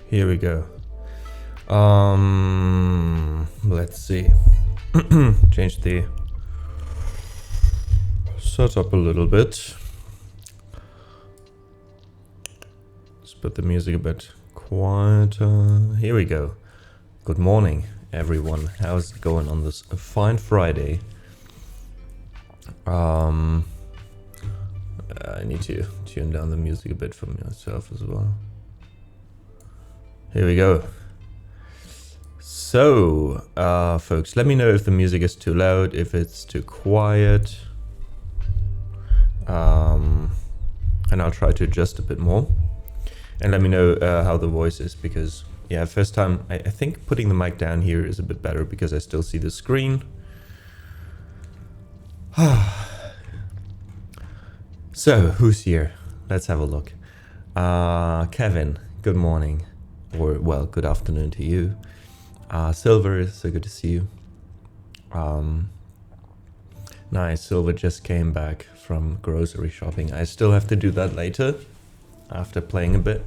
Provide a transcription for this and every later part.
Here we go. Let's see. Change the setup a little bit. Let's put the music a bit quieter. Here we go. Good morning, everyone. How's it going on this fine Friday? I need to tune down the music a bit for myself as well. Here we go. So, folks, let me know if the music is too loud, if it's too quiet. And I'll try to adjust a bit more. And let me know how the voice is, because, yeah, first time, I think putting the mic down here is a bit better because I still see the screen. So, who's here? Let's have a look. Kevin, good morning. Or, well, good afternoon to you. Silver, so good to see you. Nice, Silver just came back from grocery shopping. I still have to do that later, after playing a bit.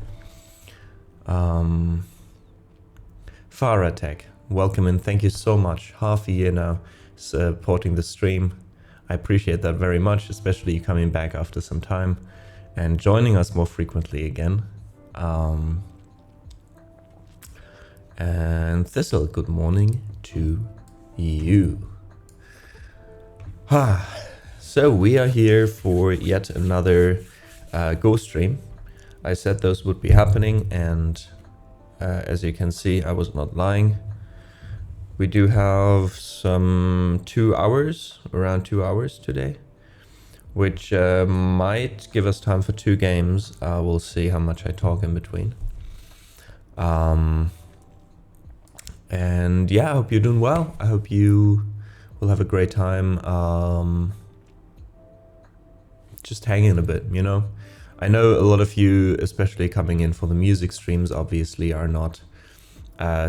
Farah Tech, welcome and thank you so much. Half a year now supporting the stream. I appreciate that very much, especially you coming back after some time and joining us more frequently again. And Thistle, good morning to you. So we are here for yet another Go stream. I said those would be happening, and as you can see, I was not lying. We do have some 2 hours, around 2 hours today, which might give us time for 2 games. We'll see how much I talk in between. And yeah, I hope you're doing well. I hope you will have a great time just hanging a bit, you know. I know a lot of you, especially coming in for the music streams, obviously are not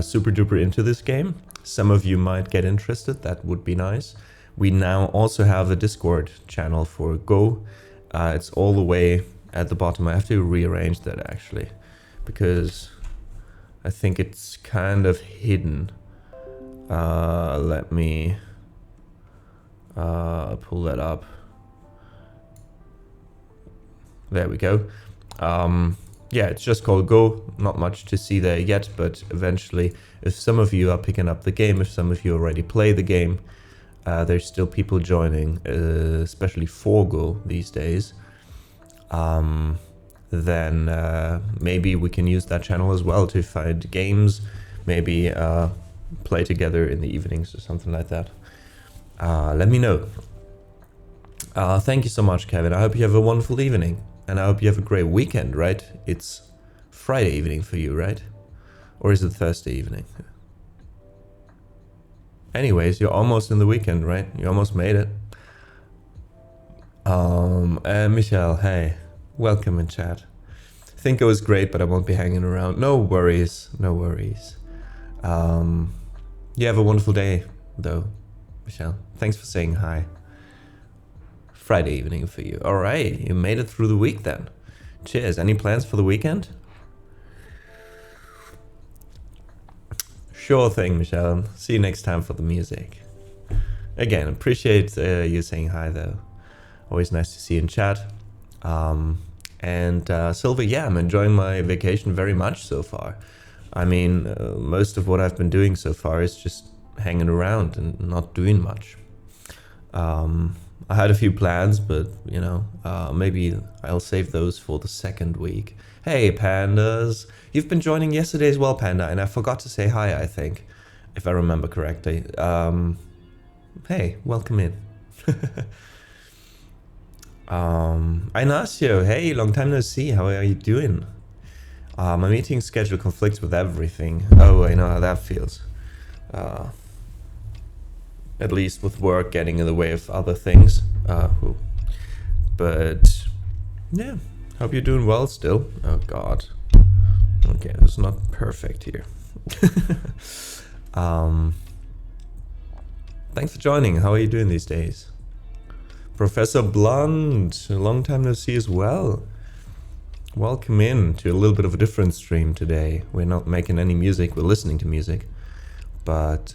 super duper into this game. Some of you might get interested, that would be nice. We now also have a Discord channel for Go. It's all the way at the bottom. I have to rearrange that actually, because I think it's kind of hidden. Let me pull that up. There we go. Yeah, it's just called Go. Not much to see there yet, but eventually, if some of you are picking up the game, if some of you already play the game, there's still people joining, especially for Go these days. Then maybe we can use that channel as well to find games, maybe play together in the evenings or something like that. Let me know. Thank you so much, Kevin. I hope you have a wonderful evening, and I hope you have a great weekend, right? It's Friday evening for you, right? Or is it Thursday evening? Anyways, you're almost in the weekend, right? You almost made it. Michelle, hey. Welcome in chat. I think it was great, but I won't be hanging around. No worries, no worries. You have a wonderful day, though, Michelle. Thanks for saying hi. Friday evening for you. All right, you made it through the week then. Cheers. Any plans for the weekend? Sure thing, Michelle. See you next time for the music. Again, appreciate you saying hi, though. Always nice to see you in chat. And Silver, yeah, I'm enjoying my vacation very much so far. I mean, most of what I've been doing so far is just hanging around and not doing much. I had a few plans, but, you know, maybe I'll save those for the second week. Hey, Pandas. You've been joining yesterday as well, Panda, and I forgot to say hi, I think, if I remember correctly. Hey, welcome in. Inacio, hey, long time no see. How are you doing? My meeting schedule conflicts with everything. Oh, I know how that feels. At least with work getting in the way of other things. But yeah, Hope you're doing well still. Oh God. Okay, this is not perfect here. Thanks for joining. How are you doing these days? Professor Blunt, a long time no see as well. Welcome in to a little bit of a different stream today. We're not making any music, we're listening to music. But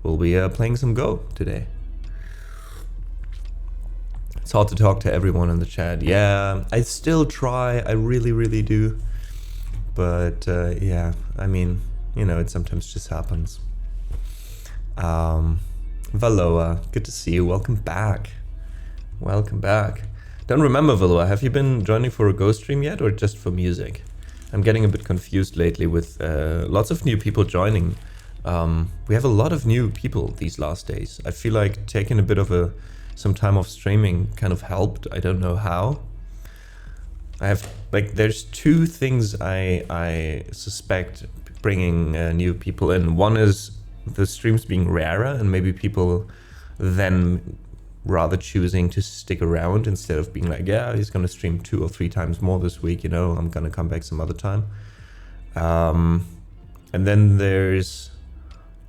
we'll be playing some Go today. It's hard to talk to everyone in the chat. Yeah, I still try, I really do. But yeah, I mean, you know, it sometimes just happens. Valoa, good to see you. Welcome back. Welcome back. Don't remember, Valoa, have you been joining for a Go stream yet or just for music? I'm getting a bit confused lately with lots of new people joining. We have a lot of new people these last days. I feel like taking a bit of some time off streaming kind of helped. I don't know how. I have, like, there's two things I suspect bringing new people in. One is the streams being rarer and maybe people then rather choosing to stick around instead of being like, yeah, he's gonna stream 2 or 3 times more this week, you know, I'm gonna come back some other time. And then there's,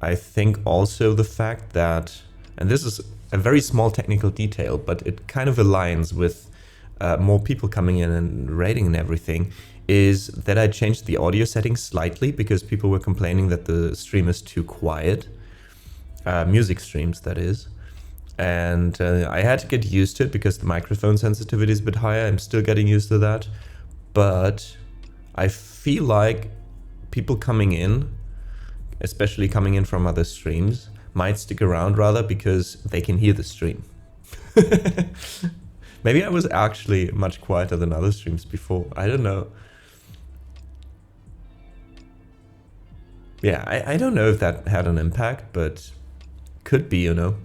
I think, also the fact that, and this is a very small technical detail, but it kind of aligns with more people coming in and rating and everything, is that I changed the audio settings slightly because people were complaining that the stream is too quiet. Music streams, that is. And I had to get used to it because the microphone sensitivity is a bit higher. I'm still getting used to that. But I feel like people coming in, especially coming in from other streams, might stick around rather because they can hear the stream. Maybe I was actually much quieter than other streams before. I don't know. Yeah, I don't know if that had an impact, but could be, you know.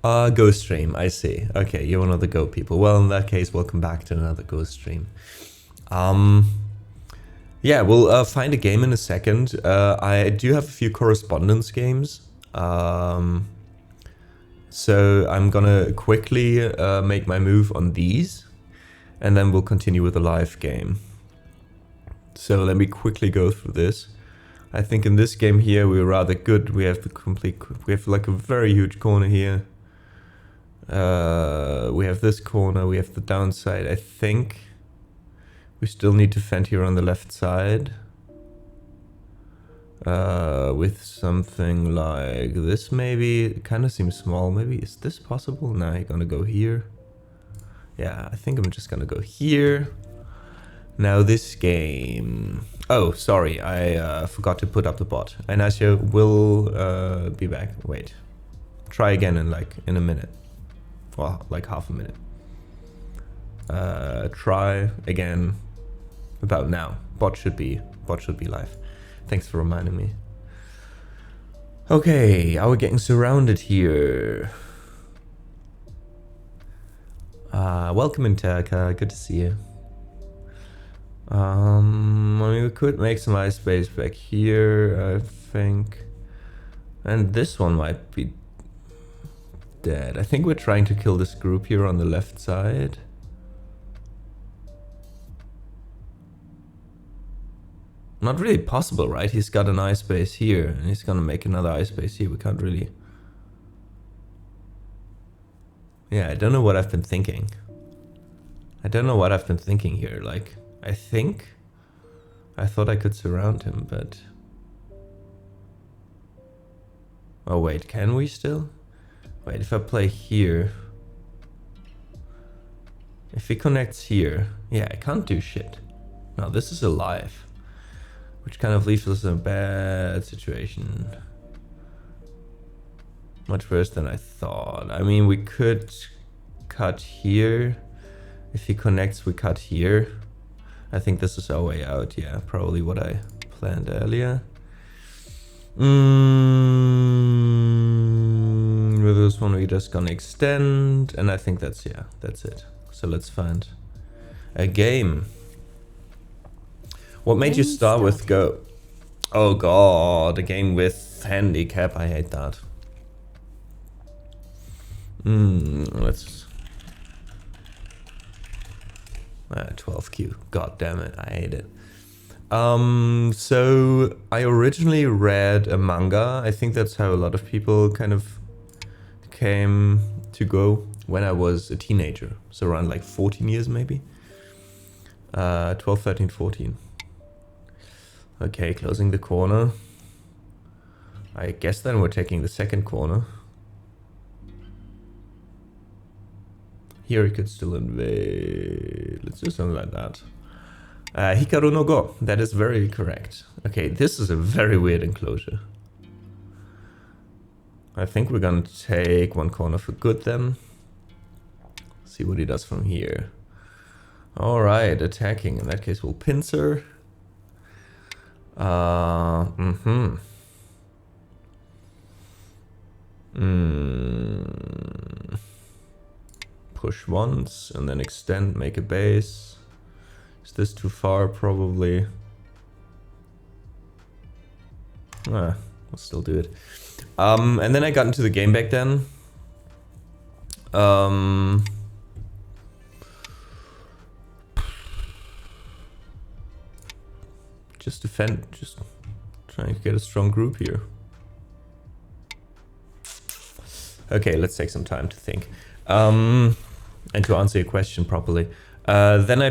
Go stream, I see. Okay, you're one of the Go people. Well, in that case, welcome back to another Go stream. Yeah, we'll find a game in a second. I do have a few correspondence games. So I'm gonna quickly make my move on these, and then we'll continue with the live game. So let me quickly go through this. I think in this game here we're rather good. We have we have like a very huge corner here. We have this corner, we have the downside. I think we still need to fend here on the left side. With something like this maybe. It kind of seems small. Maybe, is this possible? No, I'm gonna go here. Yeah, I think I'm just gonna go here. Now this game... Oh, sorry, I forgot to put up the bot. Ignacio will be back. Wait. Try again in a minute. Well, like half a minute. Try again about now. Bot should be live. Thanks for reminding me. Okay, are we getting surrounded here? Welcome in, Taka. Good to see you. I mean, we could make some ice space back here, I think. And this one might be dead. I think we're trying to kill this group here on the left side. Not really possible, right? He's got an ice base here, and he's gonna make another ice base here. We can't really... Yeah, I don't know what I've been thinking. I don't know what I've been thinking here, like... I thought I could surround him, but... Oh wait, can we still? Wait, if I play here... If he connects here... Yeah, I can't do shit. No, this is alive. Which kind of leaves us in a bad situation. Much worse than I thought. I mean, we could cut here. If he connects, we cut here. I think this is our way out, yeah, probably what I planned earlier. With this one we're just gonna extend, and I think that's, yeah, that's it. So let's find a game. What made you start with Go? Oh god, a game with handicap, I hate that. Let's... 12Q. God damn it, I hate it. So I originally read a manga. I think that's how a lot of people kind of came to go when I was a teenager. So around like 14 years maybe. 12, 13, 14. Okay, closing the corner. I guess then we're taking the second corner. Here he could still invade. Let's do something like that. Hikaru no Go. That is very correct. Okay, this is a very weird enclosure. I think we're gonna take one corner for good then. See what he does from here. Alright, attacking. In that case, we'll pincer. Push once and then extend, make a base. Is this too far? Probably. We'll still do it. And then I got into the game back then. Just defend, just trying to get a strong group here. Okay, let's take some time to think. And to answer your question properly. Then I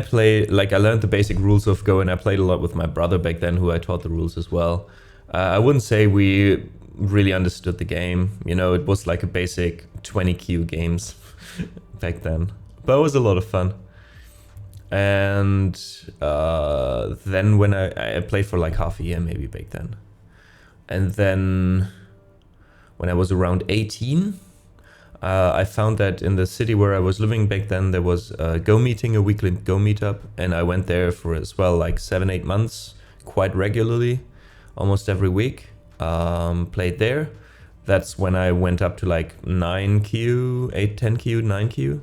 learned the basic rules of Go, and I played a lot with my brother back then, who I taught the rules as well. I wouldn't say we really understood the game. You know, it was like a basic 20Q games back then. But it was a lot of fun. And then when I played for like half a year maybe back then. And then when I was around 18, I found that in the city where I was living back then, there was a Go meeting, a weekly Go meetup, and I went there for as well like 7-8 months, quite regularly, almost every week. Played there. That's when I went up to like 9Q, 8, 10Q, 9Q.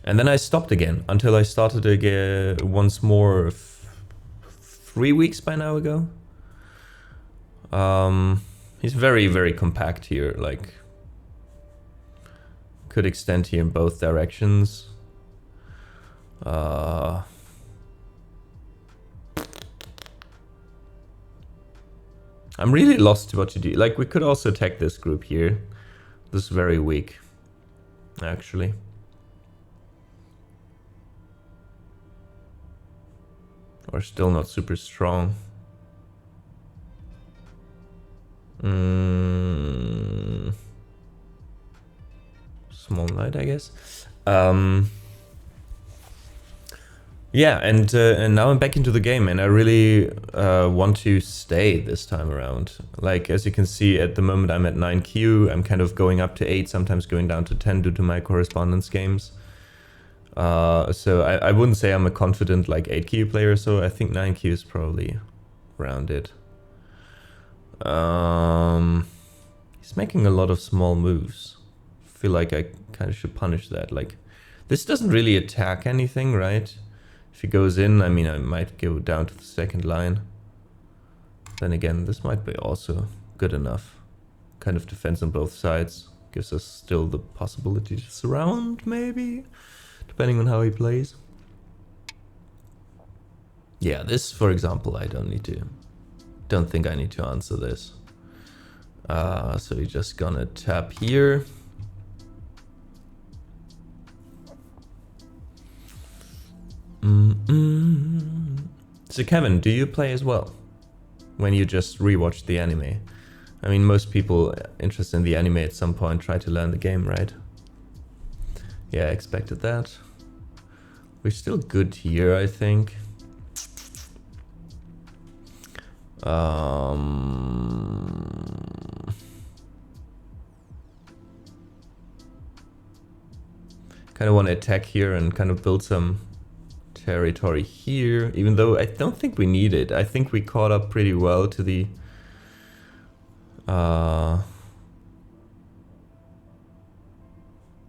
And then I stopped again until I started again once more 3 weeks by now ago. He's very, very compact here, like could extend here in both directions. I'm really lost to what to do. Like, we could also attack this group here. This is very weak, actually. Or still not super strong. Small knight, I guess. Yeah, and now I'm back into the game, and I really want to stay this time around. Like, as you can see, at the moment I'm at 9Q. I'm kind of going up to 8, sometimes going down to 10 due to my correspondence games. So I wouldn't say I'm a confident like 8Q player, so I think 9Q is probably around it. He's making a lot of small moves. I feel like I kind of should punish that. Like, this doesn't really attack anything, right? If he goes in, I mean, I might go down to the second line. Then again, this might be also good enough. Kind of defense on both sides. Gives us still the possibility to surround, maybe? Depending on how he plays. Yeah, this, for example, I don't think I need to answer this. So we're just gonna tap here. So Kevin, do you play as well? When you just rewatch the anime? I mean, most people interested in the anime at some point try to learn the game, right? Yeah, I expected that. We're still good here, I think. Kind of want to attack here and kind of build some territory here, even though I don't think we need it. I think we caught up pretty well to the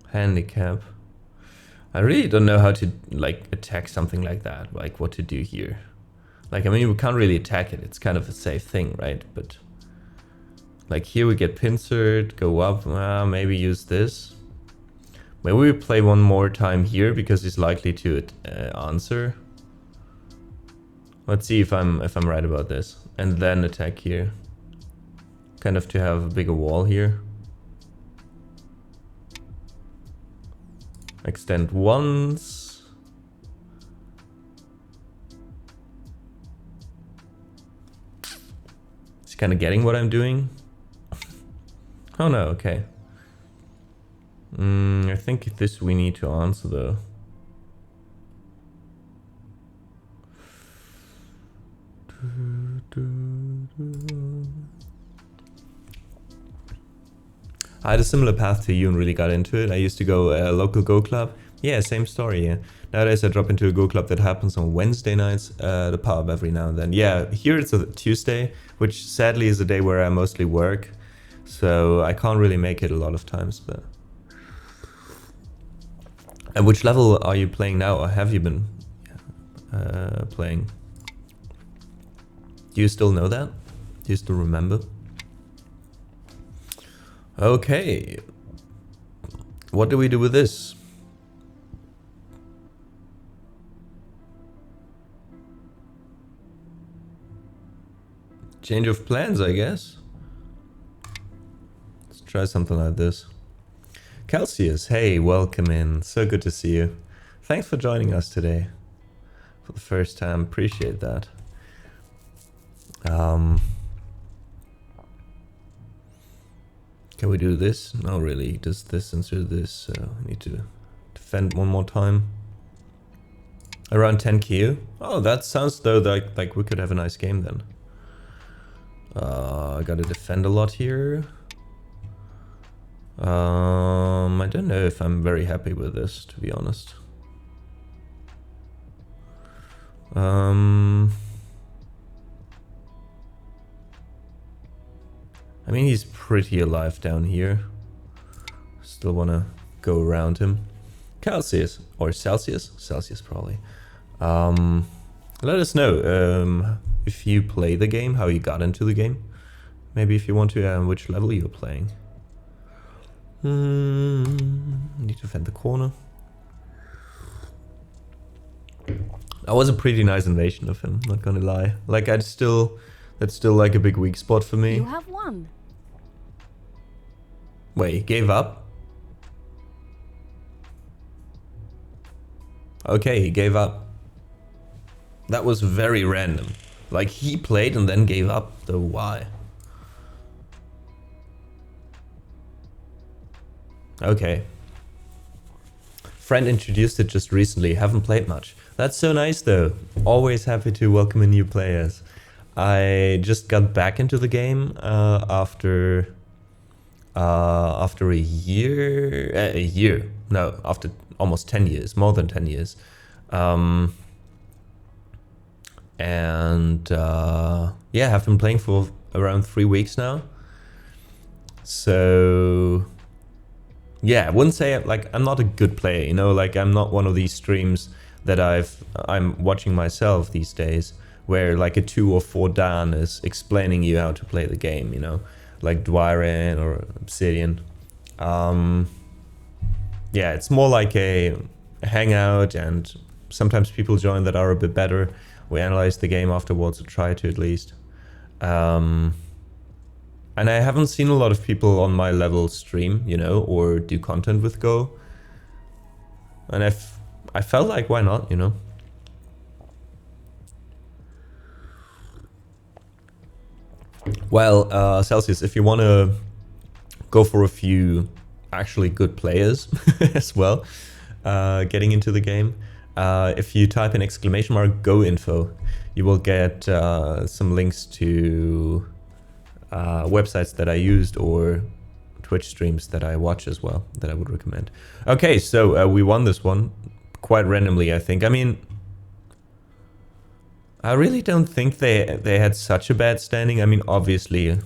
handicap. I really don't know how to like attack something like that, like what to do here. Like, I mean, we can't really attack it. It's kind of a safe thing, right? But Like here we get pincered, go up, maybe use this. Maybe we play one more time here because he's likely to answer. Let's see if I'm right about this. And then attack here. Kind of to have a bigger wall here. Extend once. He's kind of getting what I'm doing. Oh no, okay. I think this we need to answer though. I had a similar path to you and really got into it. I used to go local Go club. Yeah, same story, yeah. Nowadays I drop into a Go club that happens on Wednesday nights at the pub every now and then. Yeah, here it's a Tuesday, which sadly is a day where I mostly work. So I can't really make it a lot of times, but... And which level are you playing now, or have you been playing? Do you still know that? Do you still remember? Okay. What do we do with this? Change of plans, I guess. Let's try something like this. Celsius, hey, welcome in. So good to see you. Thanks for joining us today. For the first time, appreciate that. Can we do this? No, really. Does this insert this? So I need to defend one more time. Around 10 Q. Oh, that sounds though like we could have a nice game then. I gotta defend a lot here. I don't know if I'm very happy with this, to be honest. I mean, he's pretty alive down here. Still wanna go around him. Celsius, or Celsius? Celsius probably. Let us know if you play the game, how you got into the game. Maybe if you want to, which level you're playing. Need to defend the corner. That was a pretty nice invasion of him, not gonna lie. Like that's still like a big weak spot for me. You have won. Wait, he gave up? Okay, he gave up. That was very random. Like he played and then gave up, though why? Okay. Friend introduced it just recently, haven't played much. That's so nice though. Always happy to welcome in new players. I just got back into the game after a year. No, after almost 10 years, more than 10 years. Yeah, I've been playing for around 3 weeks now. So yeah, I wouldn't say like I'm not a good player, you know, like I'm not one of these streams that I'm watching myself these days where like a 2 or 4 Dan is explaining you how to play the game, you know, like Dwyren or Obsidian. Yeah, it's more like a hangout, and sometimes people join that are a bit better. We analyze the game afterwards, or try to at least. And I haven't seen a lot of people on my level stream, you know, or do content with Go. And I felt like, why not, you know? Well, Celsius, if you want to go for a few actually good players as well, getting into the game, if you type in !Go info, you will get some links to websites that I used or Twitch streams that I watch as well that I would recommend. Okay, so we won this one quite randomly, I think. I mean, I really don't think they had such a bad standing. I mean, obviously,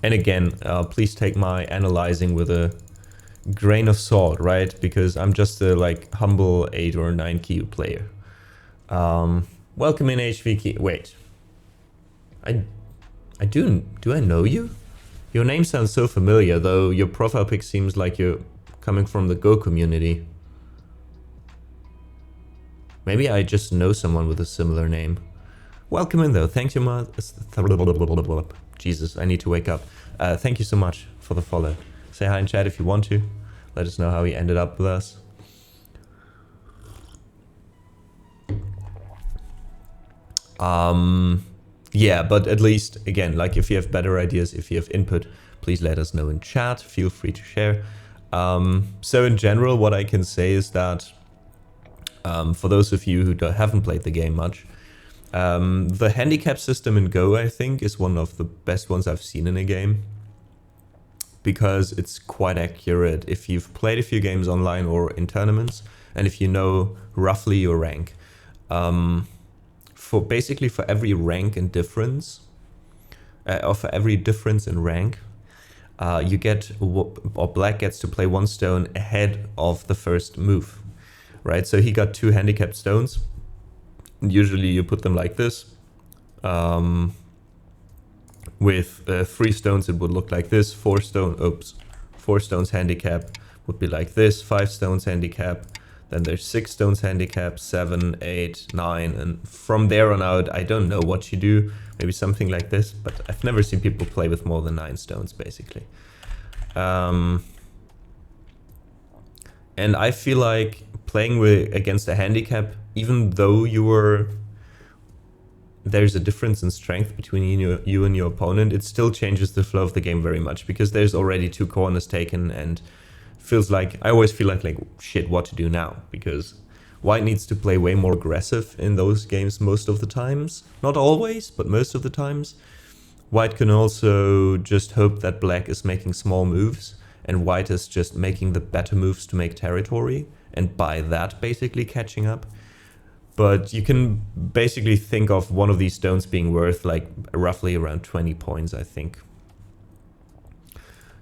and again, please take my analyzing with a grain of salt, right? Because I'm just a like humble 8 or 9 Q player. Welcome in HVK. Wait, Do I know you? Your name sounds so familiar, though your profile pic seems like you're coming from the Go community. Maybe I just know someone with a similar name. Welcome in though, thanks you much. Jesus, I need to wake up. Thank you so much for the follow. Say hi in chat if you want to. Let us know how he ended up with us. Yeah, but at least, again, like if you have better ideas, if you have input, please let us know in chat. Feel free to share. So in general, what I can say is that for those of you who haven't played the game much, the handicap system in Go, I think, is one of the best ones I've seen in a game. Because it's quite accurate if you've played a few games online or in tournaments, and if you know roughly your rank. Basically for every rank and difference, or for every difference in rank, you get, or black gets to play one stone ahead of the first move, right? So he got 2 handicapped stones. Usually you put them like this. With 3 stones, it would look like this. 4 stones handicap would be like this. 5 stones handicap. Then there's 6 stones handicap, 7, 8, 9, and from there on out, I don't know what you do. Maybe something like this, but I've never seen people play with more than 9 stones, basically. And I feel like playing against a handicap, even though there's a difference in strength between you and your opponent, it still changes the flow of the game very much, because there's already 2 corners taken, and feels like, I always feel like shit, what to do now, because white needs to play way more aggressive in those games most of the times. Not always, but most of the times. White can also just hope that black is making small moves, and white is just making the better moves to make territory, and by that basically catching up. But you can basically think of one of these stones being worth like roughly around 20 points, I think.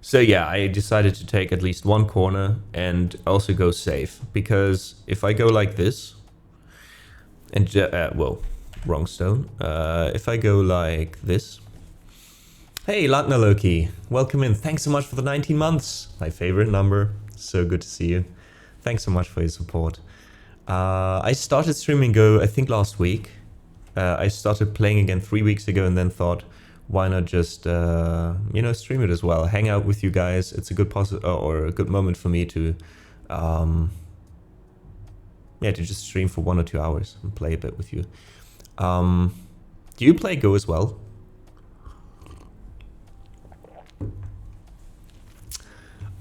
So yeah, I decided to take at least one corner and also go safe, because if I go like this, and whoa, wrong stone. If I go like this, hey Lagna Loki, welcome in. Thanks so much for the 19 months, my favorite number. So good to see you. Thanks so much for your support. I started streaming Go, I think last week. I started playing again 3 weeks ago, and then thought, why not just, you know, stream it as well, hang out with you guys. It's a good or a good moment for me to, yeah, to just stream for 1 or 2 hours and play a bit with you. Do you play Go as well?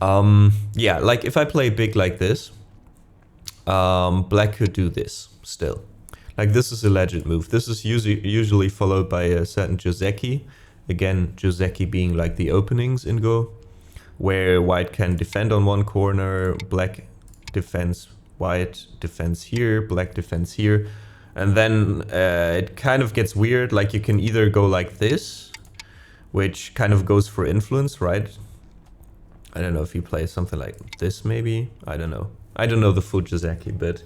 Yeah, like if I play big like this, black could do this still. Like this is a legit move. This is usually followed by a certain Joseki. Again, Joseki being like the openings in Go, where white can defend on one corner, black defends, white defends here, black defends here. And then it kind of gets weird. Like you can either go like this, which kind of goes for influence, right? I don't know if you play something like this maybe. I don't know. I don't know the full Joseki, but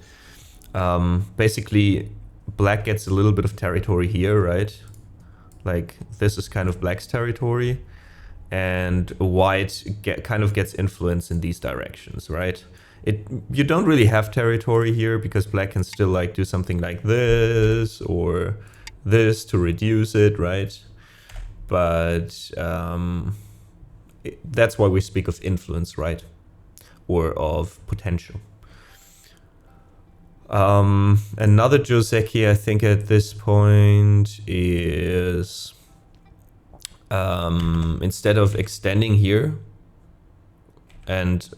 basically black gets a little bit of territory here, right? Like this is kind of black's territory, and white kind of gets influence in these directions, right? You don't really have territory here, because black can still like do something like this or this to reduce it, right? But that's why we speak of influence, right? Or of potential. Another Joseki, I think at this point is instead of extending here and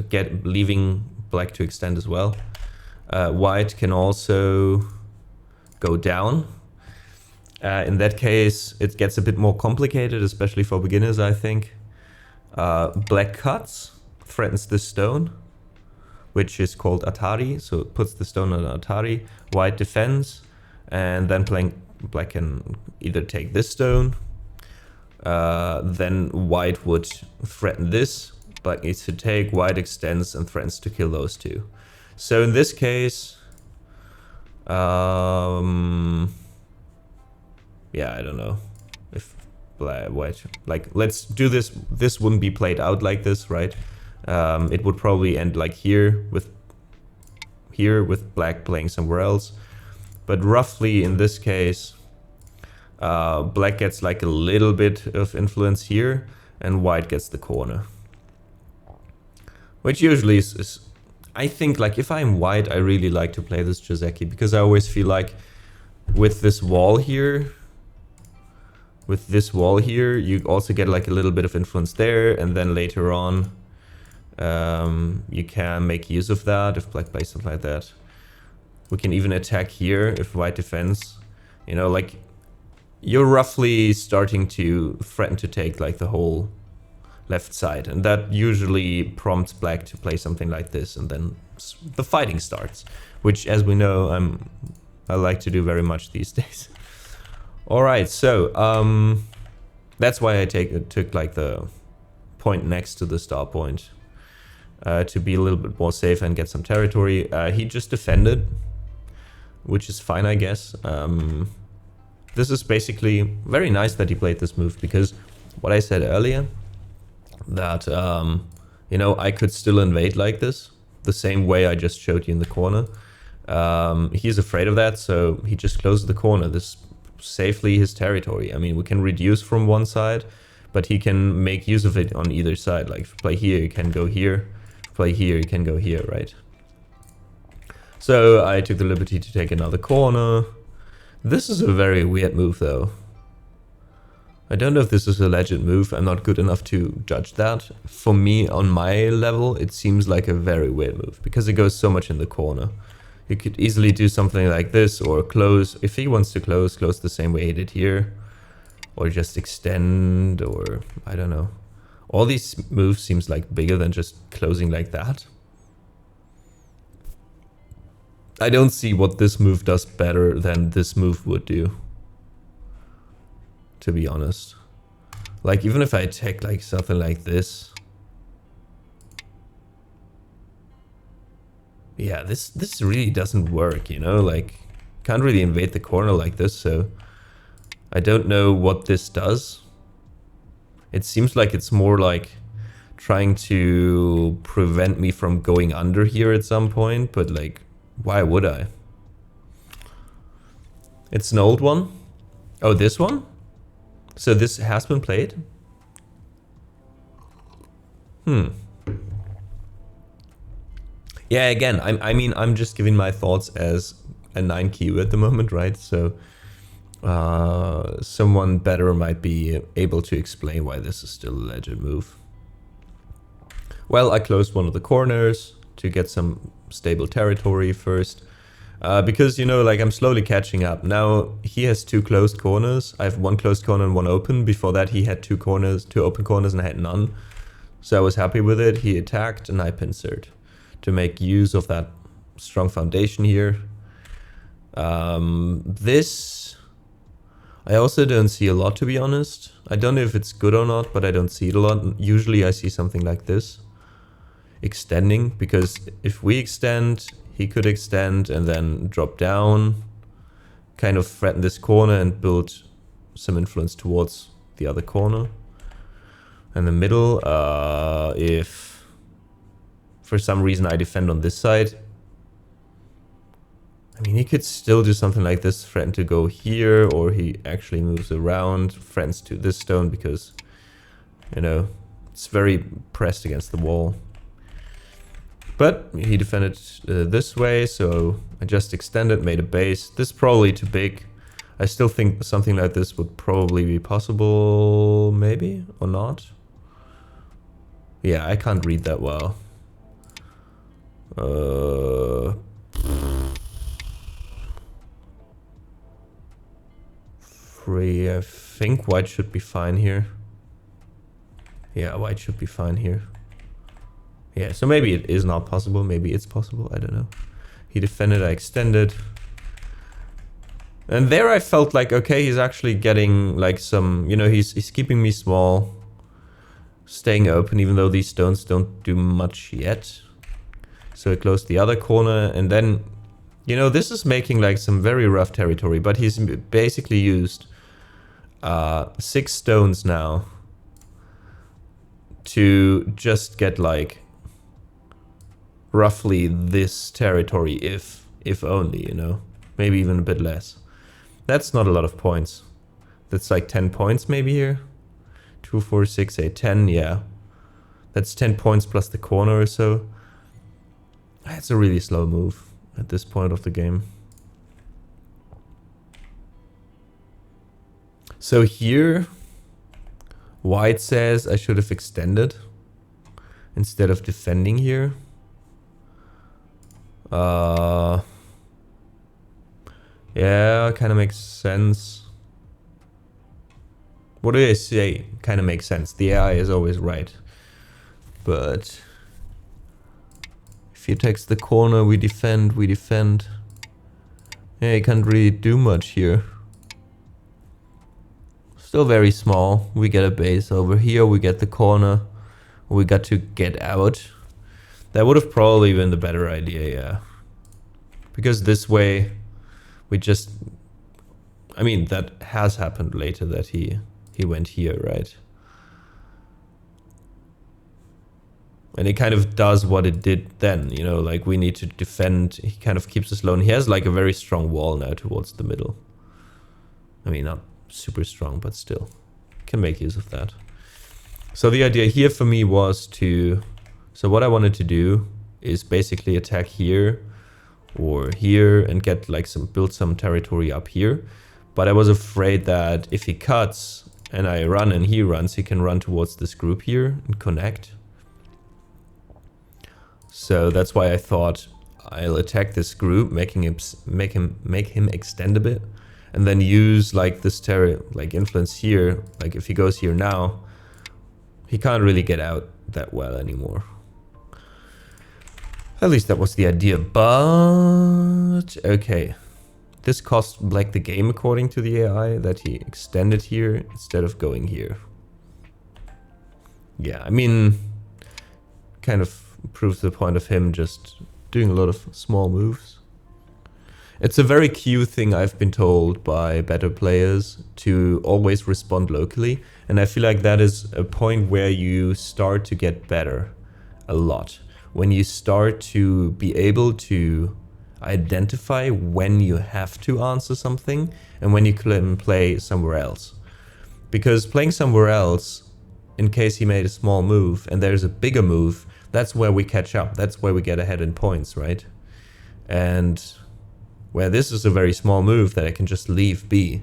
leaving black to extend as well, white can also go down. In that case, it gets a bit more complicated, especially for beginners, I think. Black cuts, threatens this stone, which is called Atari, so it puts the stone on Atari. White defends, and then black can either take this stone, then white would threaten this, black needs to take, white extends and threatens to kill those two. So in this case, yeah, I don't know if white. Like, let's do this. This wouldn't be played out like this, right? It would probably end like here with black playing somewhere else. But roughly in this case, black gets like a little bit of influence here, and white gets the corner. Which usually is I think, like, if I'm white, I really like to play this Joseki, because I always feel like with this wall here, you also get like a little bit of influence there, and then later on, you can make use of that if black plays something like that. We can even attack here if white defends. You know, like, you're roughly starting to threaten to take like the whole left side, and that usually prompts black to play something like this, and then the fighting starts, which, as we know, I like to do very much these days. All right, so that's why I took like the point next to the star point, to be a little bit more safe and get some territory. He just defended, which is fine, I guess. This is basically very nice that he played this move, because what I said earlier, that, you know, I could still invade like this, the same way I just showed you in the corner. He's afraid of that, so he just closes the corner. This safely his territory. I mean, we can reduce from one side, but he can make use of it on either side. Like, if you play here, you can go here. If you play here, you can go here, right? So I took the liberty to take another corner. This is a very weird move, though. I don't know if this is a legit move. I'm not good enough to judge that. For me, on my level, it seems like a very weird move, because it goes so much in the corner. You could easily do something like this, or close. If he wants to close the same way he did here. Or just extend, or I don't know. All these moves seems like bigger than just closing like that. I don't see what this move does better than this move would do, to be honest. Like, even if I take like something like this. Yeah, this really doesn't work, you know? Like, can't really invade the corner like this, so I don't know what this does. It seems like it's more like trying to prevent me from going under here at some point, but like, why would I? It's an old one. Oh, this one? So this has been played? Yeah, again, I mean, I'm just giving my thoughts as a 9Q at the moment, right? So someone better might be able to explain why this is still a legit move. Well, I closed one of the corners to get some stable territory first. Because, you know, like, I'm slowly catching up. Now, he has 2 closed corners. I have 1 closed corner and 1 open. Before that, he had 2 open corners, and I had none. So I was happy with it. He attacked, and I pincered to make use of that strong foundation here. This, I also don't see a lot, to be honest. I don't know if it's good or not, but I don't see it a lot. Usually I see something like this. Extending, because if we extend, he could extend and then drop down, kind of threaten this corner and build some influence towards the other corner. And the middle, if for some reason I defend on this side, I mean, he could still do something like this, threaten to go here, or he actually moves around, threatens to this stone, because, you know, it's very pressed against the wall. But he defended this way, so I just extended, made a base. This is probably too big. I still think something like this would probably be possible, maybe, or not. Yeah, I can't read that well. Free, I think white should be fine here. Yeah, white should be fine here. Yeah, so maybe it is not possible, maybe it's possible, I don't know. He defended, I extended. And there I felt like, okay, he's actually getting like some, you know, he's keeping me small, staying open, even though these stones don't do much yet. So I closed the other corner, and then, you know, this is making like some very rough territory, but he's basically used 6 stones now to just get like roughly this territory, if only, you know, maybe even a bit less. That's not a lot of points. That's like 10 points maybe here. 2, 4, 6, 8, 10, yeah. That's 10 points plus the corner or so. It's a really slow move at this point of the game. So here, white says I should have extended instead of defending here. Yeah, kind of makes sense. What do I say? Kind of makes sense. The AI is always right. But if he takes the corner, we defend, we defend. Yeah, he can't really do much here. Still very small. We get a base over here, we get the corner. We got to get out. That would have probably been the better idea, yeah. Because this way, we just... I mean, that has happened later that he went here, right? And it kind of does what it did then, you know, like we need to defend. He kind of keeps us low. And he has like a very strong wall now towards the middle. I mean, not super strong, but still can make use of that. So the idea here for me was to... So what I wanted to do is basically attack here or here and get like build some territory up here. But I was afraid that if he cuts and I run and he runs, he can run towards this group here and connect. So that's why I thought I'll attack this group, make him extend a bit, and then use like this influence here. Like if he goes here now, he can't really get out that well anymore. At least that was the idea, but okay. This cost Black the game according to the AI, that he extended here instead of going here. Yeah, I mean, kind of proves the point of him just doing a lot of small moves. It's a very cute thing I've been told by better players to always respond locally. And I feel like that is a point where you start to get better a lot. When you start to be able to identify when you have to answer something and when you can play somewhere else. Because playing somewhere else, in case he made a small move and there's a bigger move, that's where we catch up. That's where we get ahead in points, right? And where this is a very small move that I can just leave be.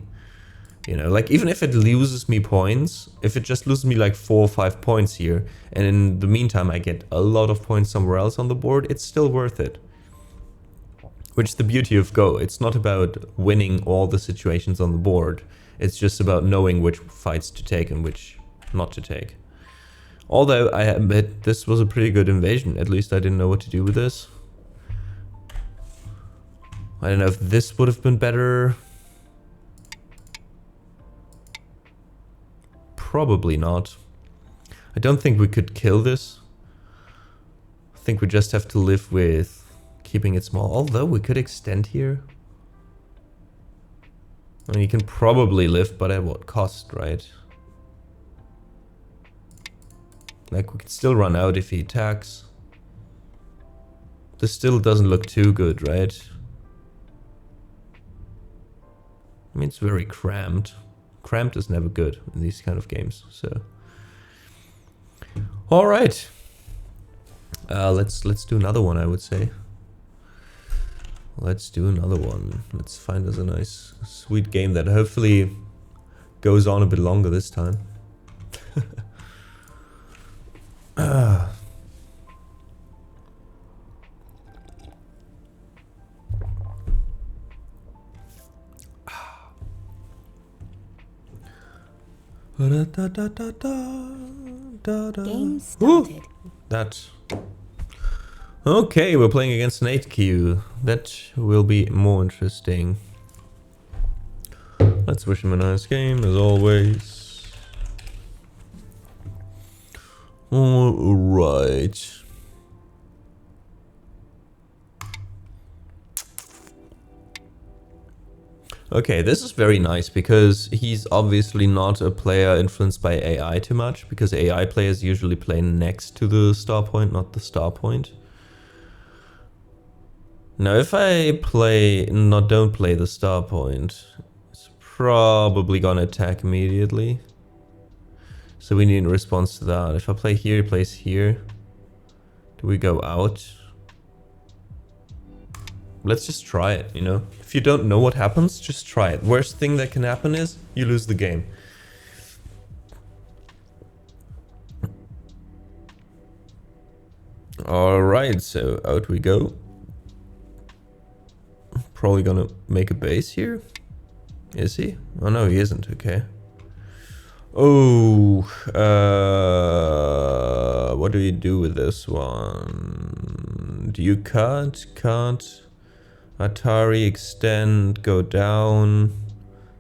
You know, like even if it loses me points, if it just loses me like 4 or 5 points here, and in the meantime I get a lot of points somewhere else on the board, it's still worth it. Which is the beauty of Go. It's not about winning all the situations on the board. It's just about knowing which fights to take and which not to take. Although I admit this was a pretty good invasion. At least I didn't know what to do with this. I don't know if this would have been better. Probably not. I don't think we could kill this. I think we just have to live with keeping it small. Although we could extend here. I mean, you can probably live, but at what cost, right? Like, we could still run out if he attacks. This still doesn't look too good, right? I mean, it's very cramped. Cramped is never good in these kind of games, so... Alright. Let's do another one, I would say. Let's do another one. Let's find us a nice, sweet game that hopefully goes on a bit longer this time. Game started. That. Okay, we're playing against an 8Q. That will be more interesting. Let's wish him a nice game, as always. Alright. Okay, this is very nice because he's obviously not a player influenced by AI too much, because AI players usually play next to the star point, not the star point. Now if I don't play the star point, it's probably gonna attack immediately. So we need a response to that. If I play here, he plays here. Do we go out? Let's just try it, you know? If you don't know what happens, just try it. Worst thing that can happen is you lose the game. Alright, so out we go. Probably gonna make a base here. Is he? Oh no, he isn't. Okay. Oh, what do you do with this one? Do you cut? Cut. Atari, extend, go down.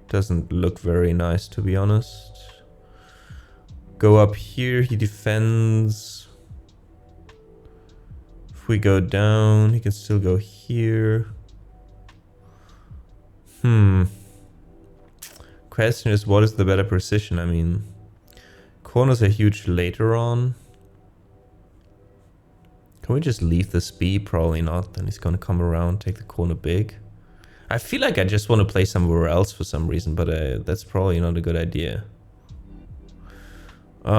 Doesn't look very nice, to be honest. Go up here, he defends. If we go down, he can still go here. Question is, what is the better position? I mean, corners are huge later on. Can we just leave this B? Probably not. Then he's gonna come around, take the corner big. I feel like I just want to play somewhere else for some reason, but that's probably not a good idea. I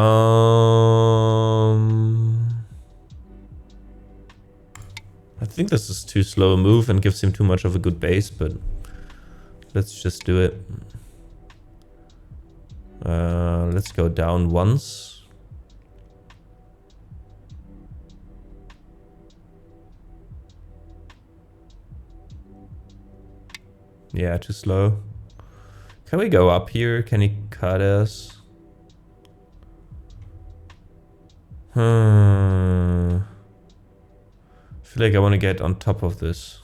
think this is too slow a move and gives him too much of a good base, but let's just do it. Let's go down once. Yeah, too slow. Can we go up here? Can he cut us? I feel like I want to get on top of this.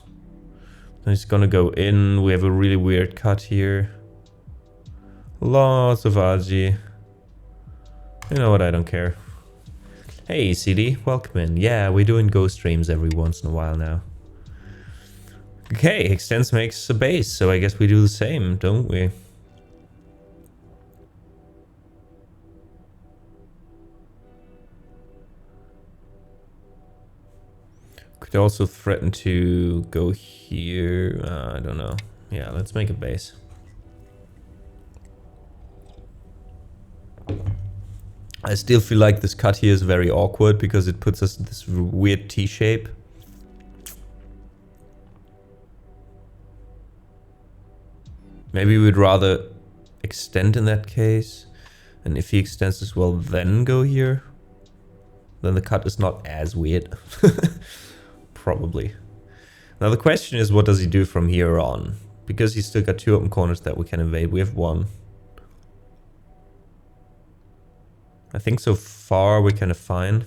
Then he's gonna go in. We have a really weird cut here. Lots of Aji. You know what, I don't care. Hey CD, welcome in. Yeah, we're doing ghost streams every once in a while now. Okay, extends makes a base, so I guess we do the same, don't we? Could also threaten to go here. I don't know. Yeah, let's make a base. I still feel like this cut here is very awkward because it puts us in this weird T shape. Maybe we'd rather extend in that case. And if he extends as well, then go here. Then the cut is not as weird. Probably. Now the question is, what does he do from here on? Because he's still got 2 open corners that we can invade. We have 1. I think so far we're kind of fine.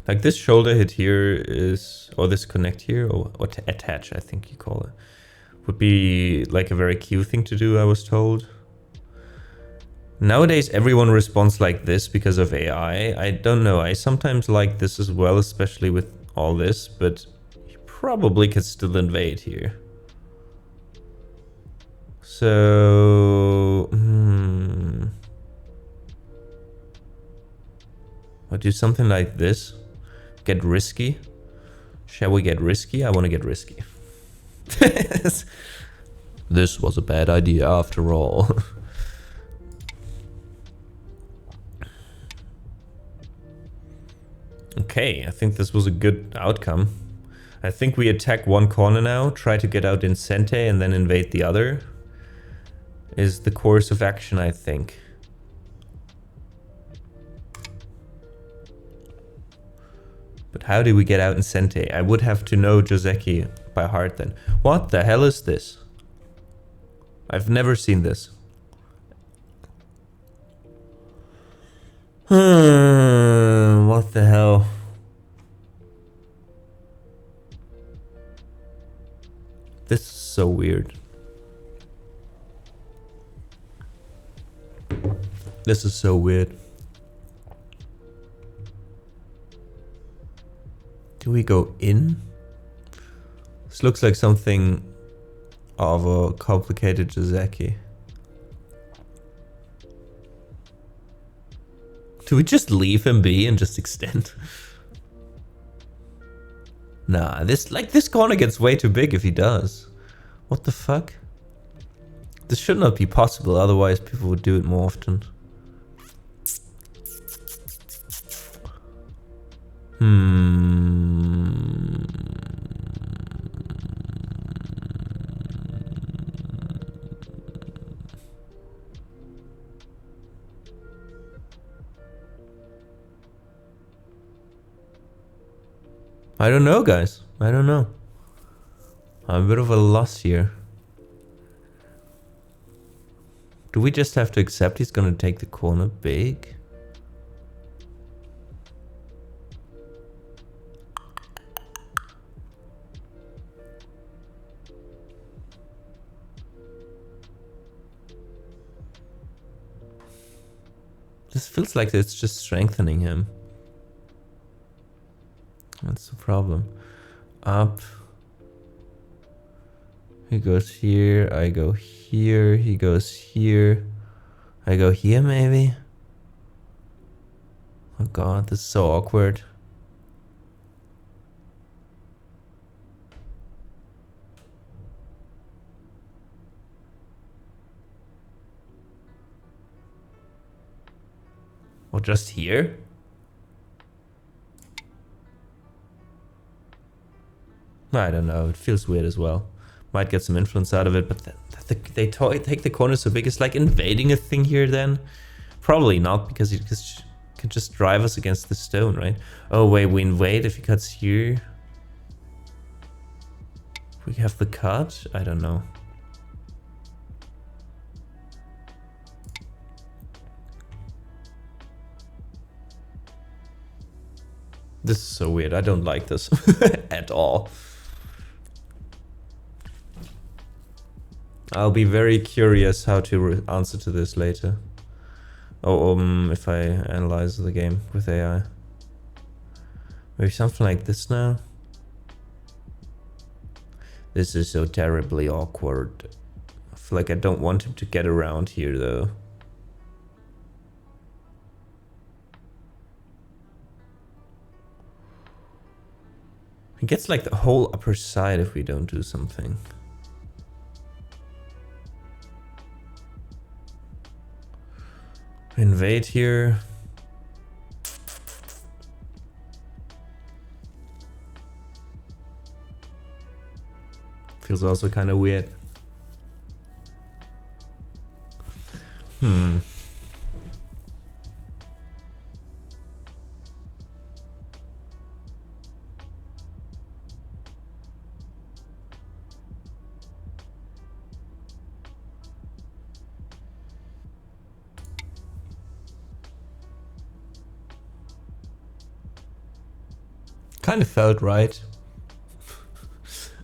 Like this shoulder hit here is, or this connect here, or attach, I think you call it, would be like a very cute thing to do, I was told. Nowadays everyone responds like this because of AI. I don't know, I sometimes like this as well, especially with all this, but you probably could still invade here. So, I'll do something like this. Get risky. Shall we get risky? I want to get risky. This was a bad idea after all. Okay, I think this was a good outcome. I think we attack one corner now, try to get out in Sente and then invade the other. Is the course of action, I think. But how do we get out in Sente? I would have to know Joseki by heart then. What the hell is this? I've never seen this. What the hell? This is so weird. This is so weird. Do we go in? This looks like something of a complicated Jazeki. Do we just leave him be and just extend? Nah, this corner gets way too big if he does. What the fuck? This should not be possible, otherwise people would do it more often. I don't know, guys. I don't know. I'm a bit of a loss here. Do we just have to accept he's gonna take the corner big? This feels like it's just strengthening him. That's the problem. Up. He goes here, I go here, he goes here. I go here maybe? Oh god, this is so awkward. Or just here? I don't know, it feels weird as well. Might get some influence out of it, but they take the corner so big. It's like invading a thing here then? Probably not, because he can just drive us against the stone, right? Oh wait, we invade if he cuts here. We have the cut? I don't know. This is so weird, I don't like this at all. I'll be very curious how to answer to this later. Oh, if I analyze the game with AI. Maybe something like this now. This is so terribly awkward. I feel like I don't want him to get around here though. He gets like the whole upper side if we don't do something. Invade here. Feels also kind of weird. Kind of felt right.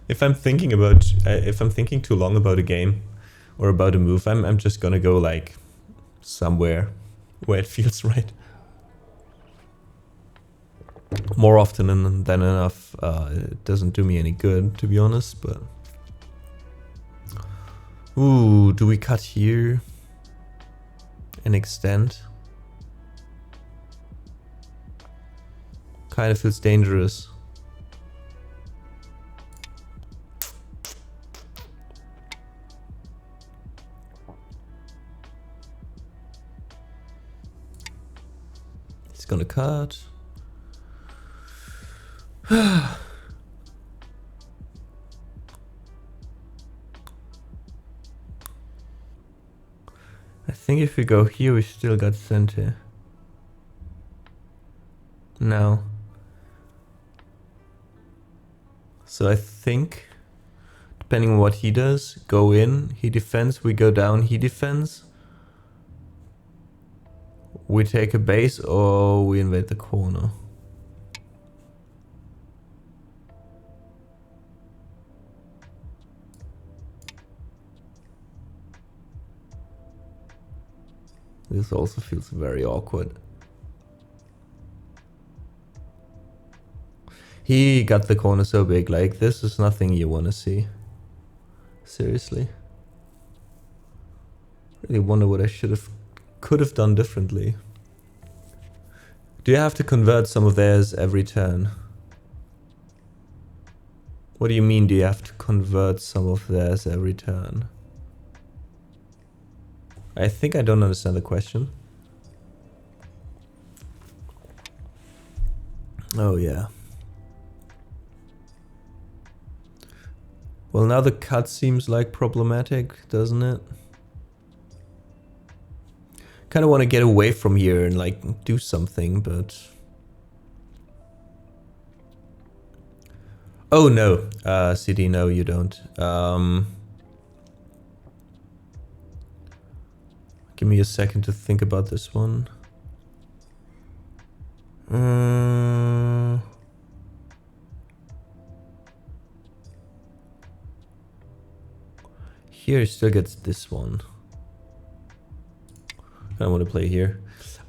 If I'm thinking too long about a game or about a move, I'm just gonna go like somewhere where it feels right. More often than enough, it doesn't do me any good, to be honest, but... Ooh, do we cut here and extend? Kind of feels dangerous. He's gonna cut. I think if we go here, we still got center. No. So I think, depending on what he does, go in, he defends, we go down, he defends. We take a base or we invade the corner. This also feels very awkward. He got the corner so big, like this is nothing you want to see. Seriously. Really wonder what I could have done differently. Do you have to convert some of theirs every turn? What do you mean, do you have to convert some of theirs every turn? I think I don't understand the question. Oh yeah. Well, now the cut seems like problematic, doesn't it? Kind of want to get away from here and like do something, but... Oh no, CD, no you don't. Give me a second to think about this one. Here still gets this one. I want to play here.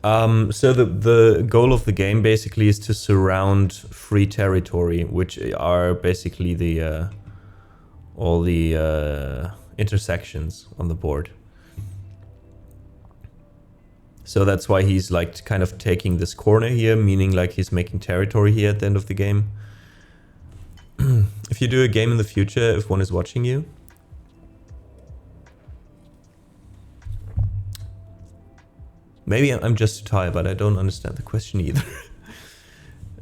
So the goal of the game basically is to surround free territory, which are basically the all the intersections on the board. So that's why he's like kind of taking this corner here, meaning like he's making territory here at the end of the game. If you do a game in the future, if one is watching you, maybe I'm just too tired, but I don't understand the question either.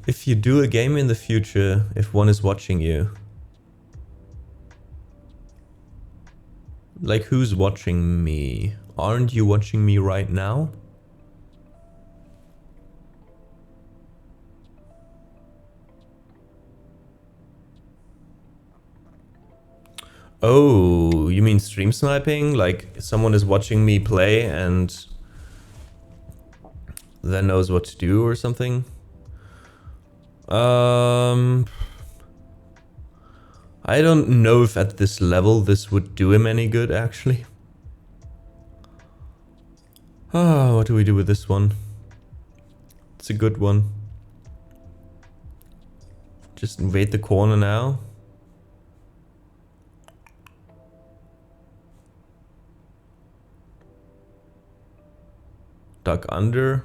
If you do a game in the future, if one is watching you, like who's watching me? Aren't you watching me right now? Oh, you mean stream sniping? Like someone is watching me play and then knows what to do or something? I don't know if at this level this would do him any good, actually. Ah, what do we do with this one? It's a good one. Just invade the corner now. Duck under.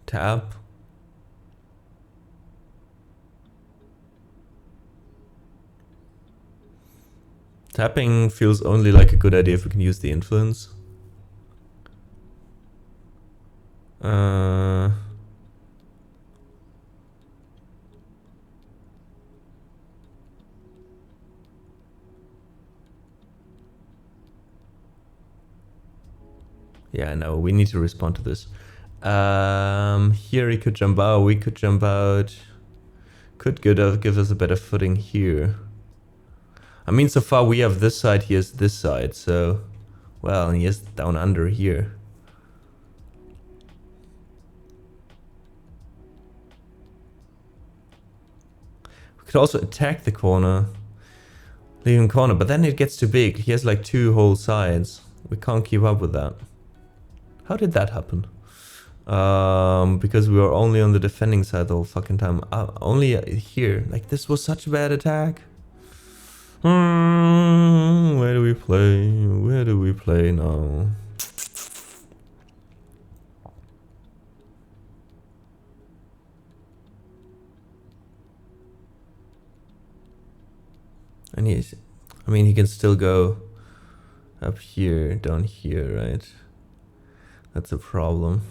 Tap. Tapping feels only like a good idea if we can use the influence. Yeah, no, we need to respond to this. Here he could jump out, we could jump out. Could give us a better footing here. I mean, so far we have this side, he has this side, so... Well, and he has down under here. We could also attack the corner. Leave him corner, but then it gets too big. He has like 2 whole sides. We can't keep up with that. How did that happen? Because we were only on the defending side the whole fucking time. Only here. Like, this was such a bad attack. Where do we play? Where do we play now? And he's... I mean, he can still go up here, down here, right? That's a problem.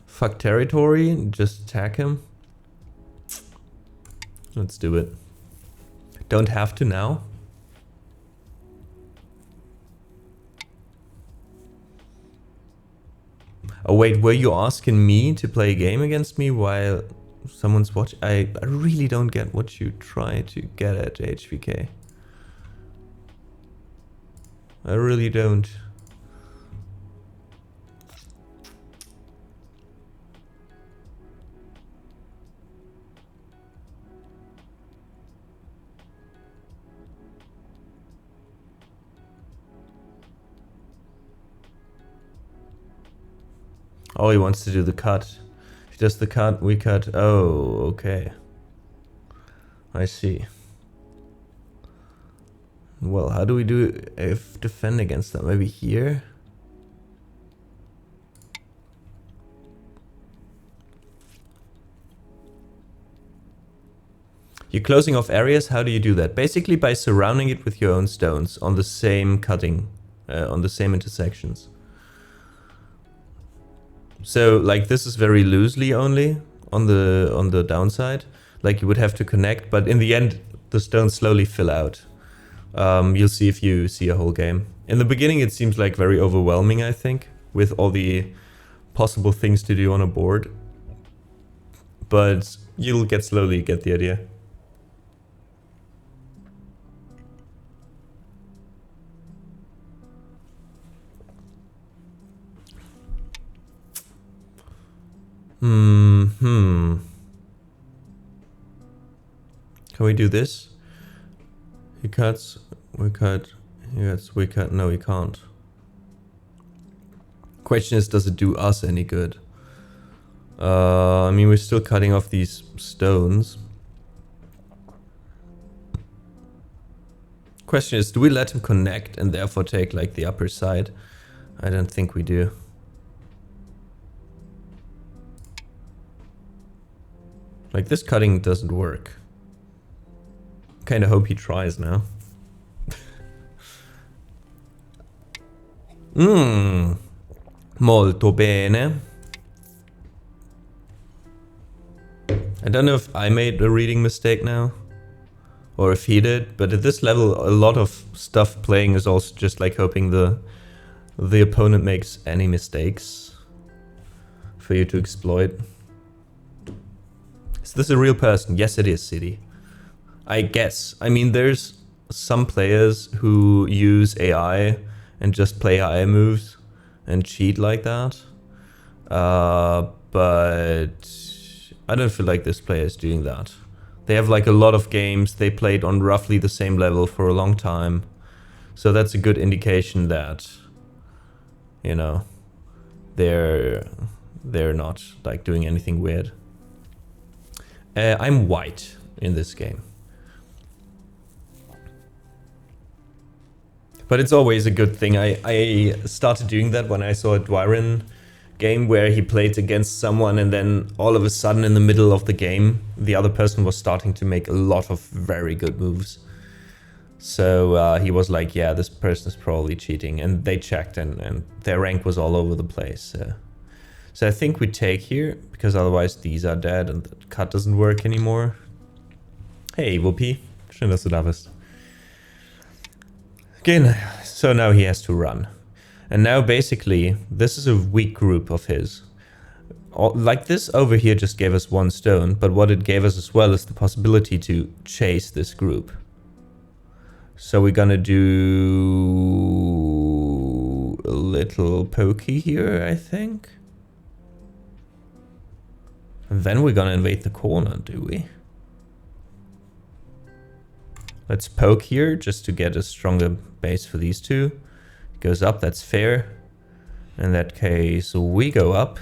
Fuck territory, just attack him. Let's do it. Don't have to now. Oh wait, were you asking me to play a game against me while someone's watching? I really don't get what you try to get at, HVK. I really don't. Oh, he wants to do the cut. If he does the cut, we cut. Oh, okay. I see. Well, how do we do if defend against that? Maybe here? You're closing off areas, how do you do that? Basically by surrounding it with your own stones on the same cutting, on the same intersections. So like this is very loosely only on the downside. Like you would have to connect, but in the end the stones slowly fill out. You'll see if you see a whole game. In the beginning it seems like very overwhelming, I think, with all the possible things to do on a board. But you'll slowly get the idea. Can we do this? He cuts, we cut, he cuts, we cut. No, he can't. Question is, does it do us any good? I mean, we're still cutting off these stones. Question is, do we let him connect and therefore take like the upper side? I don't think we do. Like this cutting doesn't work. Kinda hope he tries now. Molto bene. I don't know if I made a reading mistake now, or if he did, but at this level a lot of stuff playing is also just like hoping the opponent makes any mistakes for you to exploit. Is this a real person? Yes, it is, City. I guess. I mean, there's some players who use AI and just play AI moves and cheat like that. But I don't feel like this player is doing that. They have like a lot of games. They played on roughly the same level for a long time. So that's a good indication that, you know, they're not like doing anything weird. I'm white in this game. But it's always a good thing. I started doing that when I saw a Dwyron game where he played against someone and then all of a sudden in the middle of the game, the other person was starting to make a lot of very good moves. So he was like, yeah, this person is probably cheating. And they checked and their rank was all over the place. So I think we take here, because otherwise these are dead and the cut doesn't work anymore. Hey, Whoopi. Schön, dass du da bist. Okay, so now he has to run. And now basically, this is a weak group of his. Like this over here just gave us one stone, but what it gave us as well is the possibility to chase this group. So we're gonna do a little pokey here, I think. And then we're gonna invade the corner, do we? Let's poke here just to get a stronger base for these two. Goes up, that's fair. In that case, we go up.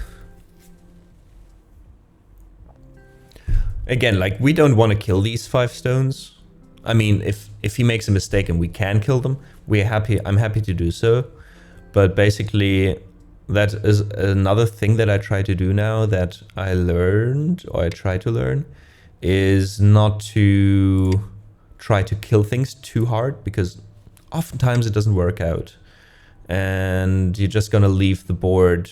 Again, like we don't want to kill these 5 stones. I mean, if he makes a mistake and we can kill them, I'm happy to do so. But basically, that is another thing that I try to do now that I learned, or I try to learn, is not to try to kill things too hard, because oftentimes it doesn't work out. And you're just gonna leave the board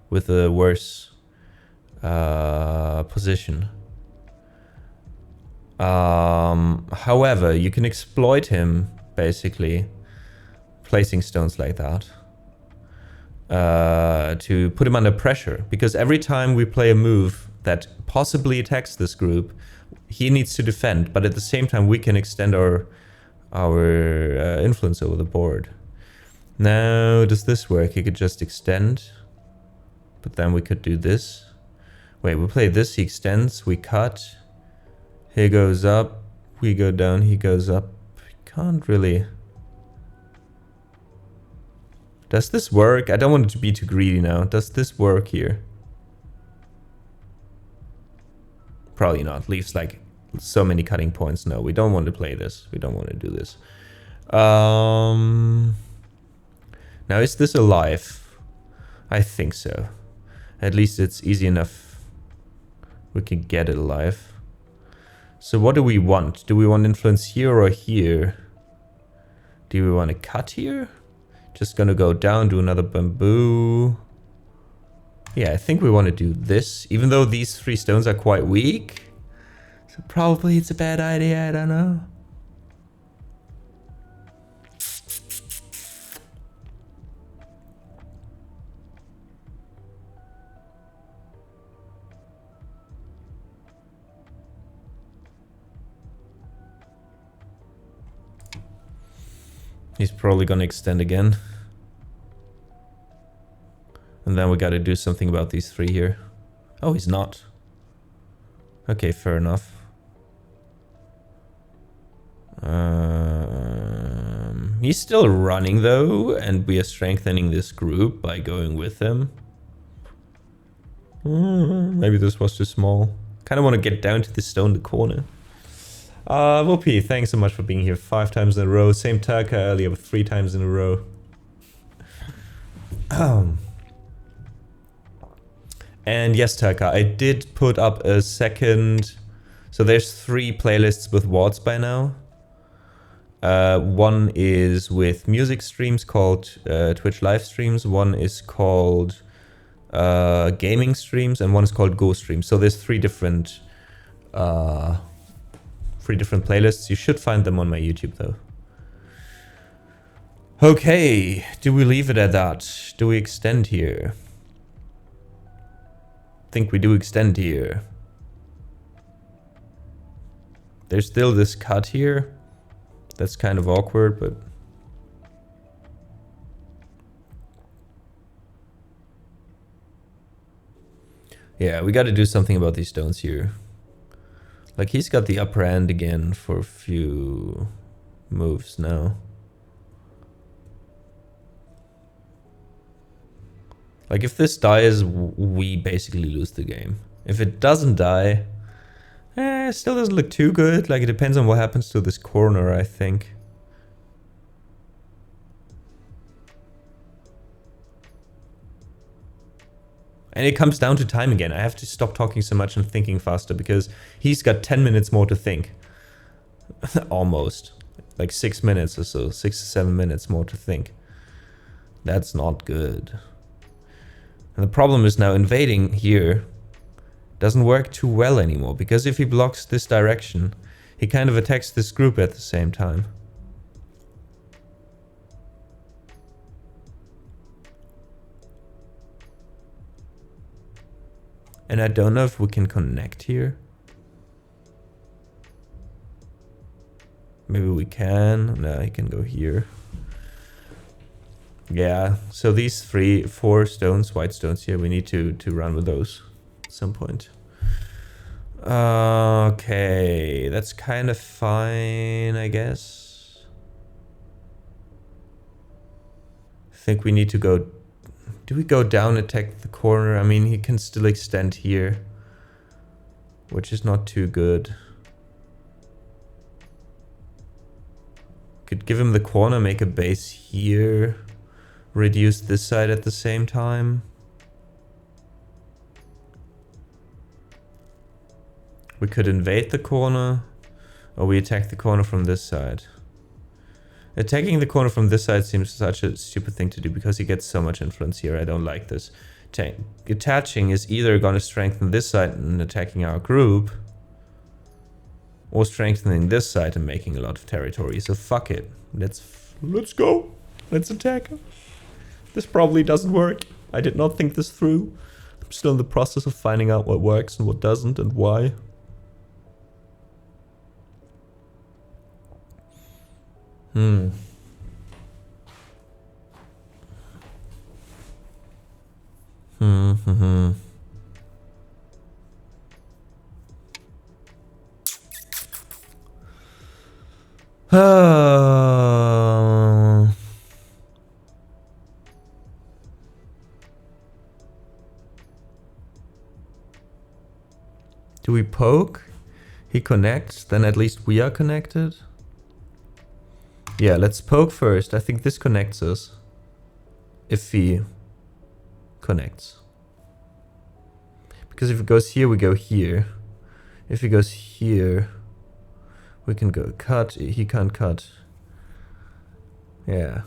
with a worse position. However, you can exploit him, basically, placing stones like that. To put him under pressure, because every time we play a move that possibly attacks this group, he needs to defend, but at the same time we can extend our influence over the board. Now, does this work? He could just extend, but then we could do this. Wait, we play this, he extends, we cut, he goes up, we go down, he goes up. Can't really Does this work? I don't want it to be too greedy now. Does this work here? Probably not. Leaves like so many cutting points. No, we don't want to play this. We don't want to do this. Now, is this alive? I think so. At least it's easy enough. We can get it alive. So what do we want? Do we want influence here or here? Do we want to cut here? Just gonna go down, do another bamboo. Yeah, I think we want to do this, even though these 3 stones are quite weak. So probably it's a bad idea, I don't know. He's probably gonna extend again. And then we gotta do something about these 3 here. Oh, he's not. Okay, fair enough. He's still running though, and we are strengthening this group by going with him. Maybe this was too small. Kind of want to get down to the stone in the corner. Whoopee, thanks so much for being here 5 times in a row. Same Turka earlier, but 3 times in a row. And yes, Turka, I did put up a second... So there's 3 playlists with VODs by now. One is with music streams called Twitch live streams. One is called gaming streams, and one is called Go streams. So there's 3 different playlists. You should find them on my YouTube though. Okay, do we leave it at that? Do we extend here? I think we do extend here. There's still this cut here. That's kind of awkward, but... Yeah, we got to do something about these stones here. Like, he's got the upper hand again for a few moves now. Like, if this dies, we basically lose the game. If it doesn't die, it still doesn't look too good. Like, it depends on what happens to this corner, I think. And it comes down to time again. I have to stop talking so much and thinking faster because he's got 10 minutes more to think. Almost. Like 6 minutes or so. 6 to 7 minutes more to think. That's not good. And the problem is now invading here doesn't work too well anymore, because if he blocks this direction, he kind of attacks this group at the same time. And I don't know if we can connect here. Maybe we can. No, he can go here. Yeah, so these 4 stones, white stones here, we need to run with those at some point. Okay, that's kind of fine, I guess. I think we need to go... Do we go down, attack the corner? I mean, he can still extend here, which is not too good. Could give him the corner, make a base here, reduce this side at the same time. We could invade the corner, or we attack the corner from this side. Attacking the corner from this side seems such a stupid thing to do because he gets so much influence here. I don't like this. Attaching is either going to strengthen this side and attacking our group, or strengthening this side and making a lot of territory. So fuck it. Let's go. Let's attack him. This probably doesn't work. I did not think this through. I'm still in the process of finding out what works and what doesn't and why. Should we poke? He connects, then at least we are connected. Yeah, let's poke first. I think this connects us. If he connects. Because if it goes here, we go here. If it goes here, we can go cut. He can't cut. Yeah.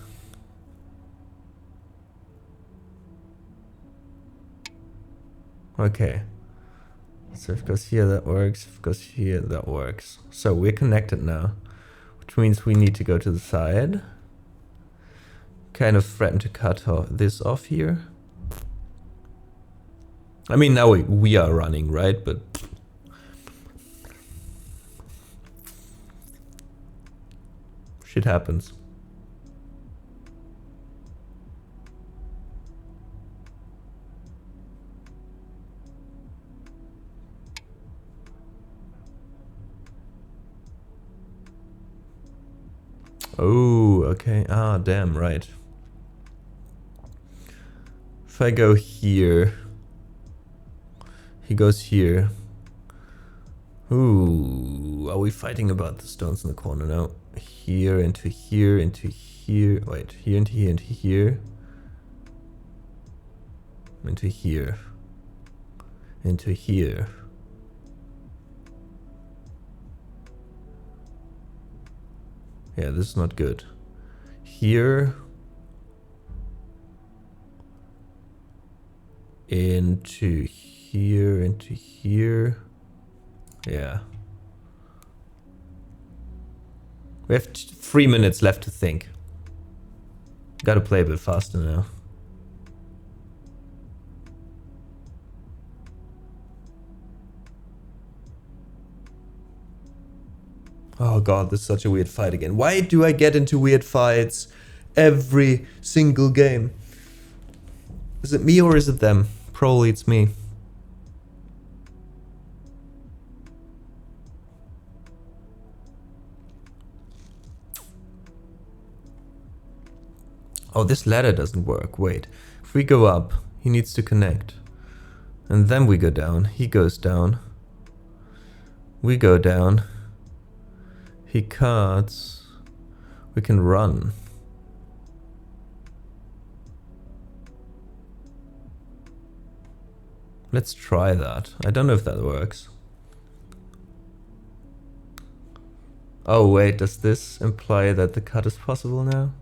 Okay. So if it goes here, that works. If it goes here, that works. So we're connected now. Which means we need to go to the side. Kind of threaten to cut this off here. I mean, now we are running, right? But shit happens. Oh, okay. Ah, damn, right. If I go here, he goes here. Ooh, are we fighting about the stones in the corner now? Here into here into here. Wait, here into here into here. Into here. Into here. Yeah, this is not good. Here. Into here, into here. Yeah. We have 3 minutes left to think. Gotta play a bit faster now. Oh god, this is such a weird fight again. Why do I get into weird fights every single game? Is it me or is it them? Probably it's me. Oh, this ladder doesn't work. Wait. If we go up, he needs to connect. And then we go down. He goes down. We go down. He cuts. We can run. Let's try that. I don't know if that works. Oh wait, does this imply that the cut is possible now?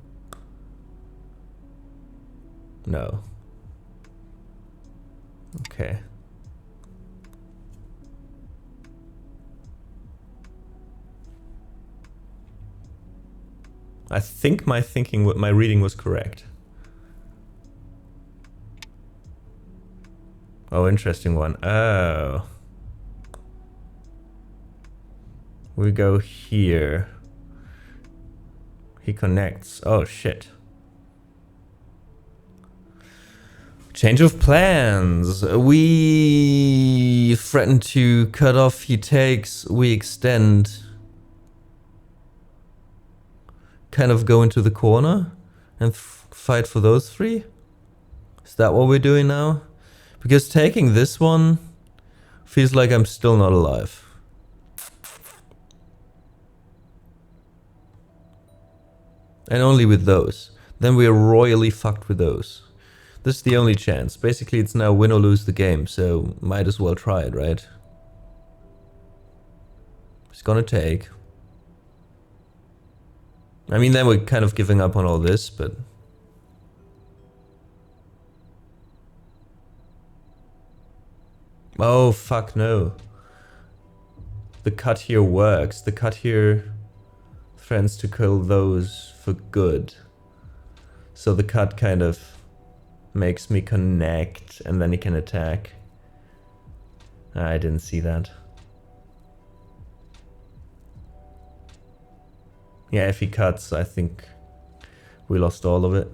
No. Okay. I think my reading was correct. Oh, interesting one. Oh. We go here. He connects. Oh, shit. Change of plans. We threaten to cut off. He takes. We extend. Kind of go into the corner and fight for those three. Is that what we're doing now? Because taking this one feels like I'm still not alive. And only with those. Then we're royally fucked with those. This is the only chance. Basically it's now win or lose the game, so might as well try it, right? It's gonna take. I mean, then we're kind of giving up on all this, but... Oh, fuck no. The cut here works. The cut here threatens to kill those for good. So the cut kind of makes me connect and then he can attack. I didn't see that. Yeah, if he cuts, I think we lost all of it.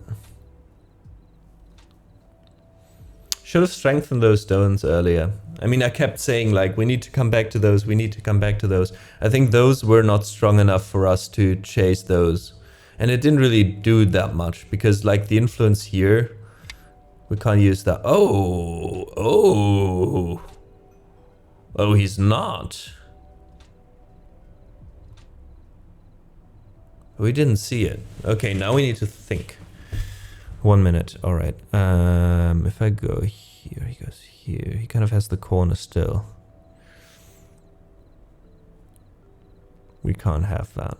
Should have strengthened those stones earlier. I mean, I kept saying like, we need to come back to those, we need to come back to those. I think those were not strong enough for us to chase those. And it didn't really do that much because like the influence here, we can't use that. Oh. Oh, he's not. We didn't see it. Okay, now we need to think. 1 minute. All right. If I go here, he goes here. He kind of has the corner still. We can't have that.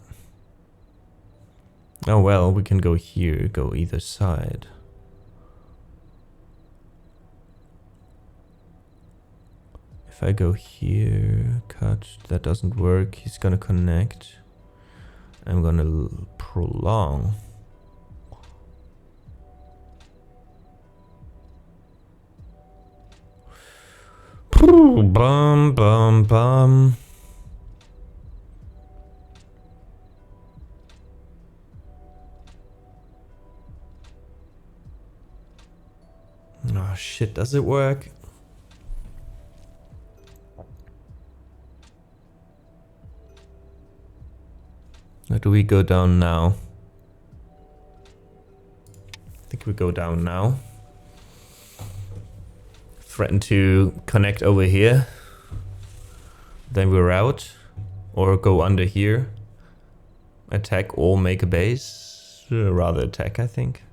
Oh well, we can go here, go either side. If I go here, cut, that doesn't work. He's gonna connect. I'm gonna prolong. Bum, bum, bum. Oh shit, does it work? Or do we go down now? I think we go down now. Threaten to connect over here. Then we're out. Or go under here. Attack or make a base. Rather attack, I think.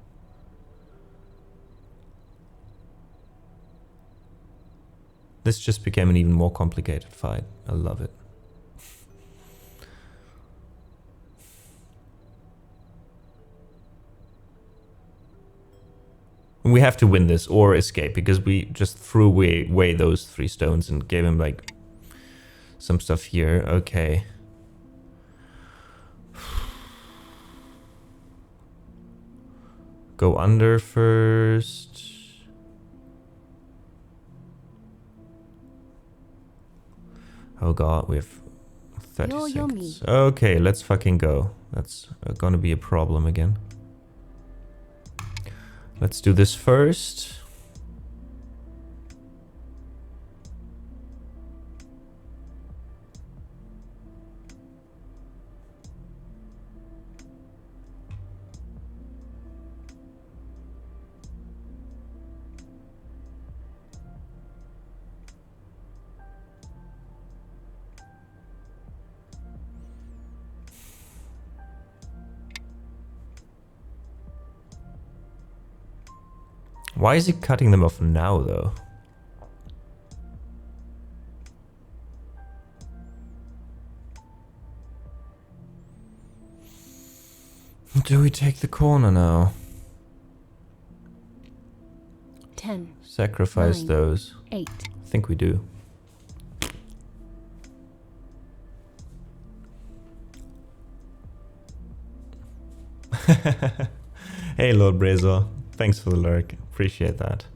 This just became an even more complicated fight. I love it. We have to win this or escape because we just threw away those 3 stones and gave him like some stuff here. Okay. Go under first. Oh god, we have 30 seconds. Okay, let's fucking go. That's gonna be a problem again. Let's do this first. Why is he cutting them off now, though? Do we take the corner now? 10. Sacrifice 9, those. 8. I think we do. Hey, Lord Brazo. Thanks for the lurk. Appreciate that.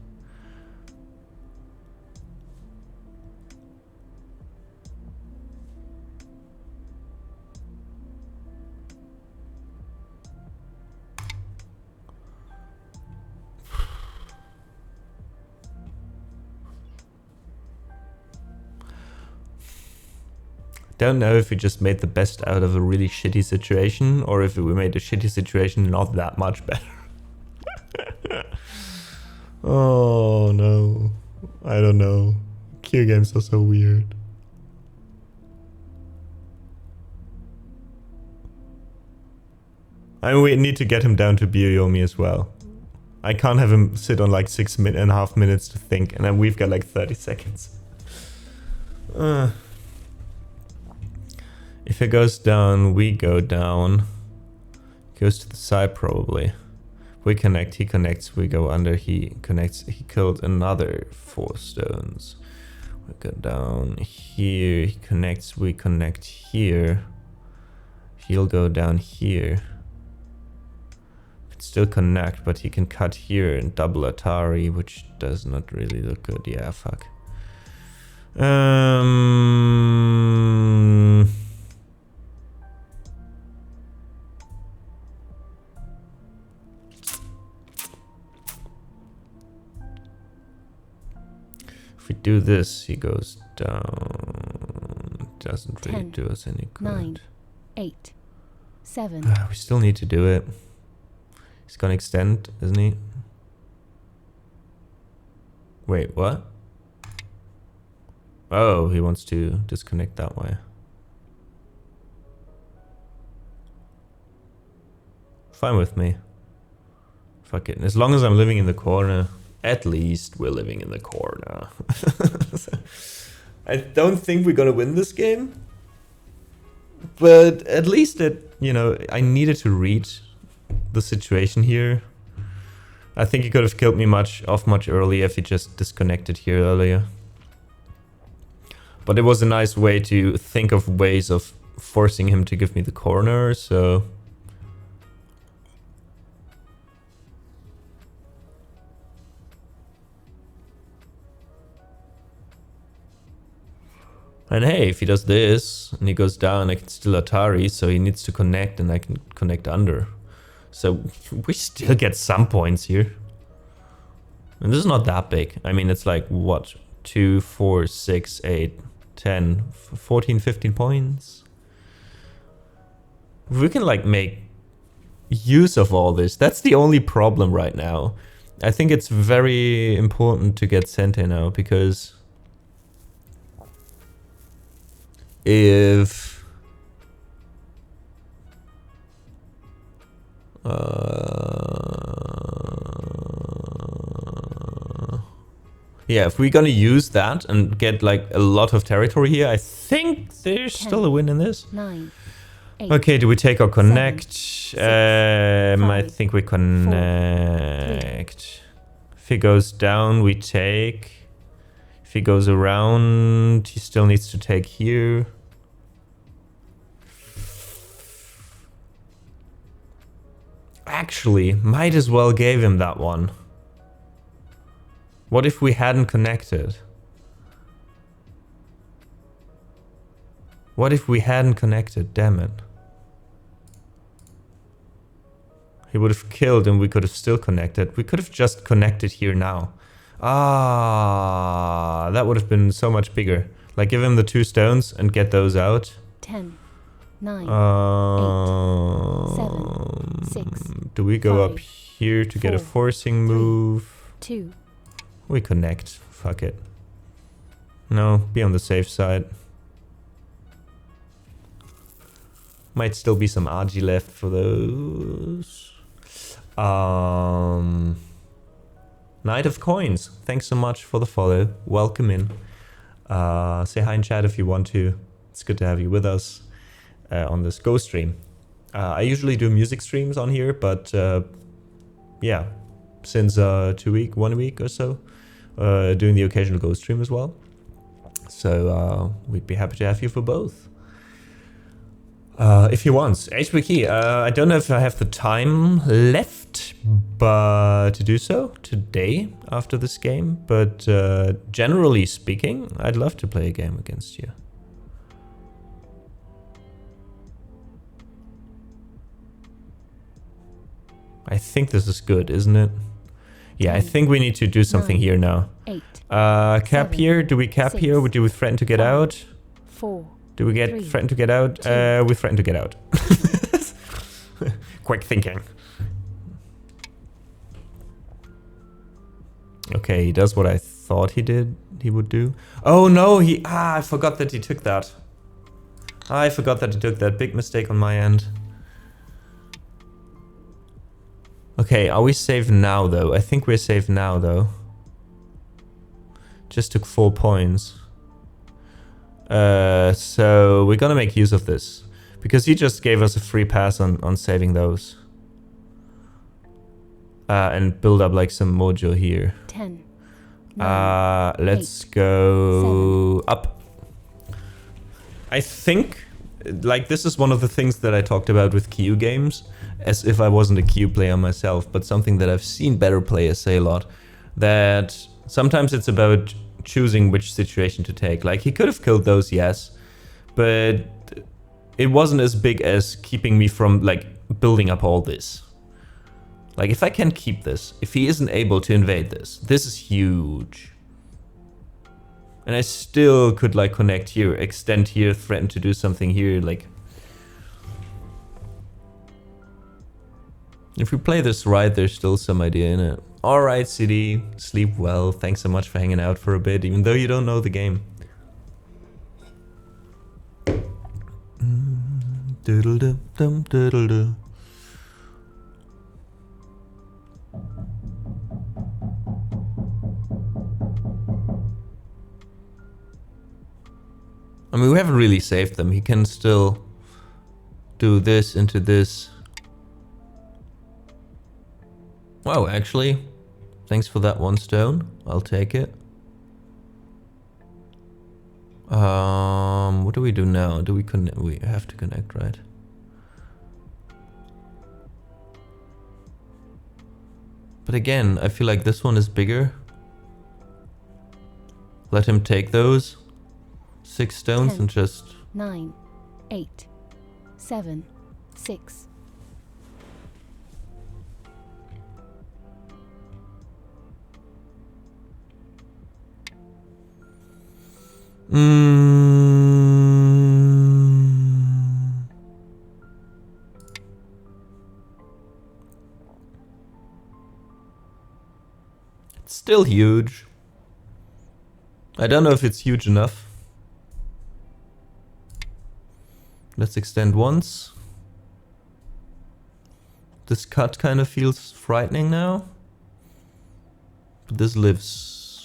Don't know if we just made the best out of a really shitty situation or if we made a shitty situation not that much better. Oh no, I don't know. Q games are so weird. I mean, we need to get him down to Bioyomi as well. I can't have him sit on like 6.5 minutes to think, and then we've got like 30 seconds. If it goes down, we go down. Goes to the side probably. We connect, he connects, we go under, he connects, he killed another 4 stones. We go down here, he connects, we connect here. He'll go down here. Could still connect, but he can cut here and double Atari, which does not really look good. Yeah, fuck. If we do this, he goes down. Doesn't really 10, do us any good. 9, 8, 7. We still need to do it. He's gonna extend, isn't he? Wait, what? Oh, he wants to disconnect that way. Fine with me. Fuck it. As long as I'm living in the corner, at least we're living in the corner. I don't think we're gonna win this game. But at least it, you know, I needed to read the situation here. I think he could have killed me much earlier if he just disconnected here earlier. But it was a nice way to think of ways of forcing him to give me the corner, so... And hey, if he does this, and he goes down, I can still Atari, so he needs to connect, and I can connect under. So we still get some points here. And this is not that big. I mean, it's like, what? 2, 4, 6, 8, 10, 14, 15 points. If we can, like, make use of all this, that's the only problem right now. I think it's very important to get Sente now, because... if yeah, if we're gonna use that and get like a lot of territory here, I think there's 10, still a win in this. 9, 8, Okay, do we take or connect? 7, 6, I think we connect. 4, 3, if he goes down, we take. If he goes around, he still needs to take here. Actually, might as well gave him that one. What if we hadn't connected? What if we hadn't connected? Damn it. He would have killed and we could have still connected. We could have just connected here now. Ah, that would have been so much bigger. Like, give him the 2 stones and get those out. 10, 9, 8, 7, 6. Do we go 5, up here to get a 4, forcing move? 2. We connect. Fuck it. No, be on the safe side. Might still be some RG left for those. Knight of Coins, thanks so much for the follow. Welcome in. Say hi in chat if you want to. It's good to have you with us on this Go stream. I usually do music streams on here, but yeah, since 1 week or so, doing the occasional Go stream as well. So we'd be happy to have you for both. If you want. HP key. I don't know if I have the time left but to do so today after this game, but generally speaking, I'd love to play a game against you. I think this is good, isn't it? Yeah, 10, I think we need to do something 9, here now. 8. Cap 7, here. Do we cap 6, here? Do we threaten to get 5, out? 4. Do we get 3, threaten to get out? 2, We threaten to get out. Quick thinking. Okay, he does what I thought he would do. Oh no, I forgot that he took that. I forgot that he took that. Big mistake on my end. Okay, are we safe now though? I think we're safe now though. Just took 4 points. So we're gonna make use of this. Because he just gave us a free pass on saving those. And build up like some mojo here. 10. 9, Let's 8, go 7. Up. I think, like, this is one of the things that I talked about with Q games, as if I wasn't a Q player myself, but something that I've seen better players say a lot, that sometimes it's about choosing which situation to take. Like, he could have killed those, yes, but it wasn't as big as keeping me from, like, building up all this. Like, if I can keep this, if he isn't able to invade this, this is huge. And I still could, like, connect here, extend here, threaten to do something here, like... If we play this right, there's still some idea in it. Alright, CD, sleep well. Thanks so much for hanging out for a bit, even though you don't know the game. Doodle-dum, doodle-doo. I mean, we haven't really saved them. He can still do this into this. Wow, actually, thanks for that 1 stone. I'll take it. What do we do now? Do we connect? We have to connect, right? But again, I feel like this one is bigger. Let him take those 6 stones 10, and just 9, 8, 7, 6. It's still huge. I don't know if it's huge enough. Let's extend once. This cut kind of feels frightening now. But this lives-ish.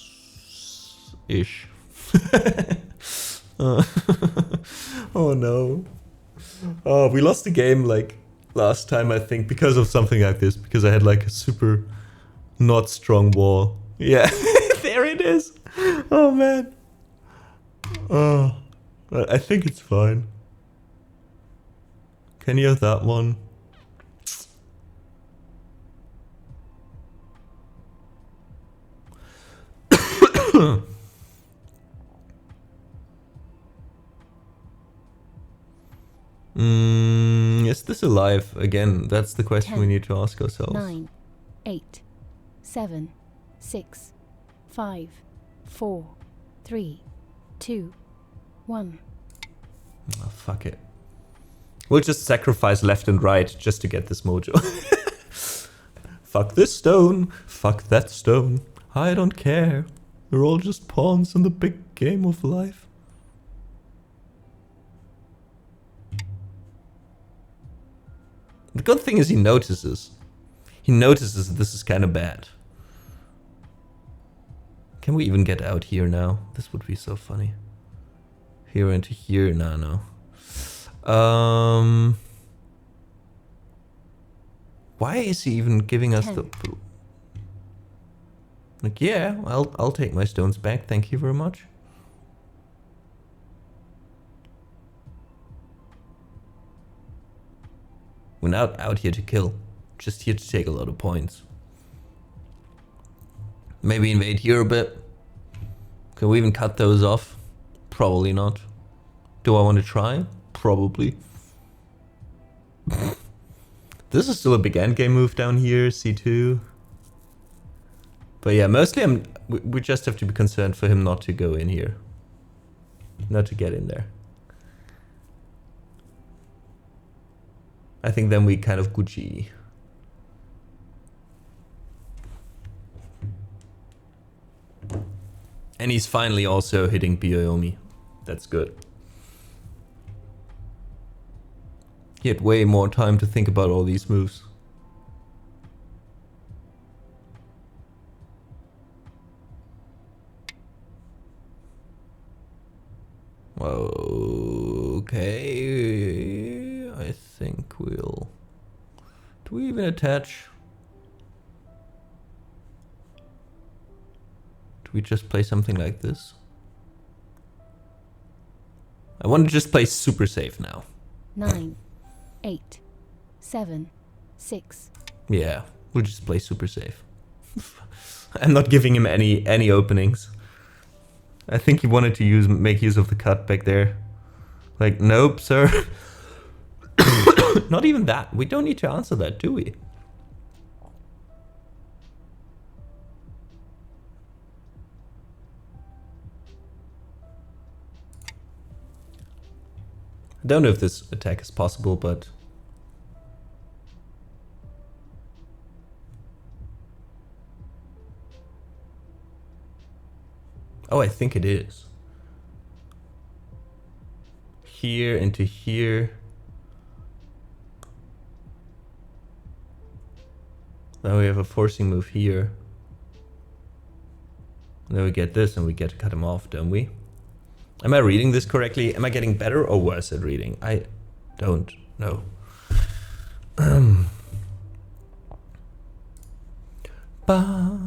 Oh no. Oh, we lost the game like last time, I think, because of something like this. Because I had like a super not strong wall. Yeah, there it is. Oh man. Oh, I think it's fine. Can you have that one? Is this alive? Again, that's the question 10, we need to ask ourselves. 9, 8, 7, 6, 5, 4, 3, 2, 1. Oh, fuck it. We'll just sacrifice left and right just to get this mojo. Fuck this stone. Fuck that stone. I don't care. We're all just pawns in the big game of life. The good thing is he notices. He notices this is kind of bad. Can we even get out here now? This would be so funny. Here into here? No. Why is he even giving us 10. the... Like, yeah, I'll take my stones back. Thank you very much. We're not out here to kill. Just here to take a lot of points. Maybe invade here a bit. Can we even cut those off? Probably not. Do I want to try? Probably. This is still a big endgame move down here, C2. But yeah, mostly we just have to be concerned for him not to go in here. Not to get in there. I think then we kind of Gucci. And he's finally also hitting Bioyomi. That's good. He had way more time to think about all these moves. Okay, I think we'll... Do we even attach? Do we just play something like this? I want to just play super safe now. 9, 8, 7, 6. Yeah, we'll just play super safe. I'm not giving him any openings. I think he wanted to make use of the cut back there. Like, nope, sir. Not even that. We don't need to answer that, do we? I don't know if this attack is possible, but... Oh, I think it is. Here into here. Then we have a forcing move here. And then we get this and we get to cut him off, don't we? Am I reading this correctly? Am I getting better or worse at reading? I don't know. Ba,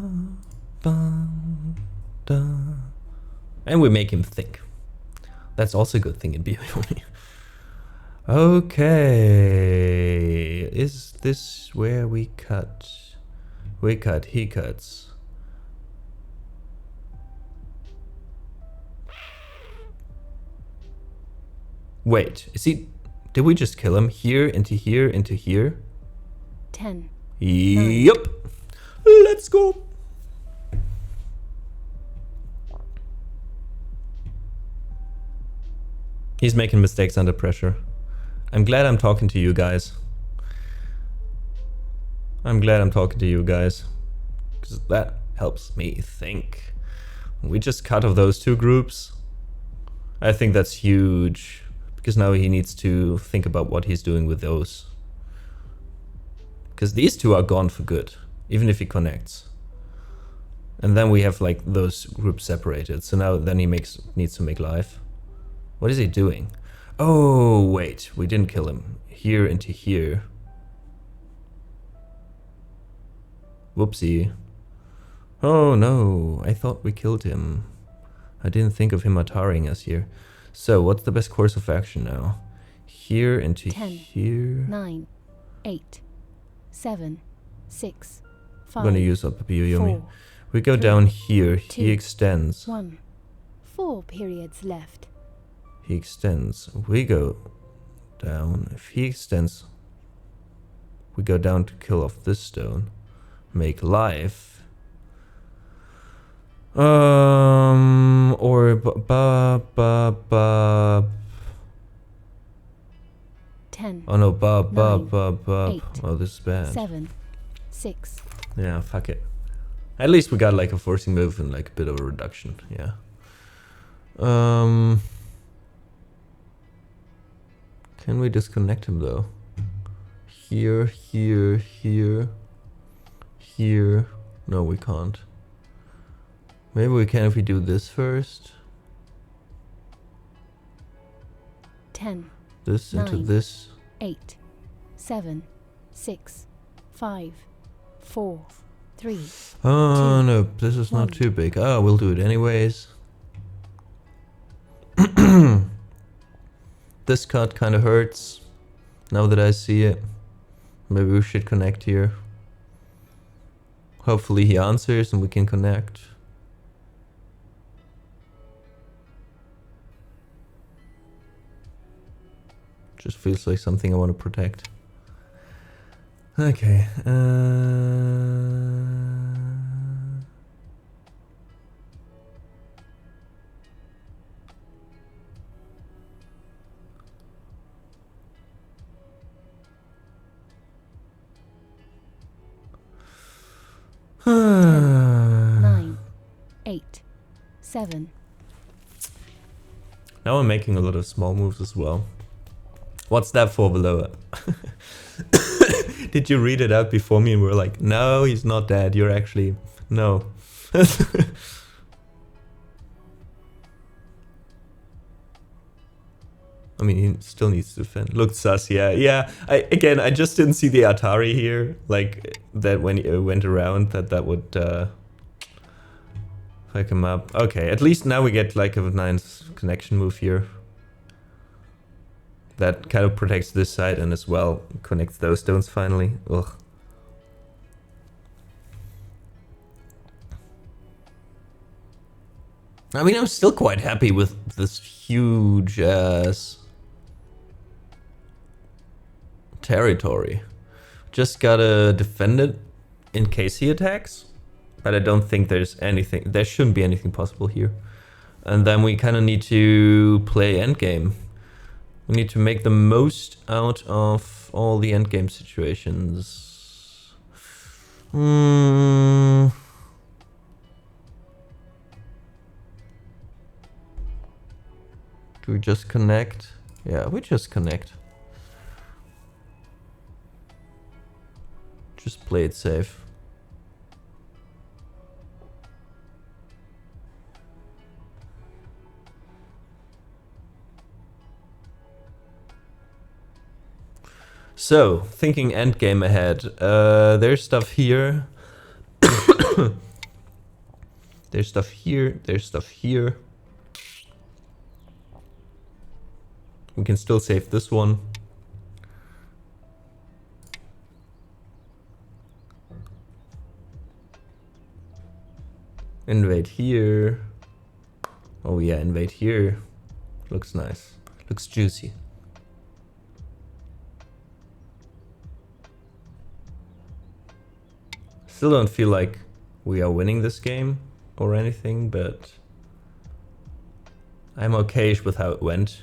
ba, da. And we make him think. That's also a good thing in BOD. Okay. Is this where we cut? We cut, he cuts. Wait, is he... Did we just kill him? Here, into here, into here? 10. Yep. Let's go. He's making mistakes under pressure. I'm glad I'm talking to you guys. I'm glad I'm talking to you guys. Because that helps me think. We just cut off those two groups. I think that's huge. Because now he needs to think about what he's doing with those. Because these two are gone for good. Even if he connects. And then we have like those groups separated. So now then he needs to make life. What is he doing? Oh, wait. We didn't kill him. Here into here. Whoopsie. Oh no. I thought we killed him. I didn't think of him ataring us here. So, what's the best course of action now? Here into 10, here. 9, 8, 7, 6, 5. I'm gonna use up a Yomi. 4, We go 3, down here. 2, He extends. 1. 4 periods left. He extends. We go down. If he extends, we go down to kill off this stone. Make life. Or ba. 10. Oh no, ba. 8, Oh, this is bad. 7, 6. Yeah, fuck it. At least we got like a forcing move and like a bit of a reduction. Yeah. Can we disconnect him though? Here, here, here, here. No, we can't. Maybe we can if we do this first. 10. This into 9, this. 8, 7, 6, 5, 4, 3. Oh 2, no, this is not 1. too big. Oh, we'll do it anyways. This cut kind of hurts. Now that I see it. Maybe we should connect here. Hopefully he answers and we can connect. Just feels like something I want to protect. Okay. Ten, 9, 8, 7. Now I'm making a lot of small moves as well. What's that for below it? Did you read it out before me and we're like, no, he's not dead. You're actually, no. I mean, he still needs to defend. Looked sus, yeah. Yeah, I just didn't see the Atari here. Like, that when it went around, that would fuck him up. Okay, at least now we get like a nice connection move here. That kind of protects this side and as well connects those stones finally. Ugh. I mean, I'm still quite happy with this huge ass territory. Just gotta defend it in case he attacks. But I don't think there's anything, there shouldn't be anything possible here. And then we kind of need to play endgame. We need to make the most out of all the endgame situations. Do we just connect? Yeah, we just connect. Just play it safe. So, thinking endgame ahead. There's stuff here. There's stuff here. There's stuff here. We can still save this one. Invade here. Oh yeah, invade here. Looks nice. Looks juicy. Still don't feel like we are winning this game or anything, but I'm okay-ish with how it went.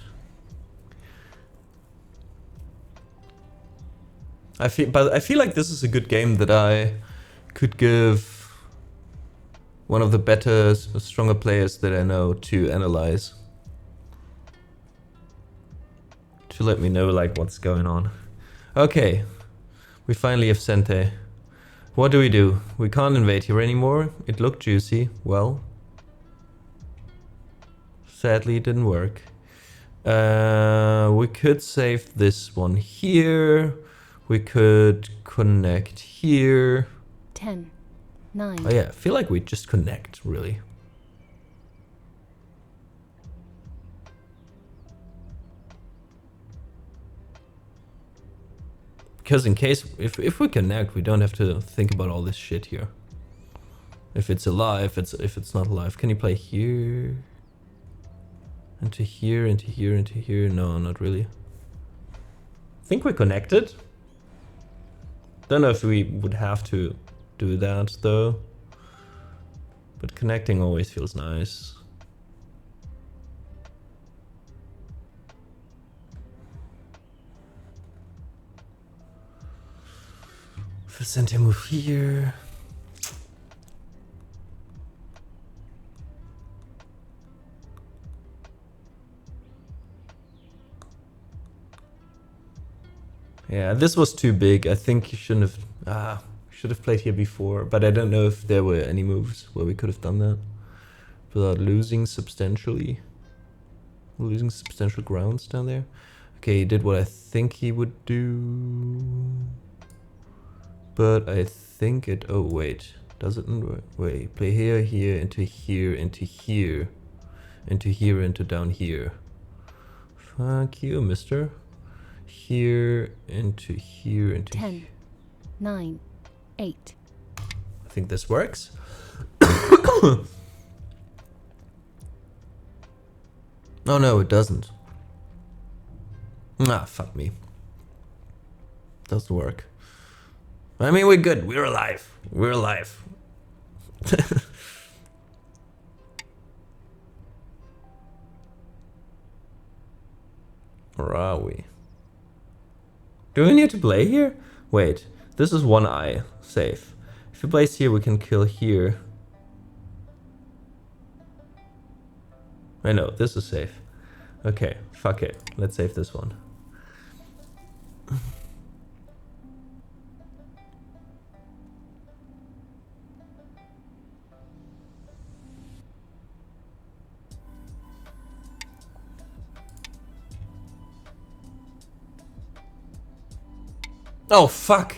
I feel like this is a good game that I could give one of the better, stronger players that I know to analyze. To let me know like what's going on. Okay, we finally have Sente. What do? We can't invade here anymore. It looked juicy. Well, sadly it didn't work. We could save this one here. We could connect here. 10, 9. Oh yeah, I feel like we just connect, really. Because in case, if we connect, we don't have to think about all this shit here. If it's alive, if it's not alive. Can you play here? Into here, into here, into here? No, not really. I think we're connected. Don't know if we would have to do that though. But connecting always feels nice. Vicente move here. Yeah, this was too big. I think you shouldn't have. Should have played here before, but I don't know if there were any moves where we could have done that without losing substantially. Losing substantial grounds down there. Okay, he did what I think he would do. But I think it... Oh, wait. Does it... Wait. Play here, here, into here, into here. Into here, into down here. Fuck you, mister. Here, into here, into 10, 9, 8. I think this works. Oh no, it doesn't. Ah, fuck me. Doesn't work. I mean, we're good. We're alive. We're alive. Or are we? Do we need to play here? Wait, this is one eye. Safe. If we place here, we can kill here. I know, this is safe. Okay, fuck it. Let's save this one. Oh, fuck.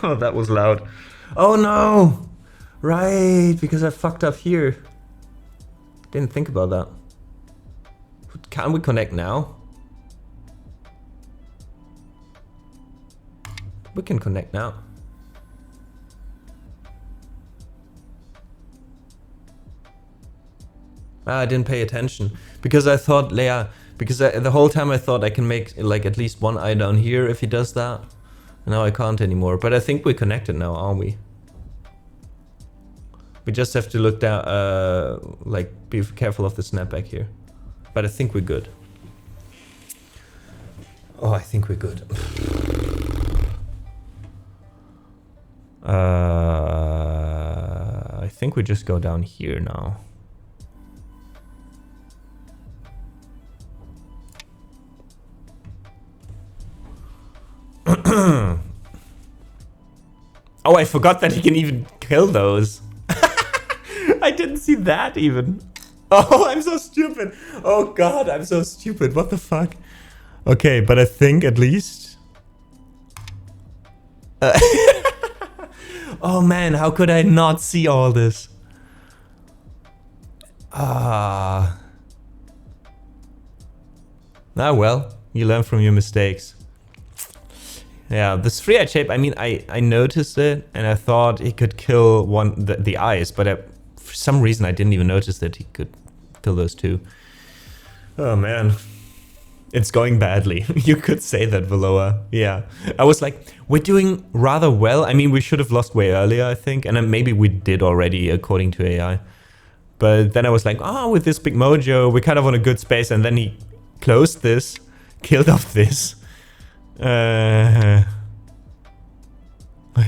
Oh, that was loud. Oh, no. Right, because I fucked up here. Didn't think about that. Can we connect now? We can connect now. I didn't pay attention because I thought, Leia, because the whole time I thought I can make like at least one eye down here if he does that. Now I can't anymore, but I think we're connected now, aren't we? We just have to look down, like be careful of the snapback here. But I think we're good. Oh, I think we're good. I think we just go down here now. Oh, I forgot that he can even kill those. I didn't see that even. Oh, I'm so stupid. Oh god, I'm so stupid. What the fuck? Okay, but I think at least Oh man, how could I not see all this? Ah. Ah well, you learn from your mistakes. Yeah, this 3-eyed shape, I mean, I noticed it and I thought he could kill the eyes, but for some reason I didn't even notice that he could kill those two. Oh man. It's going badly. You could say that, Veloa. Yeah. I was like, we're doing rather well. I mean, we should have lost way earlier, I think. And then maybe we did already, according to AI. But then I was like, oh, with this big mojo, we're kind of on a good space. And then he closed this, killed off this. I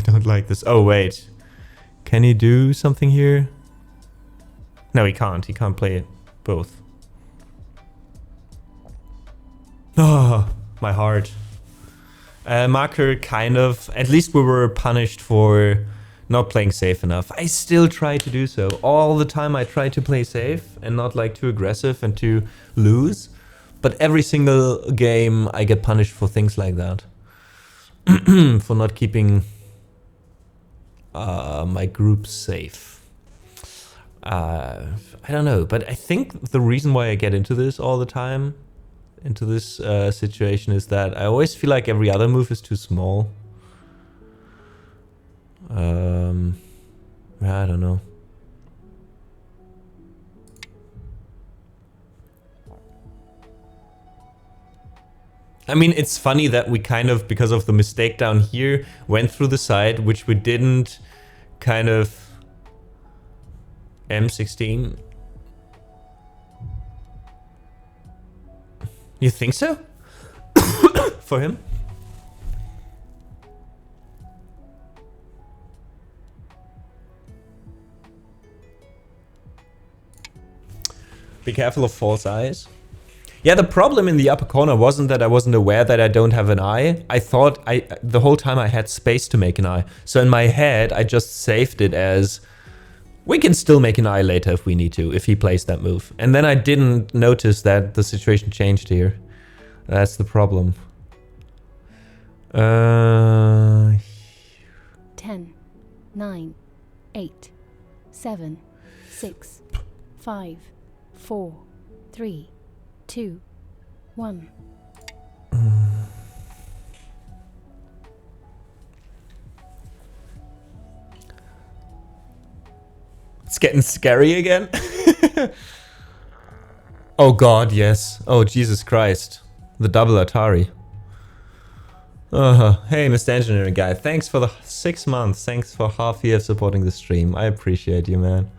don't like this. Oh, wait. Can he do something here? No, he can't. He can't play both. Oh, my heart. Marker kind of, at least we were punished for not playing safe enough. I still try to do so. All the time I try to play safe and not like too aggressive and to lose. But every single game I get punished for things like that. For not keeping my group safe. I don't know, but I think the reason why I get into this all the time, into this situation, is that I always feel like every other move is too small. I don't know. I mean, it's funny that we kind of, because of the mistake down here, went through the side, which we didn't kind of M16. You think so? For him? Be careful of false eyes. Yeah, the problem in the upper corner wasn't that I wasn't aware that I don't have an eye. I thought the whole time I had space to make an eye. So in my head, I just saved it as, we can still make an eye later if we need to, if he plays that move. And then I didn't notice that the situation changed here. That's the problem. 10, 9, 8, 7, 6, 5, 4, 3, 2, 1. It's getting scary again. Oh god, yes. Oh Jesus Christ. The double Atari. Hey, Mr. Engineering Guy, thanks for the 6 months. Thanks for half year of supporting the stream. I appreciate you, man.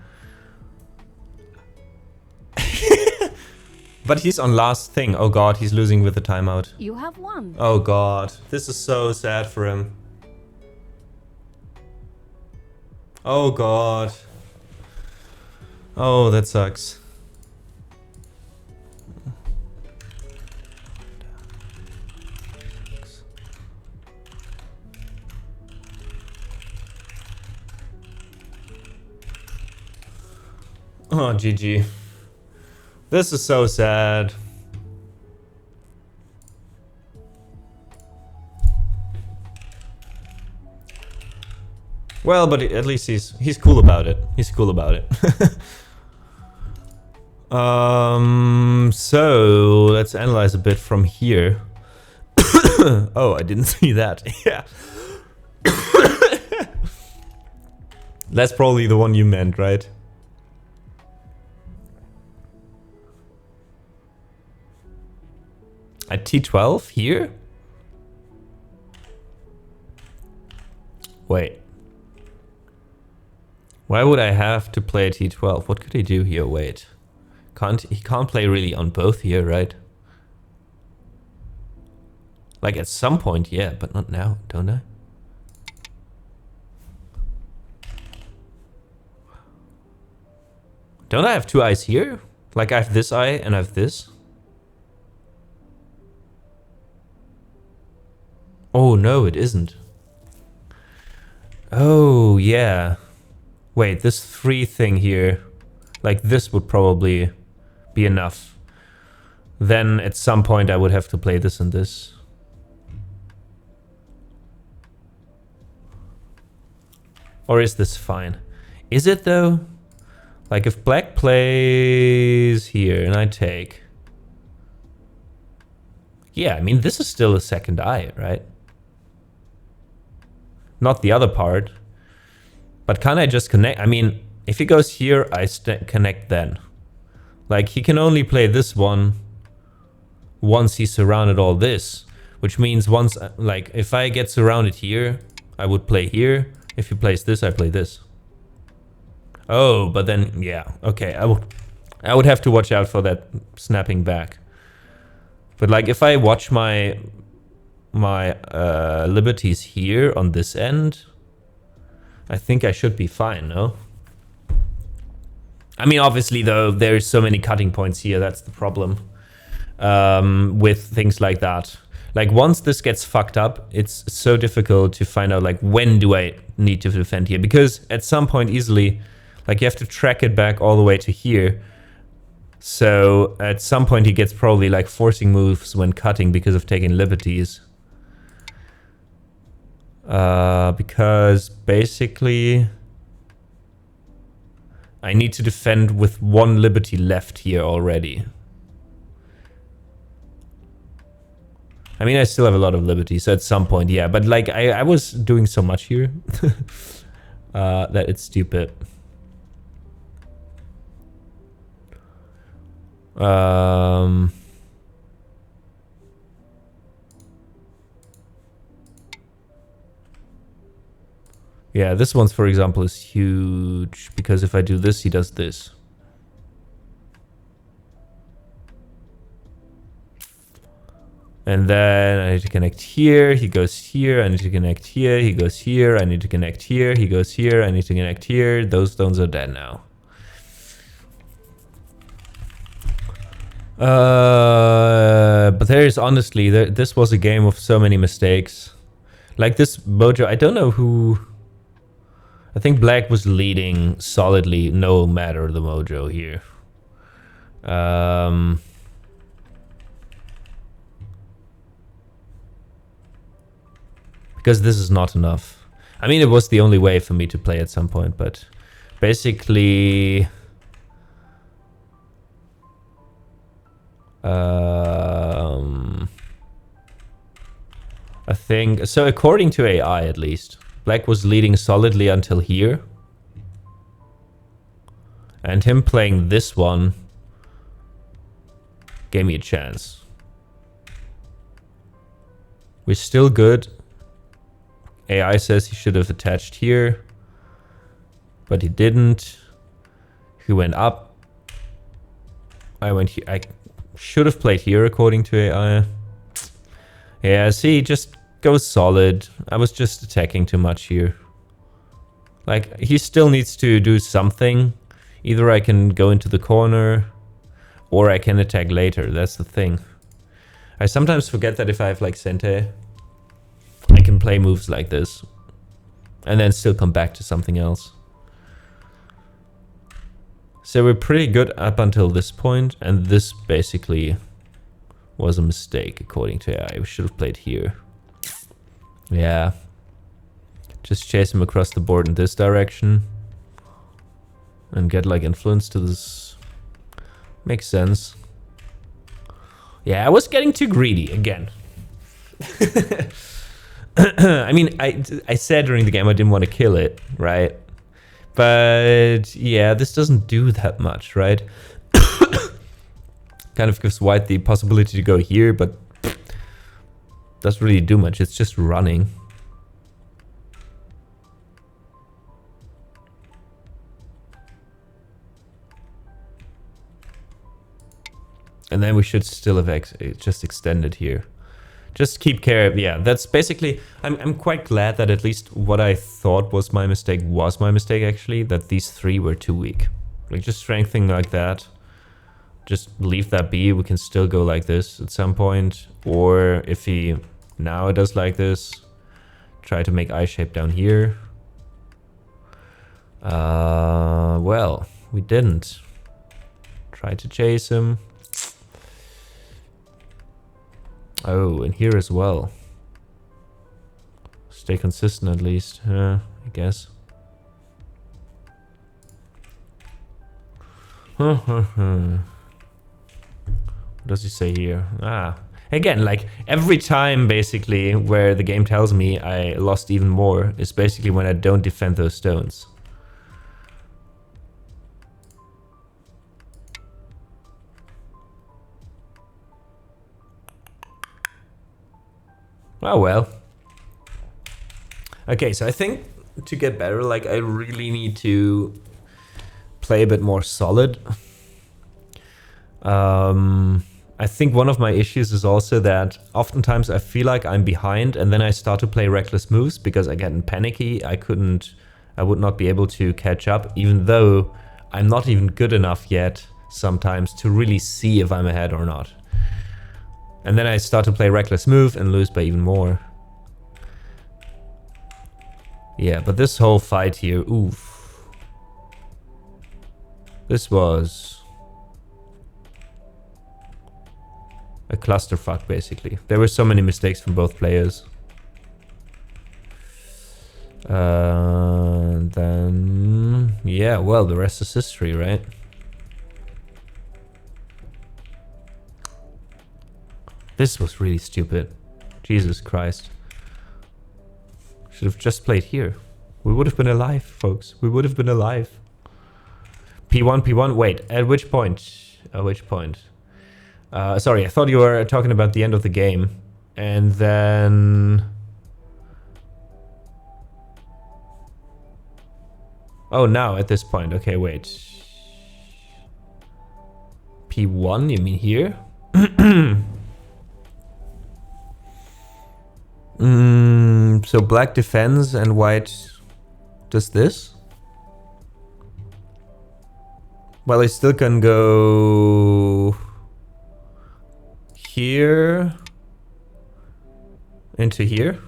But he's on last thing. Oh god, he's losing with the timeout. You have won. Oh god, this is so sad for him. Oh god. Oh, that sucks. Oh, GG. This is so sad. Well, but at least he's cool about it. He's cool about it. So let's analyze a bit from here. Oh, I didn't see that. Yeah. That's probably the one you meant, right? At T12 here? Wait. Why would I have to play T12? What could he do here? Wait. He can't play really on both here, right? Like at some point, yeah, but not now, don't I? Don't I have two eyes here? Like I have this eye and I have this? Oh no, it isn't. Oh yeah. Wait, this 3 thing here, like this would probably be enough. Then at some point I would have to play this and this. Or is this fine? Is it though? Like if black plays here and I take... Yeah, I mean, this is still a second eye, right? Not the other part. But can I just connect? I mean, if he goes here, I connect then. Like, he can only play this one once he's surrounded all this. Which means once, like, if I get surrounded here, I would play here. If he plays this, I play this. Oh, but then, yeah, okay. I would have to watch out for that snapping back. But like, if I watch my liberties here on this end, I think I should be fine, no? I mean, obviously, though, there's so many cutting points here. That's the problem with things like that. Like, once this gets fucked up, it's so difficult to find out, like, when do I need to defend here? Because at some point, easily, like, you have to track it back all the way to here. So at some point, he gets probably, like, forcing moves when cutting because of taking liberties. Because basically... I need to defend with one liberty left here already. I mean, I still have a lot of liberties, so at some point, yeah. But like, I was doing so much here that it's stupid. Yeah, this one's, for example, is huge, because if I do this, he does this. And then I need to connect here, he goes here, I need to connect here, he goes here, I need to connect here, he goes here, I need to connect here. Those stones are dead now. But there is honestly, this was a game of so many mistakes. Like this mojo, I don't know who... I think black was leading solidly no matter the mojo here. Because this is not enough. I mean, it was the only way for me to play at some point, but basically... I think... So according to AI at least, black was leading solidly until here. And him playing this one gave me a chance. We're still good. AI says he should have attached here, but he didn't. He went up. I went here. I should have played here according to AI. Yeah, see, just goes solid. I was just attacking too much here. Like, he still needs to do something. Either I can go into the corner or I can attack later. That's the thing. I sometimes forget that if I have like Sente, I can play moves like this and then still come back to something else. So we're pretty good up until this point, and this basically was a mistake according to AI. We should have played here. Yeah. Just chase him across the board in this direction and get like influence to this. Makes sense. Yeah, I was getting too greedy again. I mean, I said during the game I didn't want to kill it, right? But yeah, this doesn't do that much, right? Kind of gives white the possibility to go here, but doesn't really do much. It's just running. And then we should still have just extended here. Just keep care. Yeah, that's basically... I'm quite glad that at least what I thought was my mistake actually. That these three were too weak. Like, just strengthening like that. Just leave that be. We can still go like this at some point. Or if he now does like this, try to make eye shape down here. Well, we didn't. Try to chase him. Oh, and here as well. Stay consistent at least, I guess. What does he say here? Again, like every time basically where the game tells me I lost even more is basically when I don't defend those stones. Oh well. Okay, so I think to get better, like I really need to play a bit more solid. I think one of my issues is also that oftentimes I feel like I'm behind and then I start to play reckless moves because I get panicky. I would not be able to catch up, even though I'm not even good enough yet sometimes to really see if I'm ahead or not. And then I start to play reckless move and lose by even more. Yeah, but this whole fight here, oof. This was a clusterfuck, basically. There were so many mistakes from both players. Then, yeah, well, the rest is history, right? This was really stupid. Jesus Christ. Should have just played here. We would have been alive, folks. We would have been alive. P1, P1. Wait, at which point? At which point? Sorry, I thought you were talking about the end of the game. And then... Oh, now at this point. Okay, wait. P1, you mean here? So black defends and white does this? Well, I still can go here into here,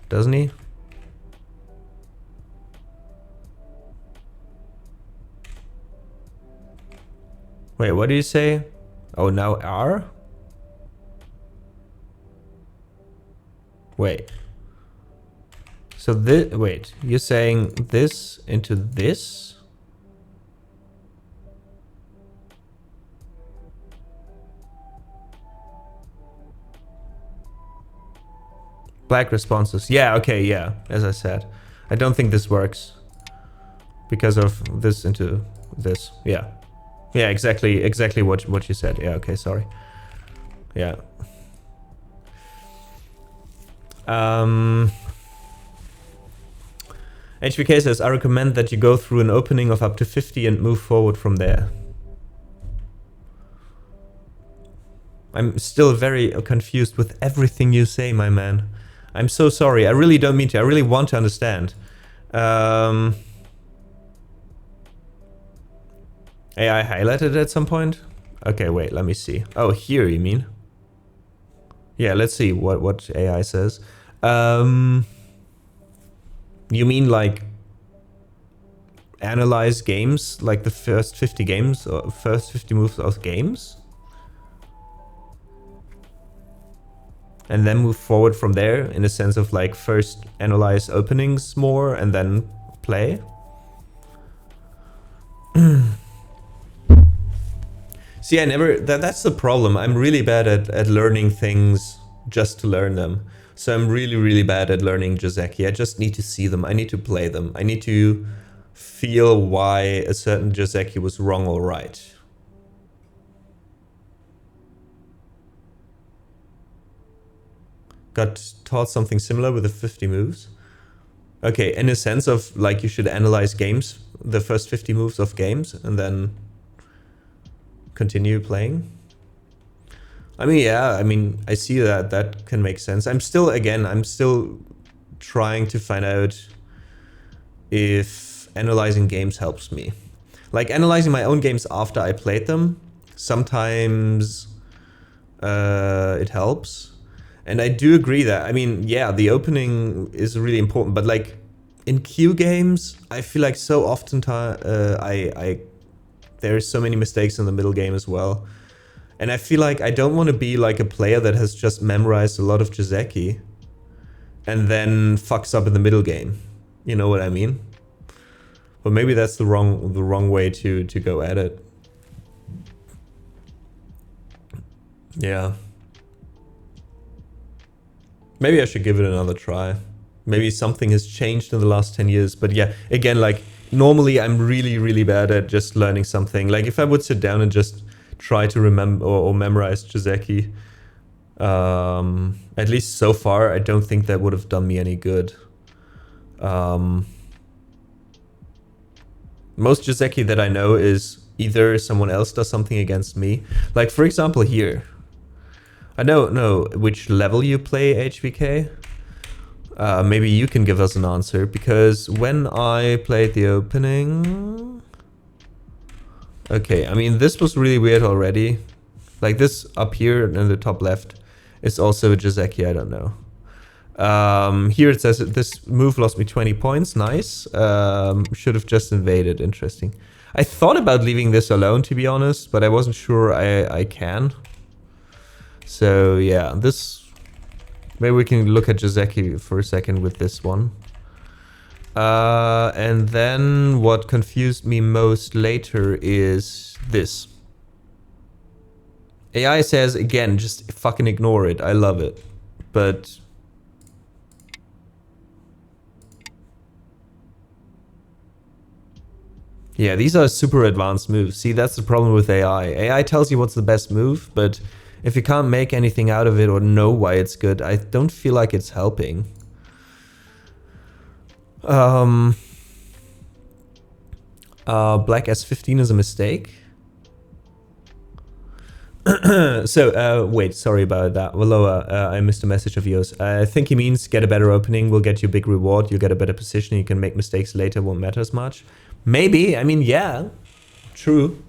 doesn't he? Wait, what do you say? Oh, now R? Wait. So this, wait, you're saying this into this? Black responses. Yeah, okay, yeah, as I said. I don't think this works because of this into this. Yeah. Yeah, exactly what you said. Yeah, okay, sorry. Yeah. HBK says, I recommend that you go through an opening of up to 50 and move forward from there. I'm still very confused with everything you say, my man. I'm so sorry. I really don't mean to. I really want to understand. AI highlighted at some point? Okay, wait, let me see. Oh, here you mean? Yeah, let's see what AI says. You mean like analyze games, like the first 50 games or first 50 moves of games? And then move forward from there in the sense of like first analyze openings more and then play? See, that's the problem. I'm really bad at learning things just to learn them. So I'm really bad at learning Joseki. I just need to see them. I need to play them. I need to feel why a certain Joseki was wrong or right. Got taught something similar with the 50 moves. Okay, in a sense of like you should analyze games, the first 50 moves of games, and then continue playing. I mean, yeah, I mean, I see that can make sense. I'm still trying to find out if analyzing games helps me. Like analyzing my own games after I played them, sometimes it helps. And I do agree that, I mean, yeah, the opening is really important, but like in queue games, I feel like so often there's so many mistakes in the middle game as well. And I feel like I don't want to be like a player that has just memorized a lot of Joseki and then fucks up in the middle game. You know what I mean? But maybe that's the wrong way to go at it. Yeah. Maybe I should give it another try. Maybe something has changed in the last 10 years. But yeah, again, like normally I'm really bad at just learning something. Like if I would sit down and just try to remember or memorize Joseki, at least so far, I don't think that would have done me any good. Most Joseki that I know is either someone else does something against me. Like for example here. I don't know which level you play HVK. Maybe you can give us an answer, because when I played the opening... Okay, I mean this was really weird already. Like this up here in the top left is also a Joseki, I don't know. Here it says that this move lost me 20 points, nice. Should have just invaded, interesting. I thought about leaving this alone, to be honest, but I wasn't sure I can. So yeah, this... Maybe we can look at Joseki for a second with this one. And then what confused me most later is this. AI says, again, just fucking ignore it. I love it. But... yeah, these are super advanced moves. See, that's the problem with AI. AI tells you what's the best move, but if you can't make anything out of it or know why it's good, I don't feel like it's helping. Black S15 is a mistake. So, wait, sorry about that. Walloa, I missed a message of yours. I think he means get a better opening, will get you a big reward, you'll get a better position, you can make mistakes later, won't matter as much. Maybe, I mean, yeah, true.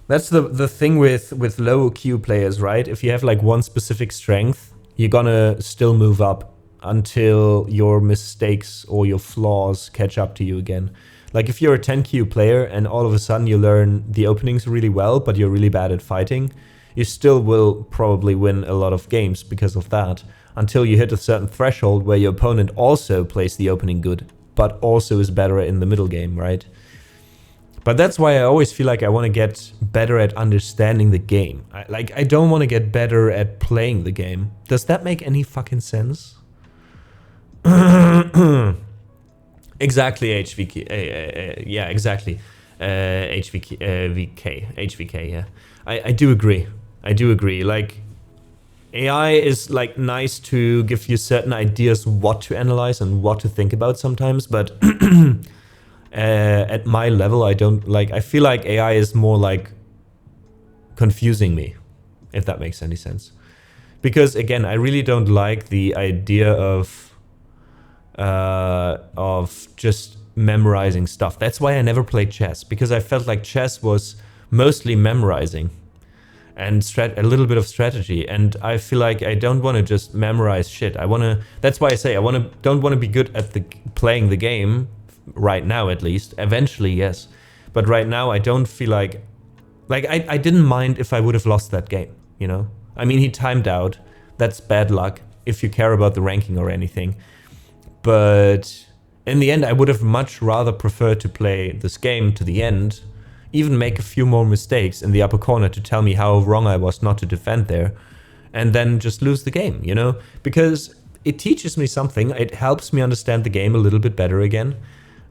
That's the thing with low Q players, right? If you have like one specific strength, you're gonna still move up until your mistakes or your flaws catch up to you again. Like if you're a 10 Q player and all of a sudden you learn the openings really well, but you're really bad at fighting, you still will probably win a lot of games because of that, until you hit a certain threshold where your opponent also plays the opening good, but also is better in the middle game, right? But that's why I always feel like I want to get better at understanding the game. I don't want to get better at playing the game. Does that make any fucking sense? Exactly, HVK. Yeah, exactly. HVK, yeah. I do agree. I do agree. Like, AI is like nice to give you certain ideas what to analyze and what to think about sometimes, but at my level, I don't like. I feel like AI is more like confusing me, if that makes any sense. Because again, I really don't like the idea of just memorizing stuff. That's why I never played chess, because I felt like chess was mostly memorizing and a little bit of strategy. And I feel like I don't want to just memorize shit. I want to. That's why I say don't want to be good at playing the game. Right now, at least. Eventually, yes. But right now, I don't feel like I didn't mind if I would have lost that game, you know? I mean, he timed out. That's bad luck if you care about the ranking or anything. But in the end, I would have much rather preferred to play this game to the end, even make a few more mistakes in the upper corner to tell me how wrong I was not to defend there, and then just lose the game, you know? Because it teaches me something. It helps me understand the game a little bit better again.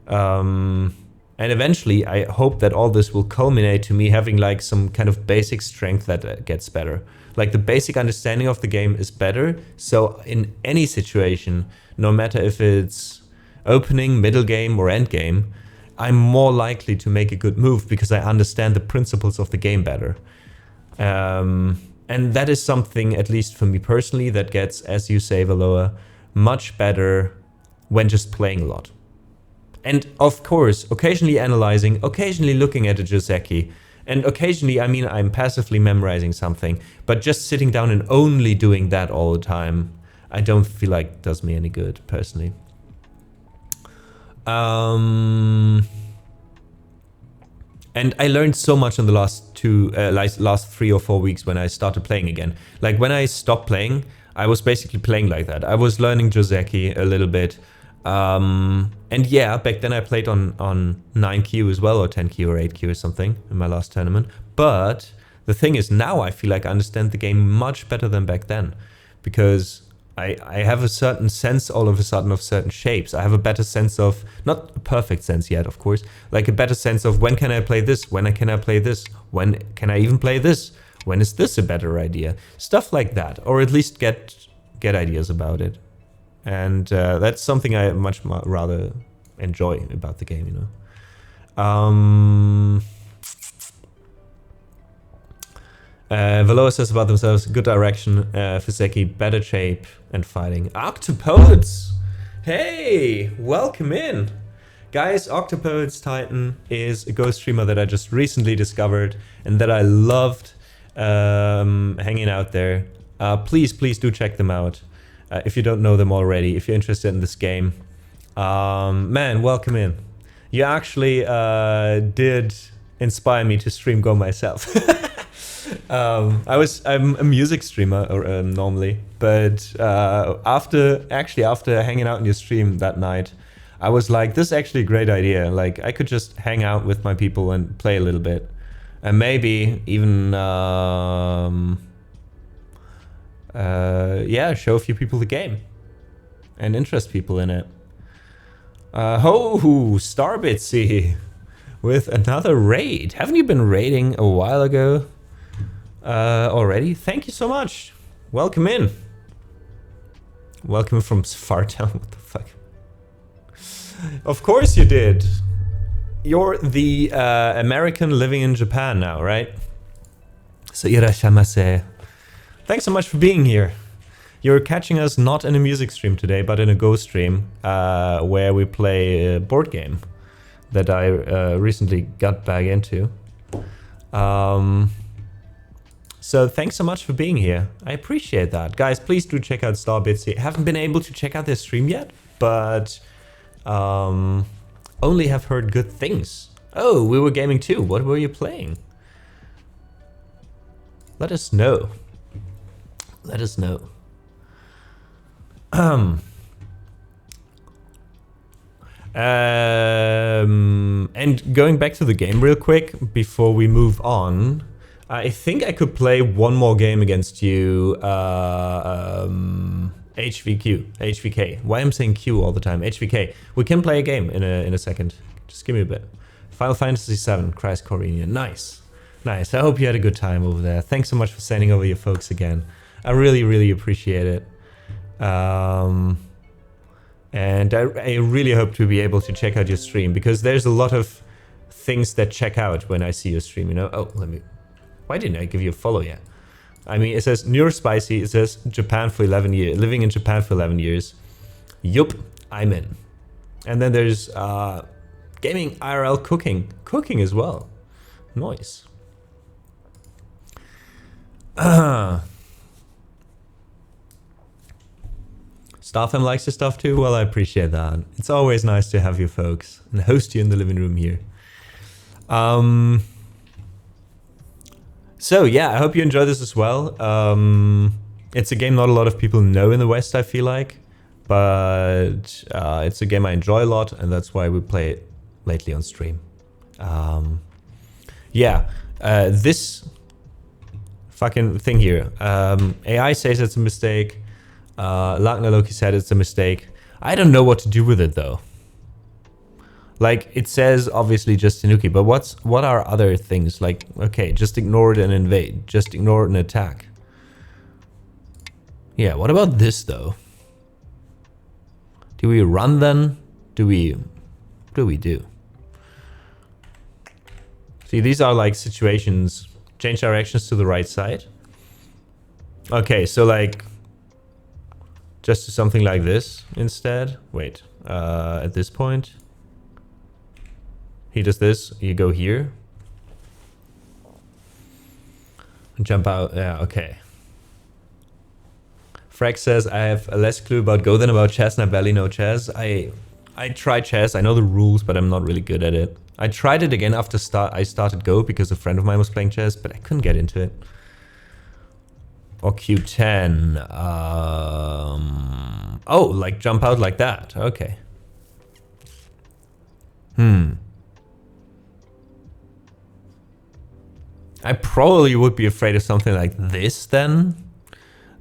And eventually I hope that all this will culminate to me having like some kind of basic strength that gets better. Like the basic understanding of the game is better, so in any situation, no matter if it's opening, middle game or end game, I'm more likely to make a good move because I understand the principles of the game better. And that is something, at least for me personally, that gets, as you say, Valoa, much better when just playing a lot. And of course, occasionally analyzing, occasionally looking at a Joseki, and occasionally, I mean, I'm passively memorizing something, but just sitting down and only doing that all the time, I don't feel like does me any good, personally. And I learned so much in the last 3 or 4 weeks when I started playing again. Like when I stopped playing, I was basically playing like that. I was learning Joseki a little bit. And yeah, back then I played on 9Q as well, or 10Q or 8Q or something in my last tournament. But the thing is, now I feel like I understand the game much better than back then, because I have a certain sense all of a sudden of certain shapes. I have a better sense of, not a perfect sense yet, of course, like a better sense of when can I play this, when can I play this, when can I even play this, when is this a better idea? Stuff like that, or at least get ideas about it. And that's something I much rather enjoy about the game, you know. Veloa says about themselves, good direction, Fiseki, better shape and fighting. Octopodes! Hey, welcome in! Guys, Octopodes Titan is a Ghost streamer that I just recently discovered and that I loved hanging out there. Please do check them out. If you don't know them already, if you're interested in this game. Man, welcome in. You actually did inspire me to stream Go myself. I'm a music streamer normally, but after hanging out in your stream that night, I was like, this is actually a great idea. Like, I could just hang out with my people and play a little bit, and maybe even yeah, show a few people the game and interest people in it. Starbitsy with another raid. Haven't you been raiding a while ago already? Thank you so much. Welcome in. Welcome from Fartown. What the fuck? Of course you did. You're the American living in Japan now, right? So irashamase. Thanks so much for being here. You're catching us not in a music stream today, but in a Ghost stream where we play a board game that I recently got back into. So thanks so much for being here. I appreciate that. Guys, please do check out Starbitsy. I haven't been able to check out their stream yet, but only have heard good things. Oh, we were gaming too. What were you playing? Let us know. Let us know. And going back to the game real quick before we move on, I think I could play one more game against you. HVK. Why am I saying Q all the time? HVK. We can play a game in a second. Just give me a bit. Final Fantasy VII, Christ Corinian. Nice. Nice. I hope you had a good time over there. Thanks so much for sending over your folks again. I really appreciate it. And I really hope to be able to check out your stream, because there's a lot of things that check out when I see your stream, you know? Oh, why didn't I give you a follow yet? I mean, it says Neurospicy, it says Japan for 11 years, living in Japan for 11 years. Yup, I'm in. And then there's gaming, IRL, cooking as well. Nice. Starfam likes your stuff too? Well, I appreciate that. It's always nice to have you folks and host you in the living room here. So yeah, I hope you enjoy this as well. It's a game not a lot of people know in the West, I feel like. But it's a game I enjoy a lot, and that's why we play it lately on stream. Yeah, this fucking thing here. AI says it's a mistake. Lagna Loki said it's a mistake. I don't know what to do with it though. Like, it says obviously just Tanuki, but what are other things? Like, okay, just ignore it and invade. Just ignore it and attack. Yeah, what about this though? Do we run then? What do we do? See, these are like situations. Change directions to the right side. Okay, so like just do something like this instead. Wait, at this point. He does this, you go here. Jump out, yeah, okay. Frag says, I have less clue about Go than about chess, and I barely know chess. I try chess, I know the rules, but I'm not really good at it. I tried it again after I started Go because a friend of mine was playing chess, but I couldn't get into it. Or Q10. Oh, like jump out like that, okay. I probably would be afraid of something like this then.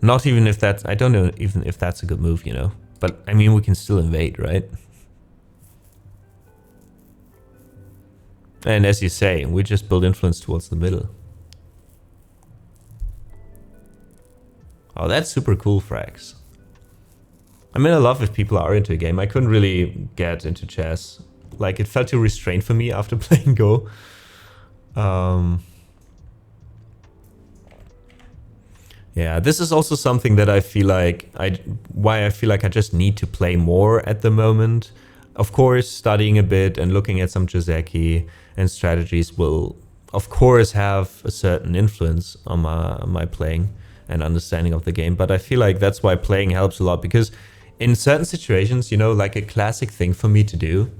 Not even if that's, I don't know even if that's a good move, you know. But I mean, we can still invade, right? And as you say, we just build influence towards the middle. Oh, that's super cool, Frax. I mean, I love if people are into a game. I couldn't really get into chess. Like, it felt too restrained for me after playing Go. Yeah, this is also something that I feel like why I feel like I just need to play more at the moment. Of course, studying a bit and looking at some Joseki and strategies will, of course, have a certain influence on my playing and understanding of the game. But I feel like that's why playing helps a lot, because in certain situations, you know, like a classic thing for me to do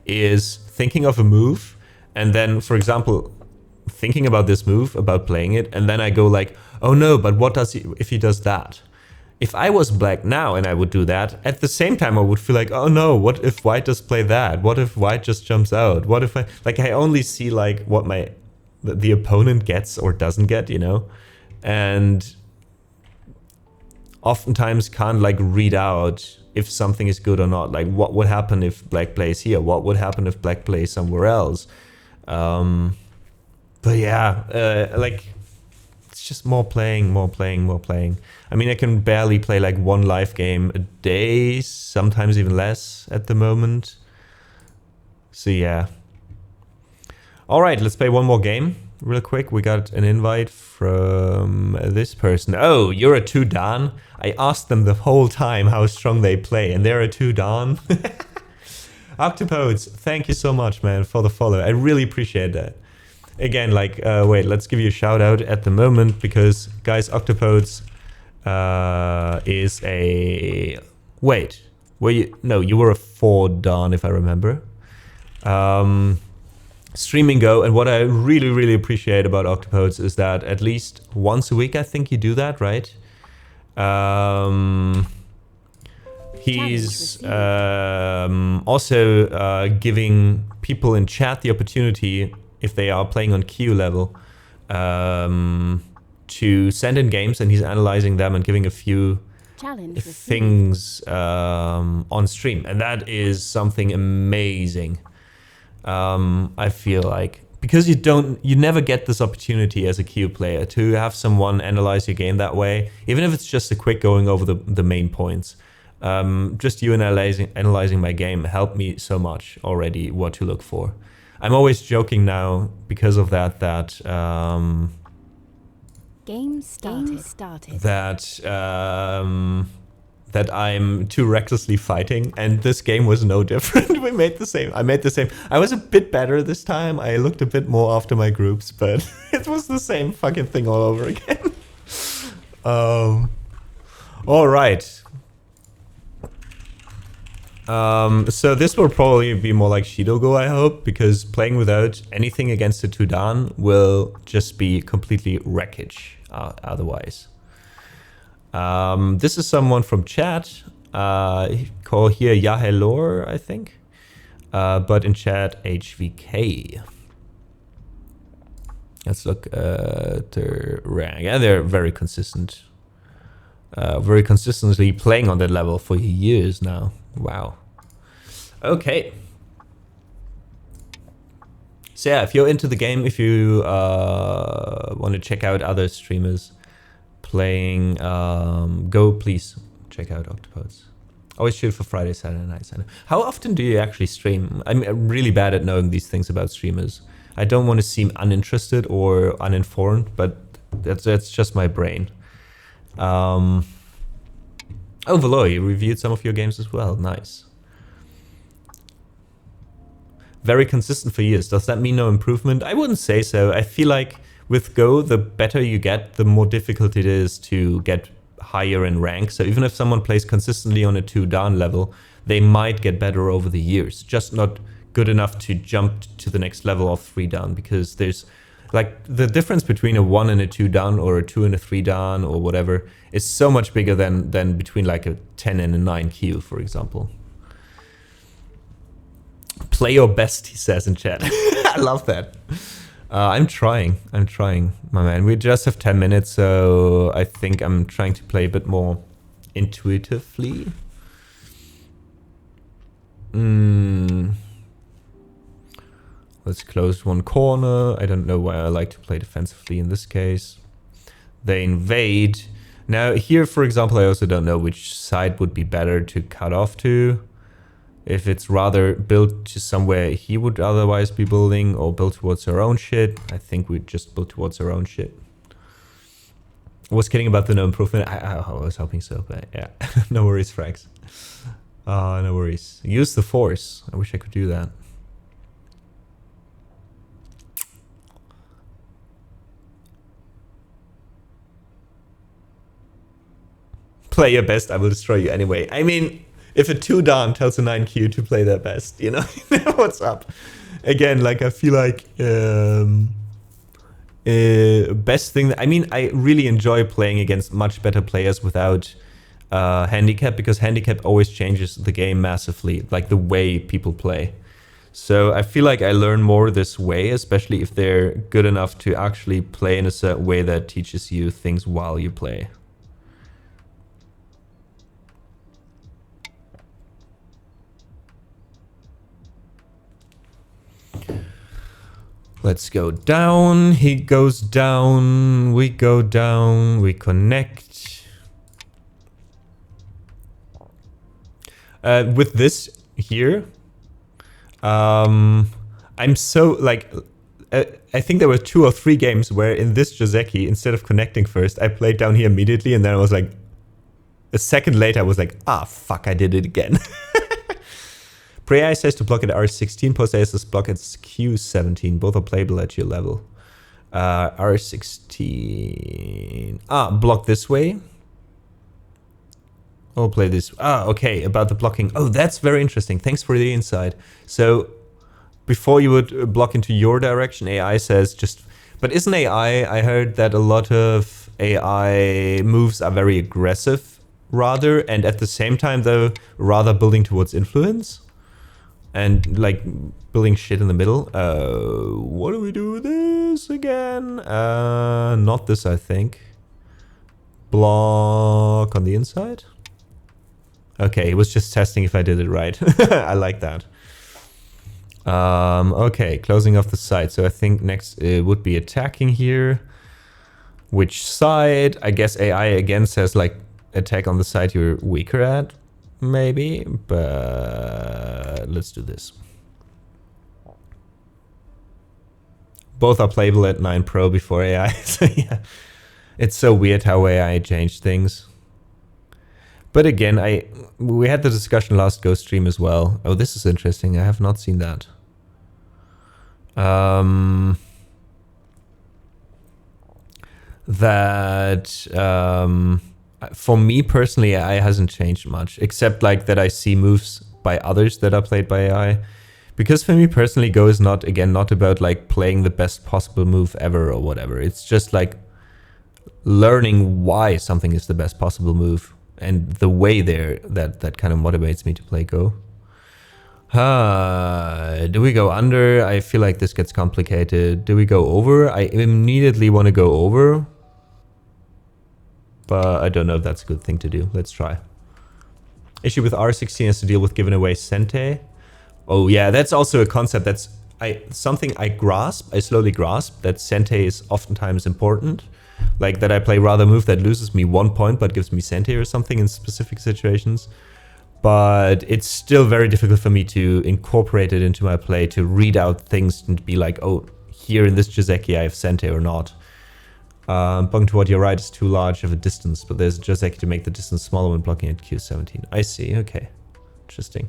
is thinking of a move and then, for example, thinking about this move, about playing it, and then I go like, oh no, but what does he, if he does that? If I was black now and I would do that, at the same time I would feel like, oh no, what if white does play that? What if white just jumps out? What if I only see like what the opponent gets or doesn't get, you know? And oftentimes can't like read out if something is good or not. Like what would happen if black plays here? What would happen if black plays somewhere else? But yeah, like it's just more playing. I mean, I can barely play like one live game a day, sometimes even less at the moment. So yeah. All right, let's play one more game real quick. We got an invite from this person. Oh, you're a 2 Dan. I asked them the whole time how strong they play, and they're a 2 Dan. Octopodes, thank you so much, man, for the follow. I really appreciate that. Again, like, wait, let's give you a shout out at the moment because, guys, Octopodes is a... Wait, were you... No, you were a 4 Dan, if I remember. Streaming Go, and what I really, really appreciate about Octopodes is that at least once a week, I think you do that, right? He's also giving people in chat the opportunity, if they are playing on queue level, to send in games, and he's analyzing them and giving a few things on stream, and that is something amazing. I feel like, because you never get this opportunity as a queue player to have someone analyze your game that way, even if it's just a quick going over the main points. Just you analyzing my game helped me so much already what to look for. I'm always joking now because of that Game started. That I'm too recklessly fighting, and this game was no different. I made the same. I was a bit better this time. I looked a bit more after my groups, but it was the same fucking thing all over again. All right. So this will probably be more like Shidogo, I hope, because playing without anything against the 2 Dan will just be completely wreckage otherwise. This is someone from chat, call here Yahelor, I think, but in chat HVK. Let's look at their rank. Yeah, they're very consistent. Very consistently playing on that level for years now. Wow. Okay. So yeah, if you're into the game, if you want to check out other streamers playing Go, please check out Octopodes. Always shoot for Friday, Saturday nights. How often do you actually stream? I'm really bad at knowing these things about streamers. I don't want to seem uninterested or uninformed, but that's just my brain. Oh, Valoy, you reviewed some of your games as well. Nice. Very consistent for years. Does that mean no improvement? I wouldn't say so. I feel like with Go, the better you get, the more difficult it is to get higher in rank. So even if someone plays consistently on a 2 Dan level, they might get better over the years. Just not good enough to jump to the next level of 3 Dan, because there's like the difference between a 1 and a 2 Dan or a 2 and a 3 Dan or whatever is so much bigger than between like a 10 and a 9 Q, for example. Play your best, he says in chat. I love that. I'm trying, my man. We just have 10 minutes, so I think I'm trying to play a bit more intuitively. Let's close one corner. I don't know why I like to play defensively in this case. They invade. Now here, for example, I also don't know which side would be better to cut off to. If it's rather built to somewhere he would otherwise be building or build towards our own shit. I think we'd just build towards our own shit. I was kidding about the no improvement. I was hoping so, but yeah. No worries, Frags. No worries. Use the force. I wish I could do that. Play your best, I will destroy you anyway. I mean, if a 2 Dan tells a 9Q to play their best, you know, what's up? Again, like, I feel like best thing. I mean, I really enjoy playing against much better players without handicap, because handicap always changes the game massively, like the way people play. So I feel like I learn more this way, especially if they're good enough to actually play in a certain way that teaches you things while you play. Let's go down. He goes down. We go down. We connect. With this here, I'm so like, I think there were 2 or 3 games where in this Joseki, instead of connecting first, I played down here immediately, and then I was like, a second later, I was like, ah, fuck, I did it again. Pre-AI says to block at R16, post-AI says block at Q17. Both are playable at your level. R16. Block this way. Oh, play this. Okay, about the blocking. Oh, that's very interesting. Thanks for the insight. So, before you would block into your direction, AI says just... But isn't AI... I heard that a lot of AI moves are very aggressive, rather, and at the same time, though, rather building towards influence. And like building shit in the middle. What do we do with this again? Not this, I think. Block on the inside. Okay, he was just testing if I did it right. I like that. Okay, closing off the side. So I think next it would be attacking here. Which side? I guess AI again says like attack on the side you're weaker at. Maybe, but let's do this. Both are playable at 9 Pro before AI. So yeah, it's so weird how AI changed things. But again, we had the discussion last Ghost stream as well. Oh, this is interesting. I have not seen that. For me personally, AI hasn't changed much, except like that I see moves by others that are played by AI. Because for me personally, Go is not about like playing the best possible move ever or whatever. It's just like learning why something is the best possible move, and the way there that kind of motivates me to play Go. Do we go under? I feel like this gets complicated. Do we go over? I immediately want to go over. But I don't know if that's a good thing to do. Let's try. Issue with R16 has to deal with giving away Sente. Oh yeah, that's also a concept that's something I slowly grasp, that Sente is oftentimes important. Like that I play rather move that loses me 1 point but gives me Sente or something in specific situations. But it's still very difficult for me to incorporate it into my play, to read out things and be like, oh, here in this Joseki I have Sente or not. Blocking toward your right is too large of a distance, but there's a Joseki to make the distance smaller when blocking at Q17. I see, okay. Interesting.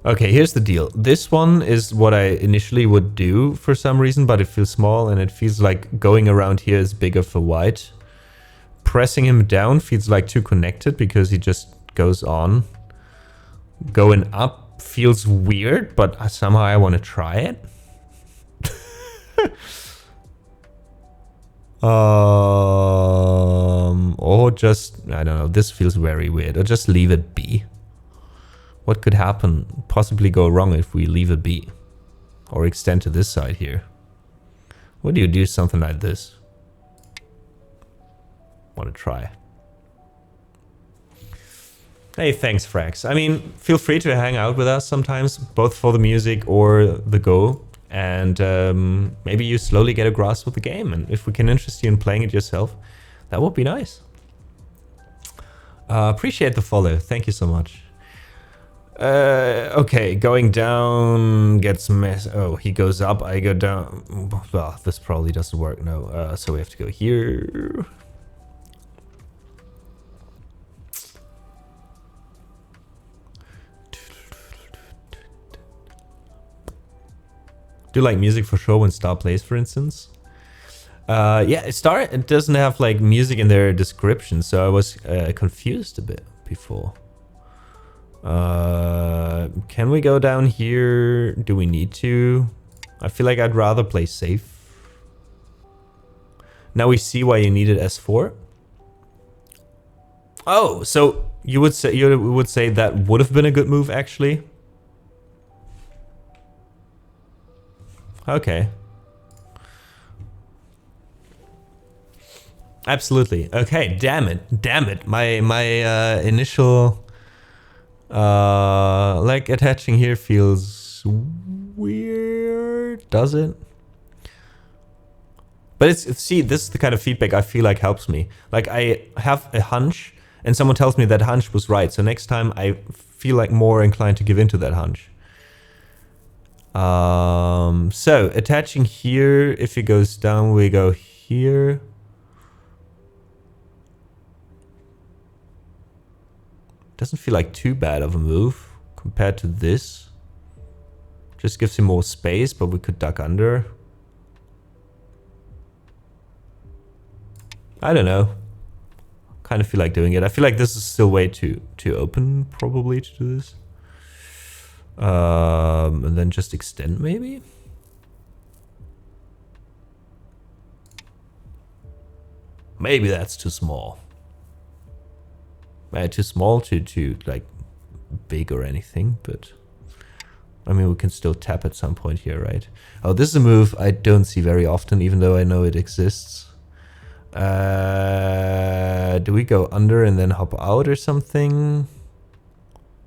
Okay, here's the deal. This one is what I initially would do for some reason, but it feels small and it feels like going around here is bigger for white. Pressing him down feels like too connected because he just goes on. Going up feels weird, but somehow I want to try it. just, I don't know, this feels very weird. Or just leave it be. What could happen, possibly go wrong if we leave it be? Or extend to this side here. What do you do something like this? Want to try. Hey, thanks, Frax. I mean, feel free to hang out with us sometimes, both for the music or the Go. And maybe you slowly get a grasp of the game. And if we can interest you in playing it yourself, that would be nice. Appreciate the follow. Thank you so much. Okay, going down gets mess. Oh, he goes up, I go down. Well, this probably doesn't work, no. So we have to go here. Do you like music for sure when Star plays, for instance? Yeah, Star, it doesn't have like music in their description, so I was confused a bit before. Can we go down here? Do we need to? I feel like I'd rather play safe. Now we see why you needed S4. Oh, so you would say that would have been a good move actually. Okay. Absolutely. Okay, damn it. My initial like attaching here feels weird, does it? But it's see, this is the kind of feedback I feel like helps me. Like I have a hunch and someone tells me that hunch was right. So next time I feel like more inclined to give into that hunch. So attaching here, if it goes down, we go here. Doesn't feel like too bad of a move compared to this. Just gives him more space, but we could duck under. I don't know. Kind of feel like doing it. I feel like this is still way too open probably to do this. And then just extend maybe? Maybe that's too small. Too small to like big or anything, but I mean we can still tap at some point here, right? Oh, this is a move I don't see very often, even though I know it exists. Do we go under and then hop out or something?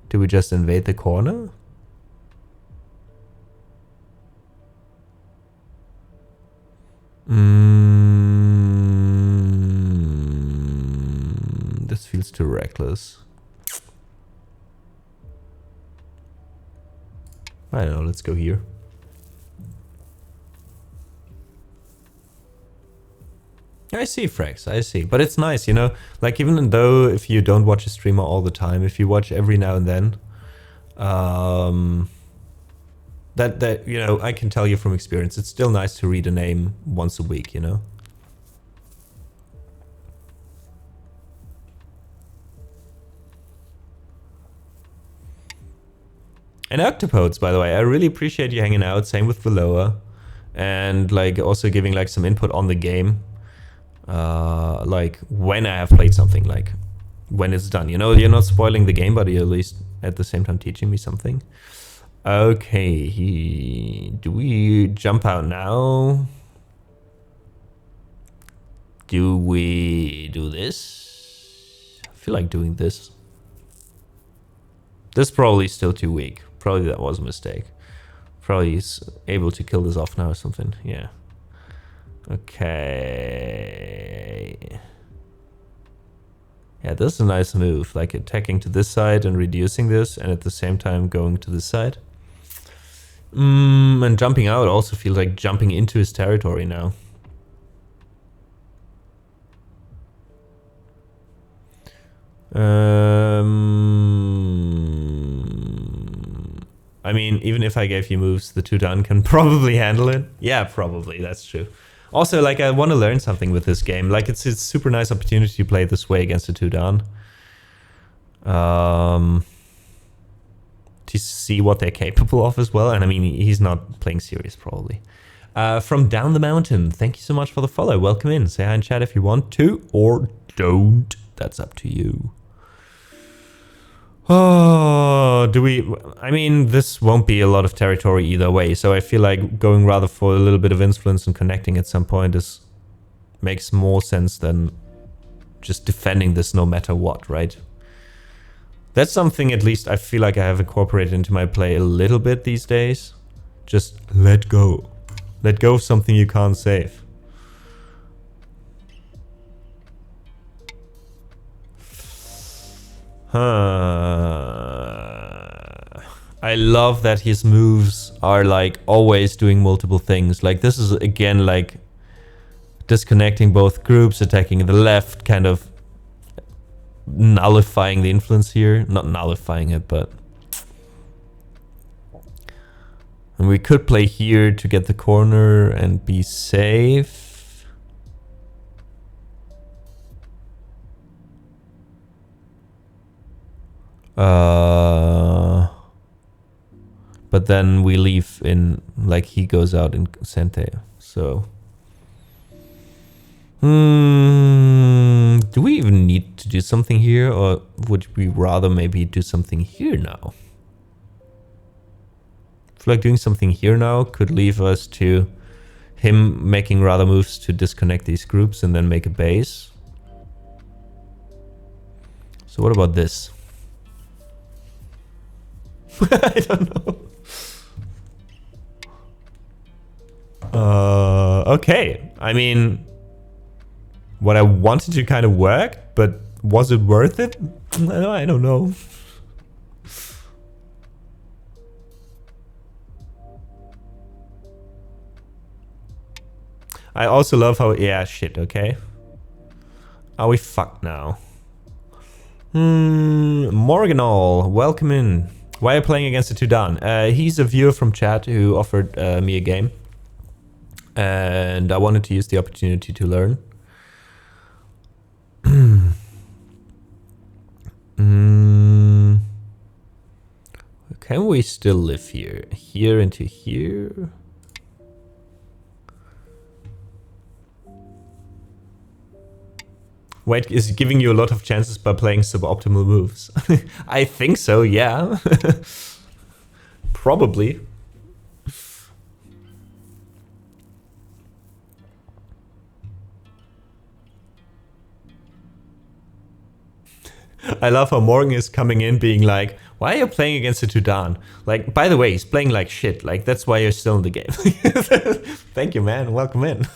Do we just invade the corner? This feels too reckless. I don't know, let's go here. I see, Frax, I see. But it's nice, you know? Like, even though if you don't watch a streamer all the time, if you watch every now and then, that you know, I can tell you from experience, it's still nice to read a name once a week, you know? And Octopodes, by the way, I really appreciate you hanging out. Same with Veloa. And like also giving like some input on the game. Like when I have played something, like when it's done. You know, you're not spoiling the game, but you're at least at the same time teaching me something. Okay, do we jump out now? Do we do this? I feel like doing this. This is probably still too weak. Probably that was a mistake. Probably he's able to kill this off now or something. Yeah. Okay. Yeah, this is a nice move. Like attacking to this side and reducing this, and at the same time going to this side. And jumping out also feels like jumping into his territory now. I mean, even if I gave you moves, the 2-down can probably handle it. Yeah, probably, that's true. Also, like, I want to learn something with this game. Like, it's a super nice opportunity to play this way against a 2-down. To see what they're capable of as well. And I mean, he's not playing serious, probably. From Down the Mountain, thank you so much for the follow. Welcome in. Say hi in chat if you want to, or don't. that's up to you. Oh, I mean, this won't be a lot of territory either way, so I feel like going rather for a little bit of influence and connecting at some point makes more sense than just defending this no matter what, right? That's something at least I feel like I have incorporated into my play a little bit these days. Just let go. Let go of something you can't save. I love that his moves are like always doing multiple things. Like this is again like disconnecting both groups, attacking the left, kind of nullifying the influence here. Not nullifying it, but... And we could play here to get the corner and be safe. But then we leave in, like he goes out in Sente, so... do we even need to do something here, or would we rather maybe do something here now? I feel like doing something here now could leave us to him making rather moves to disconnect these groups and then make a base. So what about this? I don't know. Okay, I mean, what I wanted to kind of work, but was it worth it? I don't know. I also love how, yeah, shit, okay. Are we fucked now? Morganol, welcome in. Why are you playing against the Tudan? He's a viewer from chat who offered me a game. And I wanted to use the opportunity to learn. Can we still live here? Here into here? Wait, is it giving you a lot of chances by playing suboptimal moves? I think so, yeah. Probably. I love how Morgan is coming in being like, why are you playing against the Tudan? Like, by the way, he's playing like shit. Like, that's why you're still in the game. Thank you, man. Welcome in.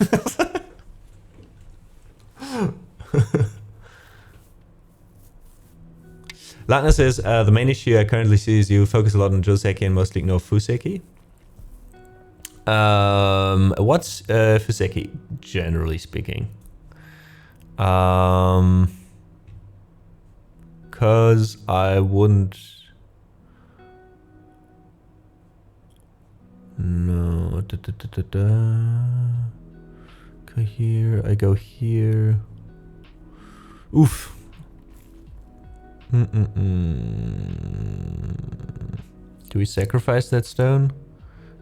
Latna says, the main issue I currently see is you focus a lot on Joseki and mostly ignore Fuseki. What's Fuseki, generally speaking? Because I wouldn't... No. Go here, I go here. Oof. Do we sacrifice that stone?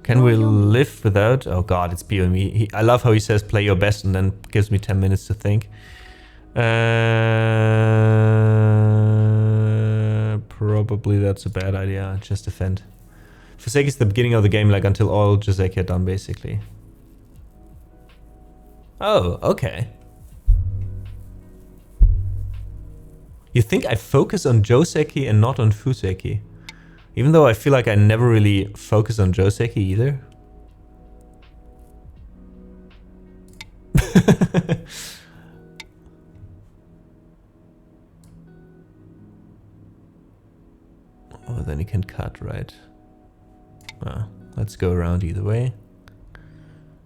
Can we live without? Oh god, it's BOME. I love how he says play your best and then gives me 10 minutes to think. Probably that's a bad idea. Just defend. Fuseki is the beginning of the game, like until all Joseki are done, basically. Oh, okay. You think I focus on Joseki and not on Fuseki? Even though I feel like I never really focus on Joseki either. Oh, then you can cut, right? Well, let's go around either way.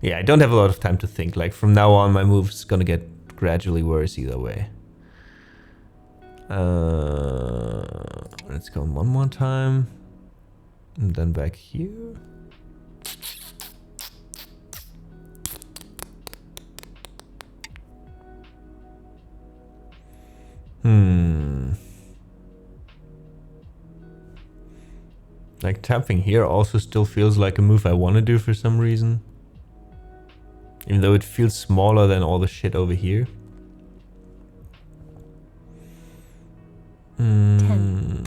Yeah, I don't have a lot of time to think. Like, from now on, my move's gonna get gradually worse either way. Let's go one more time. And then back here. Like, tapping here also still feels like a move I want to do for some reason. Even though it feels smaller than all the shit over here. 10.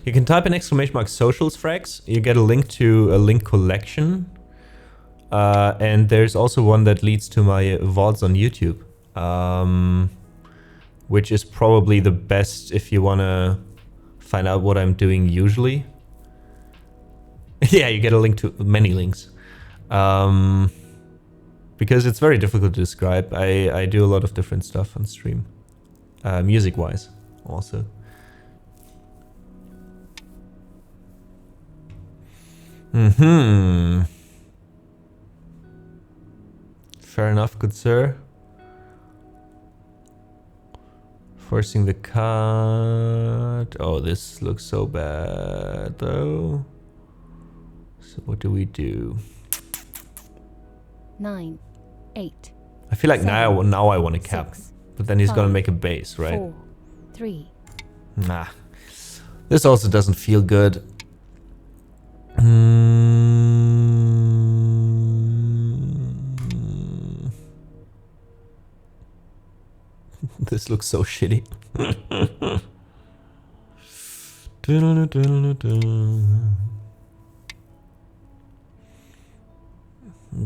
You can type in exclamation mark socials frags. You get a link to a link collection. And there's also one that leads to my VODs on YouTube. Which is probably the best if you want to find out what I'm doing usually. Yeah, you get a link to many links. Because it's very difficult to describe. I do a lot of different stuff on stream. Music-wise, also. Fair enough, good sir. Forcing the cut. Oh, this looks so bad, though. So what do we do? 9, 8. I feel like 7, now I want to cap. 6, But then he's 5, gonna make a base, right? 4, 3. Nah. This also doesn't feel good. This looks so shitty.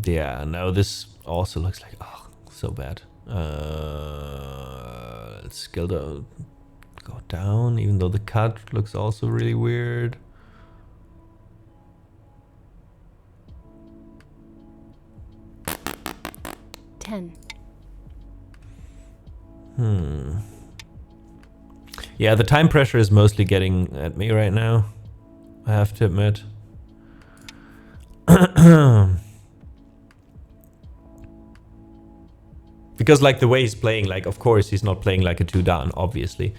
Yeah, no, this also looks like, oh, so bad. Let's go down, even though the cut looks also really weird. Yeah, the time pressure is mostly getting at me right now, I have to admit. Because like the way he's playing, like of course he's not playing like a 2 down, obviously.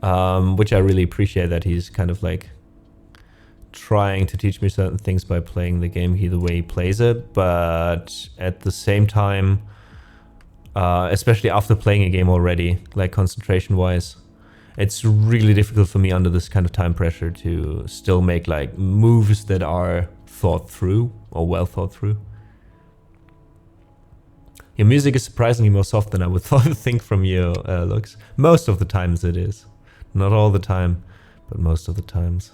Which I really appreciate, that he's kind of like trying to teach me certain things by playing the game the way he plays it. But at the same time, especially after playing a game already, like concentration wise, it's really difficult for me under this kind of time pressure to still make like moves that are thought through or well thought through. Your music is surprisingly more soft than I would think from your looks. Most of the times it is. Not all the time, but most of the times.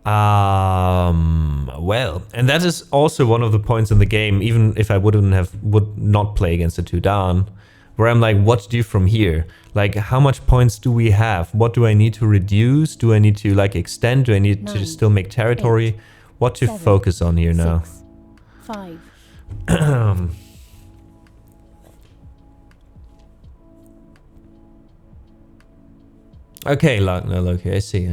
Well, and that is also one of the points in the game, even if I would not play against a 2 down, where I'm like, what to do from here? Like, how much points do we have? What do I need to reduce? Do I need to like extend? Do I need 9, to still make territory? 8, what to 7, focus on here now? 6, 5. Okay, look, I see.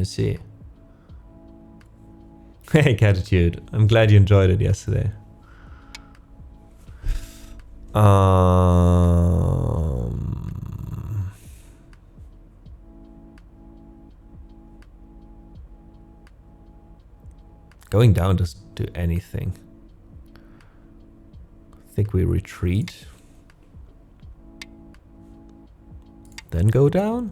Hey, Catitude. I'm glad you enjoyed it yesterday. Going down doesn't do anything. I think we retreat. Then go down?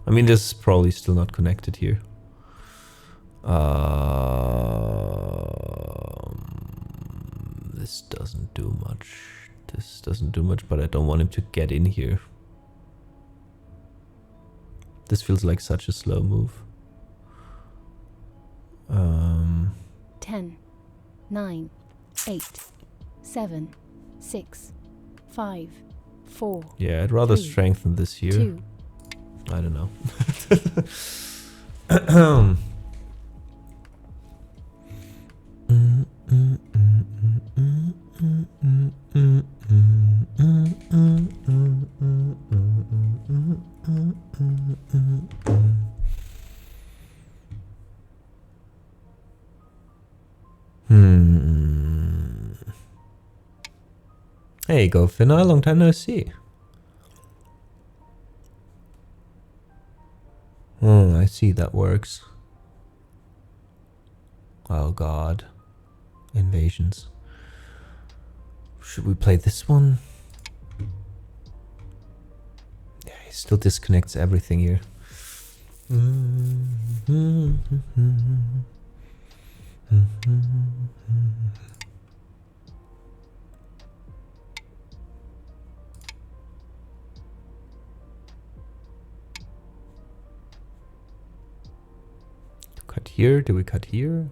I mean, this is probably still not connected here. This doesn't do much. This doesn't do much, but I don't want him to get in here. This feels like such a slow move. 10, 9, 8, 7, 6, 5, 4. Yeah, I'd rather 3, strengthen this here. 2. I don't know. There you go, Finna. Long time no see. Oh, I see that works. Oh god. Invasions. Should we play this one? Yeah, he still disconnects everything here. cut here? Do we cut here?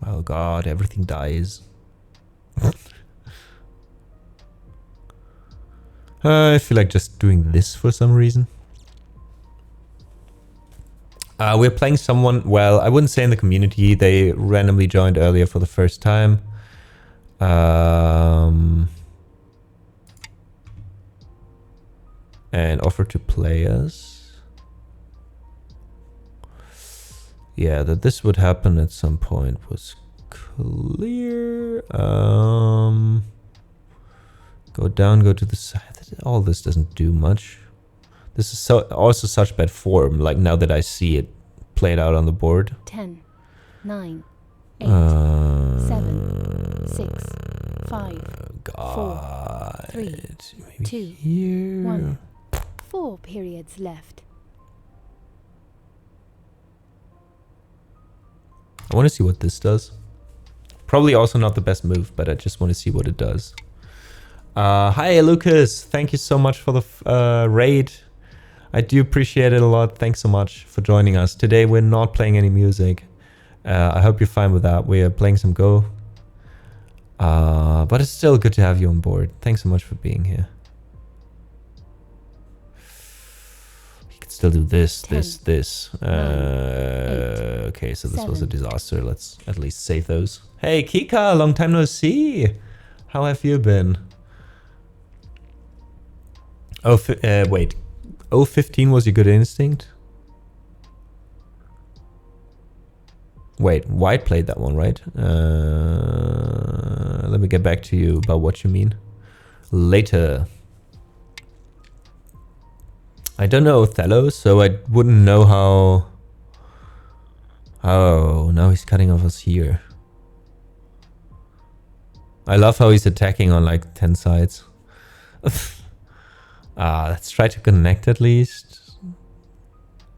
Oh god, everything dies. I feel like just doing this for some reason. We're playing someone, well, I wouldn't say in the community. They randomly joined earlier for the first time. And offered to play us. Yeah, that this would happen at some point was clear. Go down, go to the side. All this doesn't do much. This is also such bad form, like now that I see it played out on the board. 10, 9, 8, 7, 6, 5, God. 4, 3, 2, here. 1. 4 periods left. I want to see what this does. Probably also not the best move, but I just want to see what it does. Hi, Lucas. Thank you so much for the raid. I do appreciate it a lot. Thanks so much for joining us. Today we're not playing any music. I hope you're fine with that. We are playing some Go. But it's still good to have you on board. Thanks so much for being here. You can still do this, 10, this. 9, 8, okay, so this 7, was a disaster. Let's at least save those. Hey, Kika, long time no see. How have you been? Oh, wait. 015 was your good instinct? Wait, White played that one, right? Let me get back to you about what you mean later. I don't know Othello, so I wouldn't know how... Oh, now he's cutting off us here. I love how he's attacking on like 10 sides. Let's try to connect at least.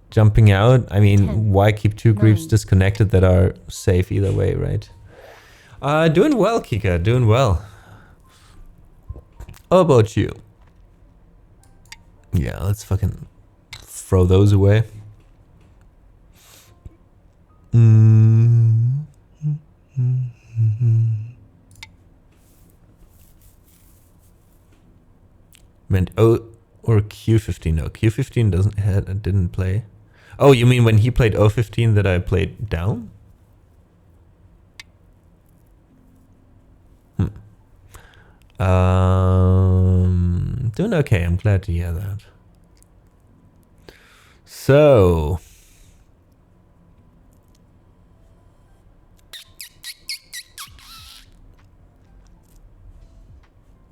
Jumping out. I mean, 10, why keep two 9, groups disconnected that are safe either way, right? Doing well, Kika. Doing well. How about you? Yeah, let's fucking throw those away. Meant or Q15. No, Q15 didn't play. Oh, you mean when he played 015 that I played down? Doing okay. I'm glad to hear that. So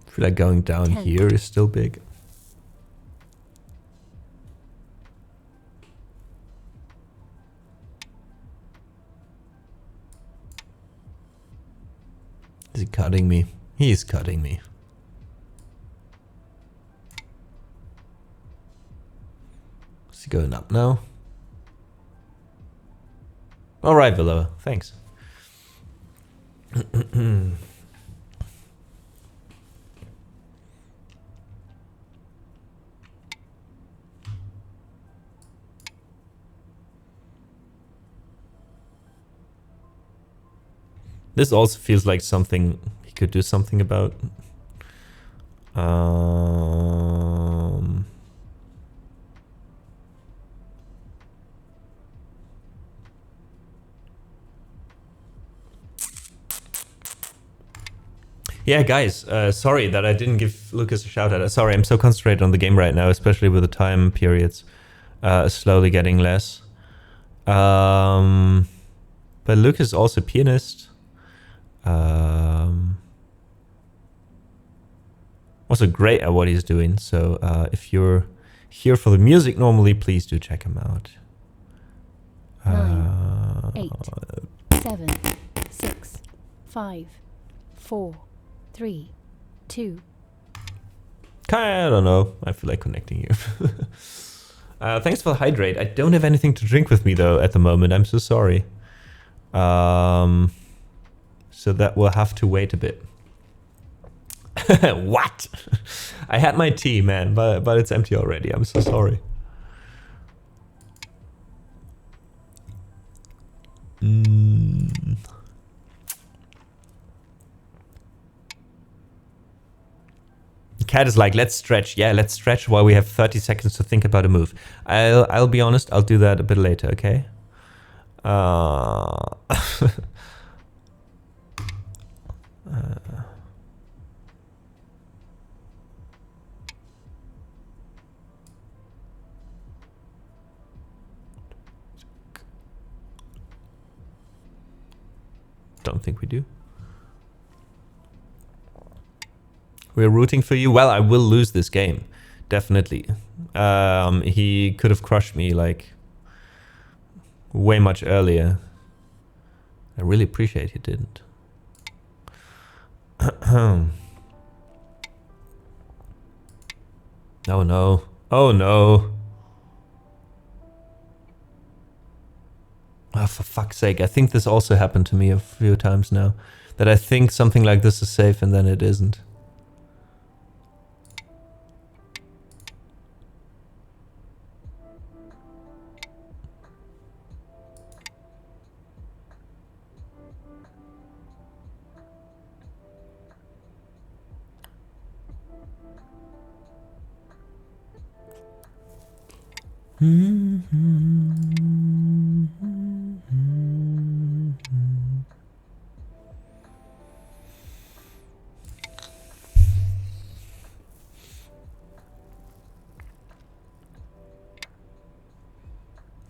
I feel like going down 10. here is still big. Is he cutting me? He's cutting me. Is he going up now? All right, Villa. Thanks. This also feels like something he could do something about. Yeah, guys, sorry that I didn't give Lucas a shout out. Sorry, I'm so concentrated on the game right now, especially with the time periods slowly getting less. But Lucas is also a pianist. Also great at what he's doing. So if you're here for the music normally, please do check him out. 9, 8, 7, 6, 5, 4, 3, 2. I don't know. I feel like connecting you. Thanks for the hydrate. I don't have anything to drink with me though at the moment. I'm so sorry. So that will have to wait a bit. What? I had my tea, man, but it's empty already. I'm so sorry. Cat is like, let's stretch. Yeah, let's stretch while we have 30 seconds to think about a move. I'll be honest, I'll do that a bit later, okay? Don't think we do. We're rooting for you. Well, I will lose this game. Definitely. He could have crushed me like way much earlier. I really appreciate he didn't. Oh no. Oh no. Oh, for fuck's sake. I think this also happened to me a few times now. That I think something like this is safe and then it isn't.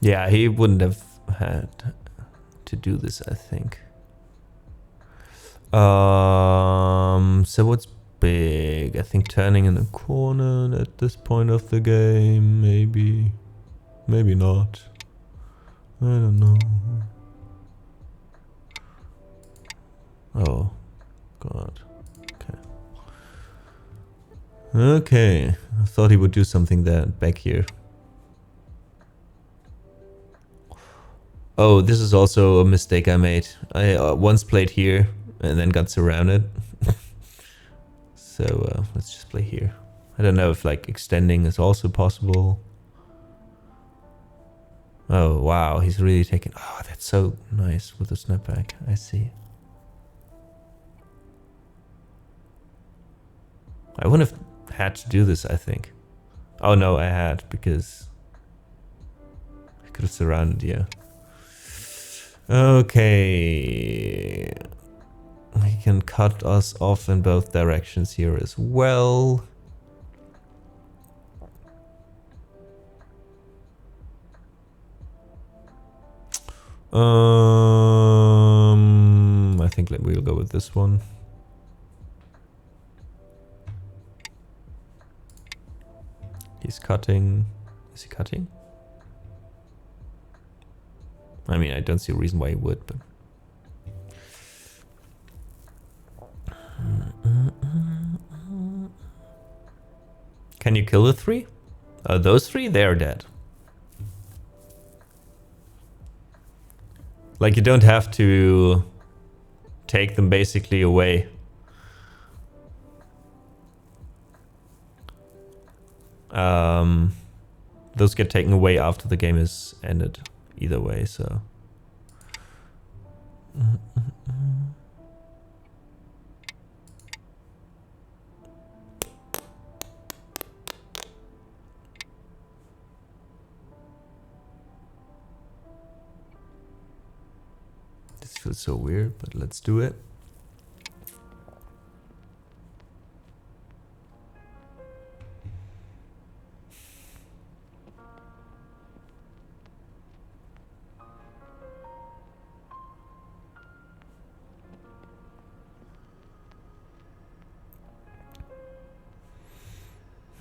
Yeah, he wouldn't have had to do this, I think. So what's big? I think turning in a corner at this point of the game, maybe. Maybe not. I don't know. Oh, God. Okay. Okay. I thought he would do something there back here. Oh, this is also a mistake I made. I once played here and then got surrounded. So let's just play here. I don't know if like extending is also possible. Oh, wow. He's really taken... Oh, that's so nice with the snapback. I see. I wouldn't have had to do this, I think. Oh, no, I had, because I could have surrounded you. Okay. He can cut us off in both directions here as well. I think we'll go with this one. He's cutting. Is he cutting? I mean, I don't see a reason why he would, but... Can you kill the three? Those three? They're dead. Like, you don't have to take them basically away. Those get taken away after the game is ended either way, so... This feels so weird, but let's do it.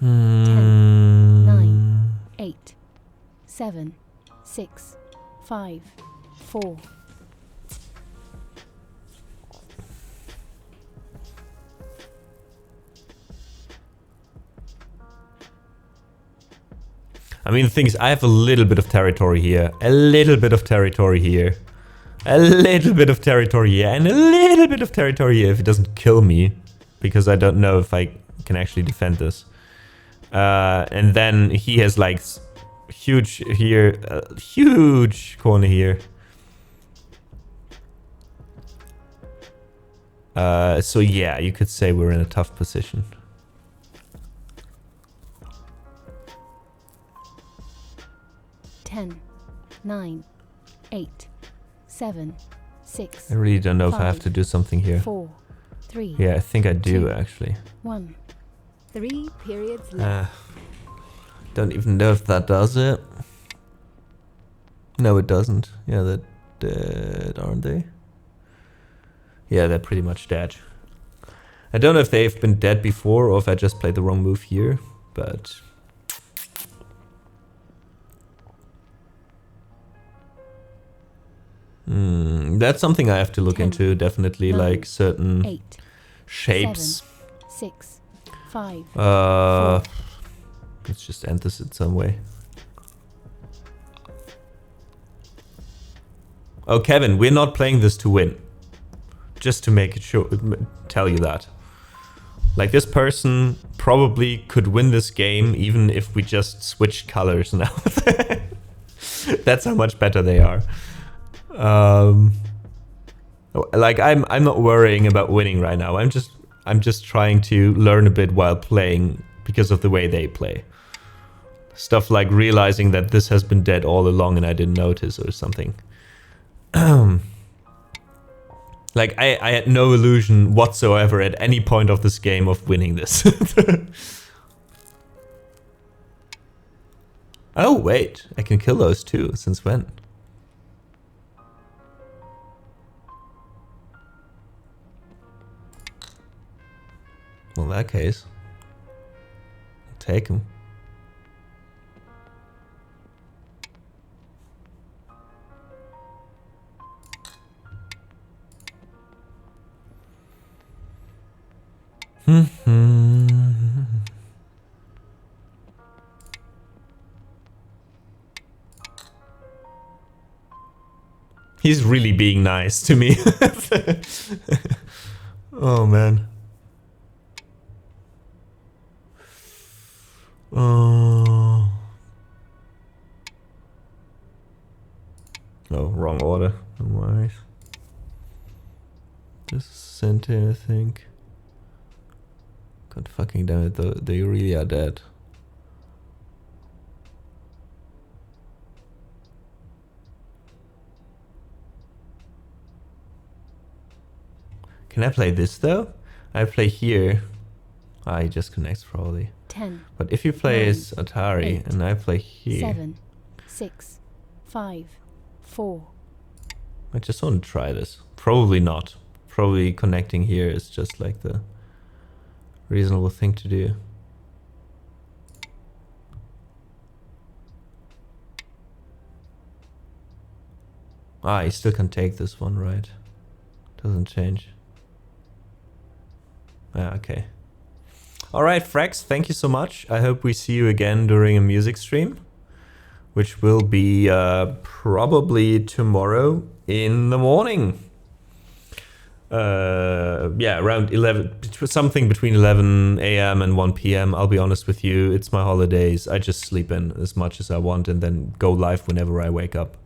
Ten, 9, 8, 7, 6, 5, 4. I mean, the thing is, I have a little bit of territory here, a little bit of territory here, a little bit of territory here, and a little bit of territory here if it doesn't kill me, because I don't know if I can actually defend this. And then he has like huge here, huge corner here. So yeah, you could say we're in a tough position. Ten, 9, 8, 7, 6. I really don't know if I have to do something here. 4, 3. Yeah, I think I do 2, actually. 1. 3 periods left. Don't even know if that does it. No, it doesn't. Yeah, they're dead, aren't they? Yeah, they're pretty much dead. I don't know if they've been dead before or if I just played the wrong move here, but... that's something I have to look 10, into, definitely, 9, like certain 8, shapes. 7, 6, 5, 4. Let's just end this in some way. Oh, Kevin, we're not playing this to win. Just to make it sure, tell you that. Like, this person probably could win this game even if we just switched colors now. That's how much better they are. Like, I'm not worrying about winning right now. I'm just trying to learn a bit while playing because of the way they play. Stuff like realizing that this has been dead all along and I didn't notice or something. Like, I had no illusion whatsoever at any point of this game of winning this. Oh, wait. I can kill those too. Since when? Well, in that case, I'll take him. He's really being nice to me. Oh man. Oh. No, wrong order. No worries. Just center, I think. God fucking damn it, though, they really are dead. Can I play this though? I play here. Ah, he just connects probably. 10. But if you play 9, as Atari 8, and I play here. 7, 6, 5, 4. I just want to try this. Probably not. Probably connecting here is just like the reasonable thing to do. Ah, you still can take this one, right? Doesn't change. Ah, okay. Alright, Frax, thank you so much. I hope we see you again during a music stream, which will be probably tomorrow in the morning. Yeah, around 11, something between 11 a.m. and 1 p.m. I'll be honest with you, it's my holidays. I just sleep in as much as I want and then go live whenever I wake up.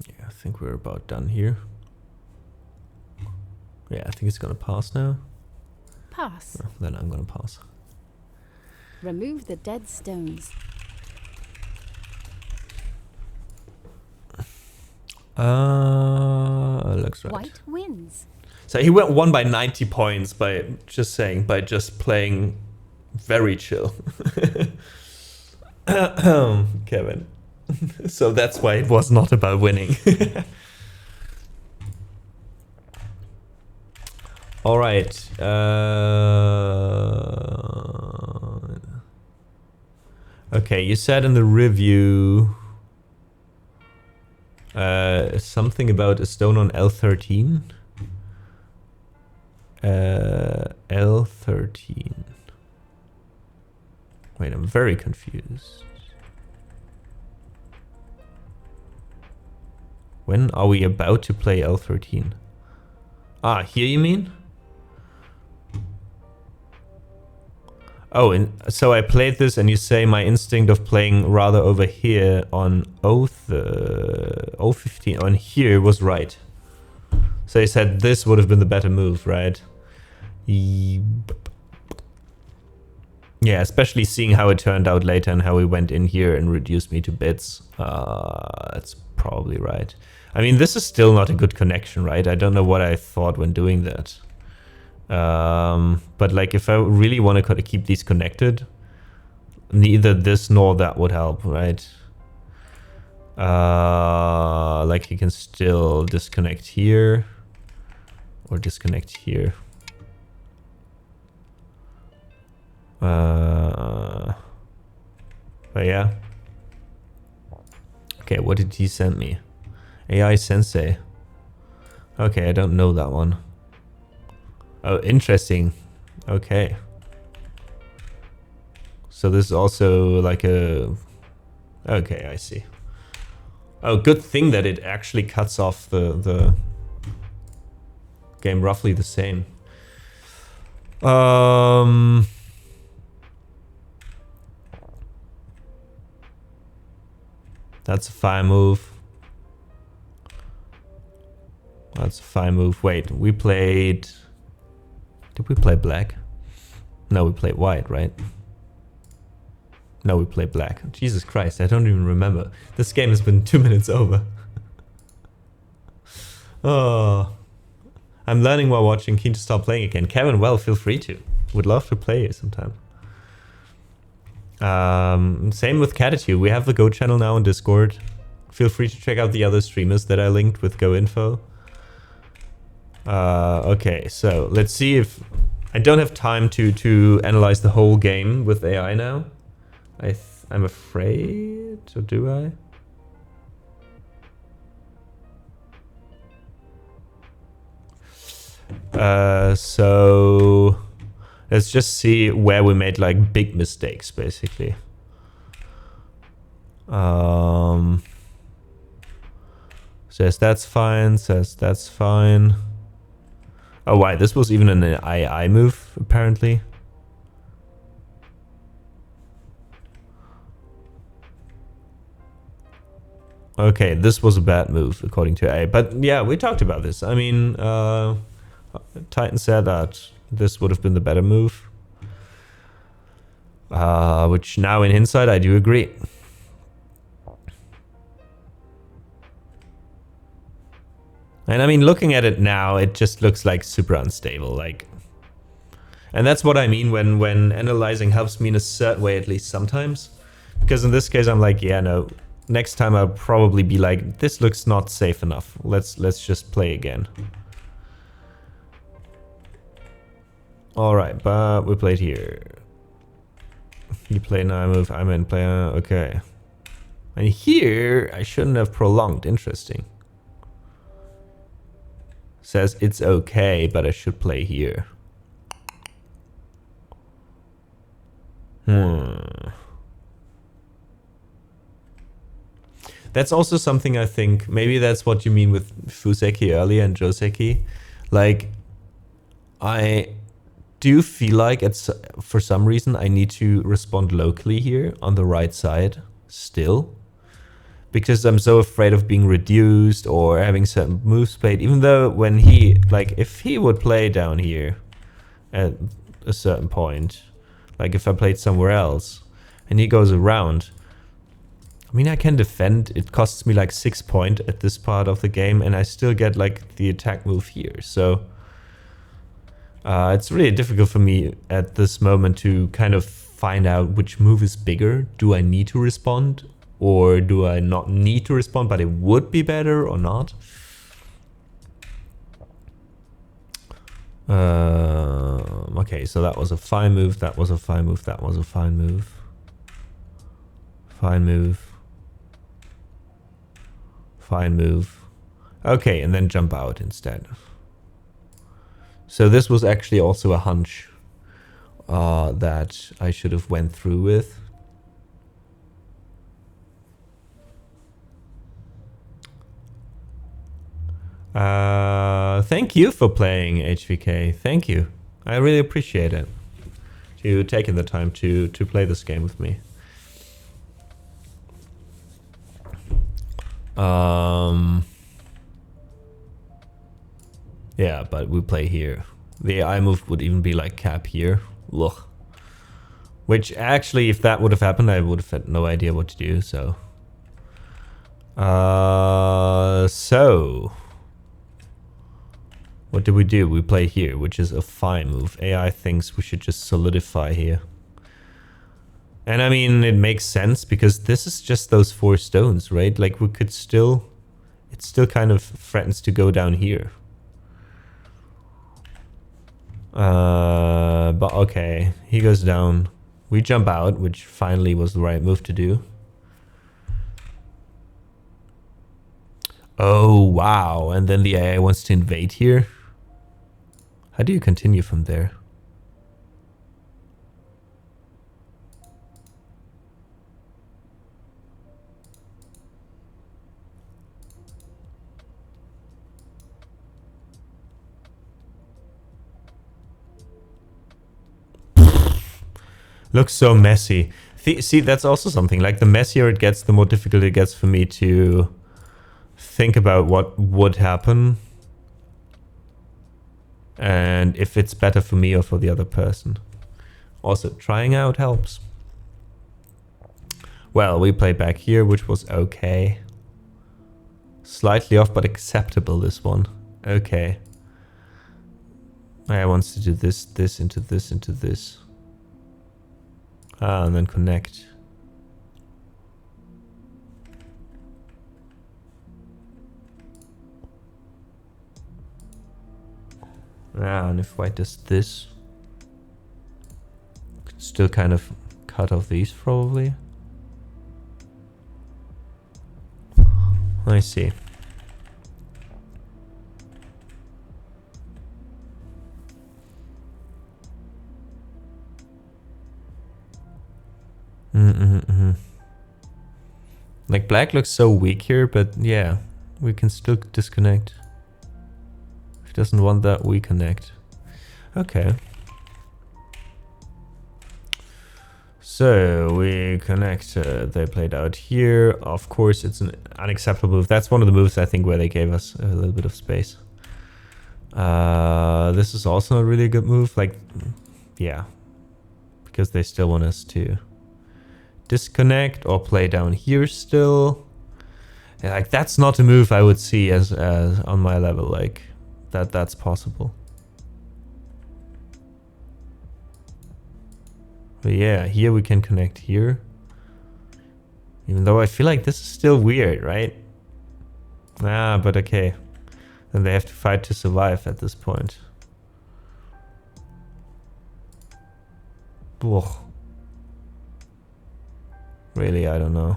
Yeah, I think we're about done here. Yeah, I think it's gonna pass now. Pass. Oh, then I'm gonna pass. Remove the dead stones. Looks right. White wins. So he won by 90 points by just playing very chill. Kevin. So that's why it was not about winning. All right. Okay, you said in the review something about a stone on L13. L13. Wait, I'm very confused. When are we about to play L13? Ah, here you mean? Oh, and so I played this and you say my instinct of playing rather over here on O15 on here was right. So you said this would have been the better move, right? Yeah, especially seeing how it turned out later and how he went in here and reduced me to bits. That's probably right. I mean, this is still not a good connection, right? I don't know what I thought when doing that. But like if I really want to keep these connected, neither this nor that would help, right? Like you can still disconnect here or disconnect here. But yeah. Okay, what did he send me? AI Sensei. Okay, I don't know that one. Oh, interesting. Okay. So this is also like a... Okay, I see. Oh, good thing that it actually cuts off the game roughly the same. That's a fire move. That's a fire move. Wait, we played... Did we play black? No, we played white, right? No, we played black. Jesus Christ, I don't even remember. This game has been 2 minutes over. Oh, I'm learning while watching. Keen to start playing again. Kevin, well, feel free to. Would love to play sometime. Same with Catitude. We have the Go channel now on Discord. Feel free to check out the other streamers that I linked with Go info. Okay, so let's see if... I don't have time to analyze the whole game with AI now. I'm afraid, or do I? So let's just see where we made like big mistakes, basically. Says that's fine, says that's fine. Oh, why? This was even an II move, apparently. Okay, this was a bad move, according to A. But yeah, we talked about this. I mean, Titan said that this would have been the better move. Which now in hindsight, I do agree. And I mean, looking at it now, it just looks like super unstable. Like, and that's what I mean when analyzing helps me in a certain way, at least sometimes. Because in this case, I'm like, yeah, no. Next time I'll probably be like, this looks not safe enough. Let's just play again. All right, but we played here. You play now, I move, I'm in player. Okay. And here I shouldn't have prolonged. Interesting. Says it's okay, but I should play here. That's also something I think, maybe that's what you mean with Fuseki earlier and Joseki. Like, I do feel like it's, for some reason I need to respond locally here on the right side still. Because I'm so afraid of being reduced or having certain moves played. Even though when he, like, if he would play down here at a certain point, like if I played somewhere else and he goes around, I mean, I can defend. It costs me like 6 points at this part of the game and I still get like the attack move here. So it's really difficult for me at this moment to kind of find out which move is bigger. Do I need to respond? Or do I not need to respond, but it would be better or not? Okay, so that was a fine move, that was a fine move, that was a fine move. Fine move. Fine move. Okay, and then jump out instead. So this was actually also a hunch that I should have went through with. Thank you for playing, HVK. Thank you. I really appreciate it. You taking the time to play this game with me. Yeah, but we play here. The AI move would even be like cap here. Look. Which actually, if that would have happened, I would have had no idea what to do, so. What do? We play here, which is a fine move. AI thinks we should just solidify here. And I mean, it makes sense because this is just those 4 stones, right? Like we could still, it still kind of threatens to go down here. But okay, he goes down. We jump out, which finally was the right move to do. Oh, wow. And then the AI wants to invade here. How do you continue from there? Looks so messy. See, that's also something. Like, the messier it gets, the more difficult it gets for me to think about what would happen. And if it's better for me or for the other person. Also, trying out helps. Well, we play back here, which was okay. Slightly off, but acceptable, this one. Okay. I wants to do this, this, into this, into this. Ah, and then connect. Ah, and if white does this, could still kind of cut off these probably. I see. Like black looks so weak here, but yeah, we can still disconnect. If it doesn't want that, we connect. Okay. So we connect, they played out here. Of course, it's an unacceptable move. That's one of the moves I think where they gave us a little bit of space. This is also a really good move. Like, yeah, because they still want us to disconnect or play down here still. Yeah, like that's not a move I would see as on my level. Like that's possible. But yeah, here we can connect here. Even though I feel like this is still weird, right? Ah, but okay. Then they have to fight to survive at this point. Ugh. Really, I don't know.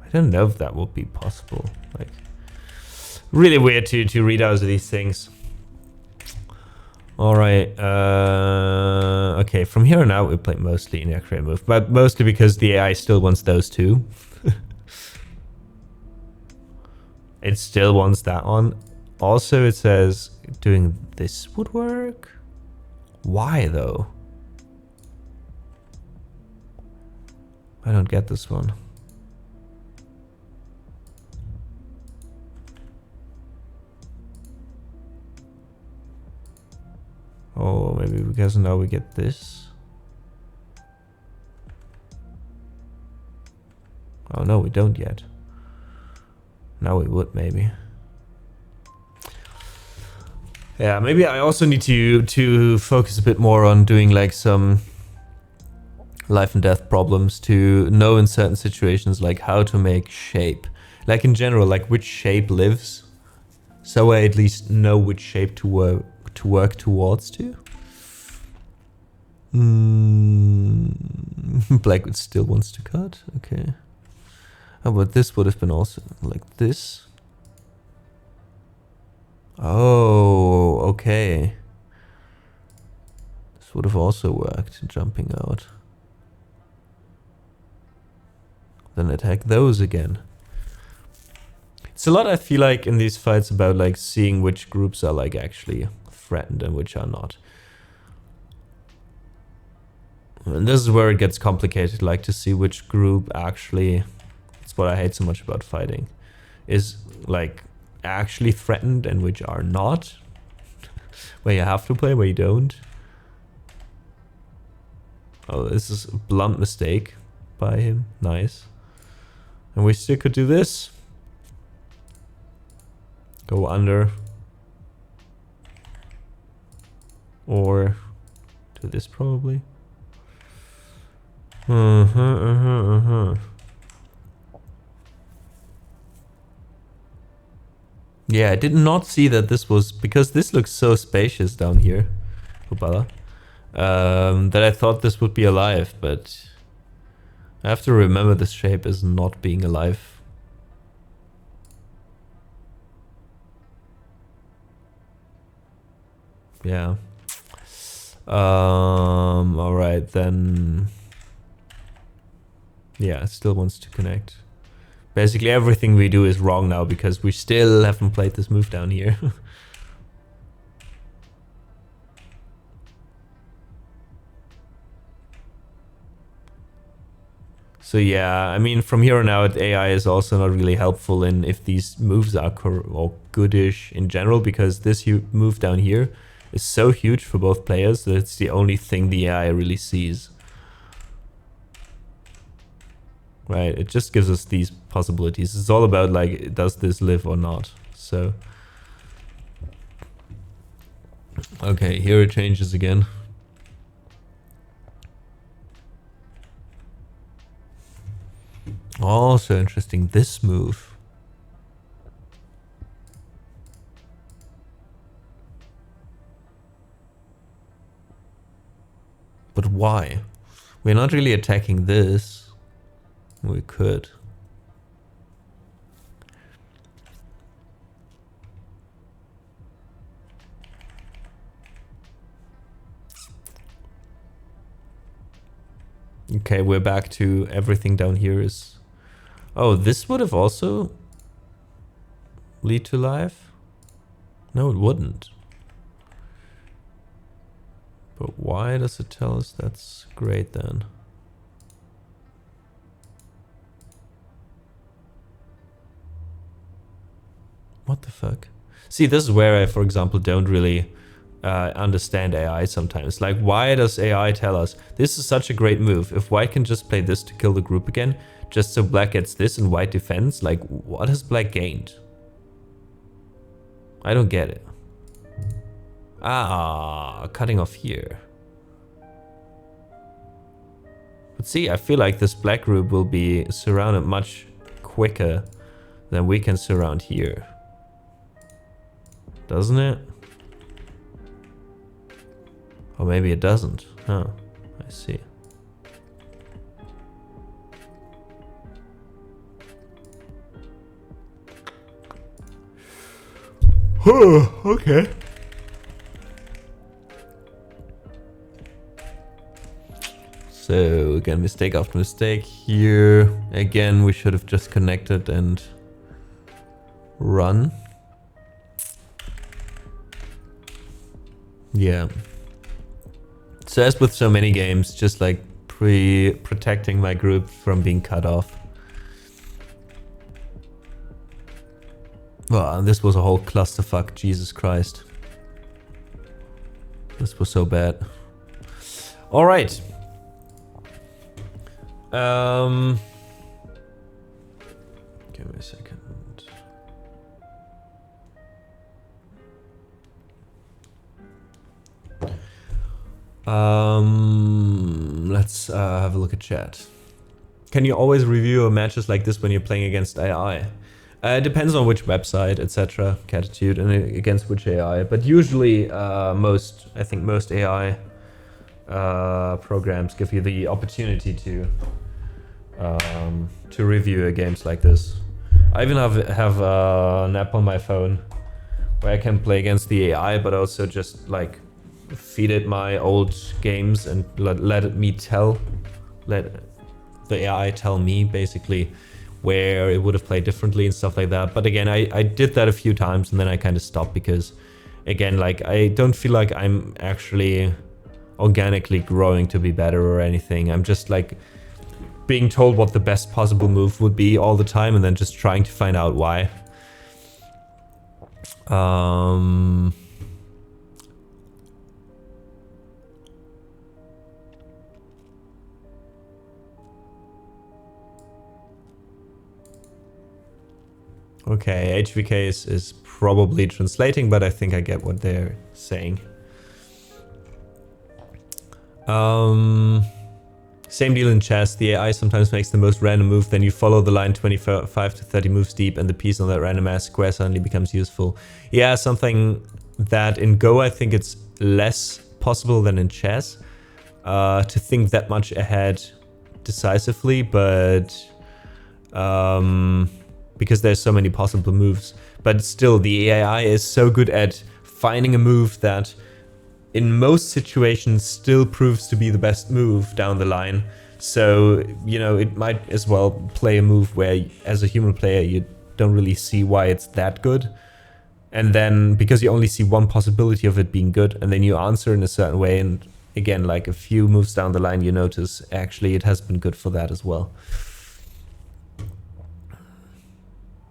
I don't know if that would be possible. Like, really weird to read out these things. All right. Okay, from here on out, we play mostly in accurate move, but mostly because the AI still wants those two. It still wants that one. Also, it says doing this would work. Why though? I don't get this one. Oh, maybe because now we get this. Oh no, we don't yet. Now we would maybe. Yeah, maybe I also need to focus a bit more on doing like some life and death problems to know in certain situations like how to make shape. Like in general, like which shape lives. So I at least know which shape to work towards to. Blackwood still wants to cut. Okay. Oh, but this would have been also like this. Oh, okay. This would have also worked, jumping out. Then attack those again. It's a lot, I feel like, in these fights about like seeing which groups are like actually threatened and which are not. And this is where it gets complicated, like to see which group actually, that's what I hate so much about fighting, is like actually threatened and which are not. Where you have to play, where you don't. Oh, this is a blunt mistake by him. Nice. And we still could do this. Go under. Or do this probably. Yeah, I did not see that this was, because this looks so spacious down here, Ubala, that I thought this would be alive, but I have to remember this shape as not being alive. Yeah. Alright, then. Yeah, it still wants to connect. Basically everything we do is wrong now because we still haven't played this move down here. So yeah, I mean, from here on out, AI is also not really helpful in if these moves are or goodish in general, because this move down here is so huge for both players that it's the only thing the AI really sees. Right, it just gives us these possibilities. It's all about like, does this live or not? So, okay, here it changes again. Also interesting, this move. But why? We're not really attacking this. We could. Okay, we're back to everything down here is... Oh, this would have also lead to life? No, it wouldn't. But why does it tell us that's great then? What the fuck? See, this is where I, for example, don't really understand AI sometimes. Like, why does AI tell us this is such a great move? If white can just play this to kill the group again, just so black gets this and white defends, like, what has black gained? I don't get it. Ah, cutting off here. But see, I feel like this black group will be surrounded much quicker than we can surround here. Doesn't it? Or maybe it doesn't. Huh, I see. Okay. So again, mistake after mistake here. Again, we should have just connected and run. Yeah. So as with so many games, just like protecting my group from being cut off. Well, this was a whole clusterfuck, Jesus Christ. This was so bad. All right. Give me a second. Let's have a look at chat. Can you always review matches like this when you're playing against AI? It depends on which website, etc. Catitude, and against which AI. But usually, I think most AI programs give you the opportunity to review a games like this. I even have an app on my phone where I can play against the AI, but also just like feed it my old games and let the AI tell me basically where it would have played differently and stuff like that. But again, I did that a few times and then I kind of stopped because, again, like I don't feel like I'm actually organically growing to be better or anything. I'm just like being told what the best possible move would be all the time and then just trying to find out why. Okay, HVK is probably translating, but I think I get what they're saying. Same deal in chess. The AI sometimes makes the most random move, then you follow the line 25 to 30 moves deep and the piece on that random ass square suddenly becomes useful. Yeah, something that in Go I think it's less possible than in chess to think that much ahead decisively, but because there's so many possible moves. But still, the AI is so good at finding a move that in most situations still proves to be the best move down the line. So, you know, it might as well play a move where as a human player you don't really see why it's that good. And then because you only see one possibility of it being good, and then you answer in a certain way, and again, like a few moves down the line you notice actually it has been good for that as well.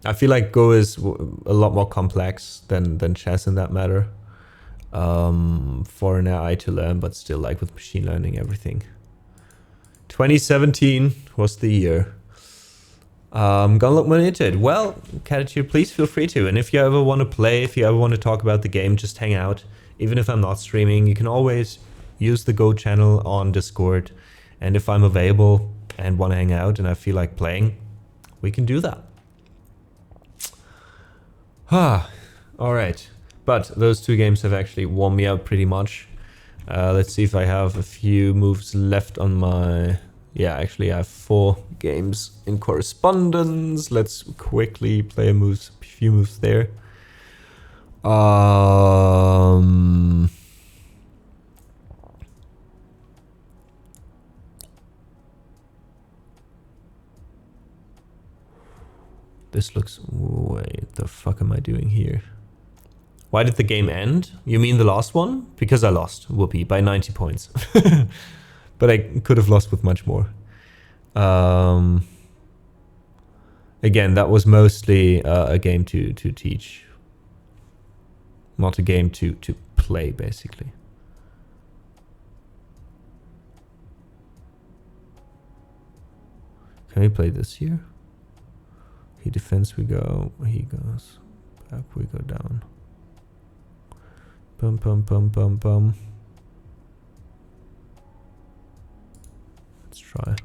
I feel like Go is a lot more complex than chess in that matter. For an AI to learn, but still, like with machine learning, everything. 2017 was the year. Gonna look more into it. Well, Catitude, please feel free to. And if you ever want to play, if you ever want to talk about the game, just hang out. Even if I'm not streaming, you can always use the Go channel on Discord. And if I'm available and want to hang out and I feel like playing, we can do that. All right. But those two games have actually warmed me up pretty much. Let's see if I have a few moves left on my... Yeah, actually I have 4 games in correspondence. Let's quickly play a few moves there. This looks... Wait, the fuck am I doing here? Why did the game end? You mean the last one? Because I lost, whoopee, by 90 points. But I could have lost with much more. Again, that was mostly a game to teach. Not a game to play, basically. Can we play this here? He defends, we go. He goes. Back, we go down. Bum, bum, bum, bum, bum. Let's try.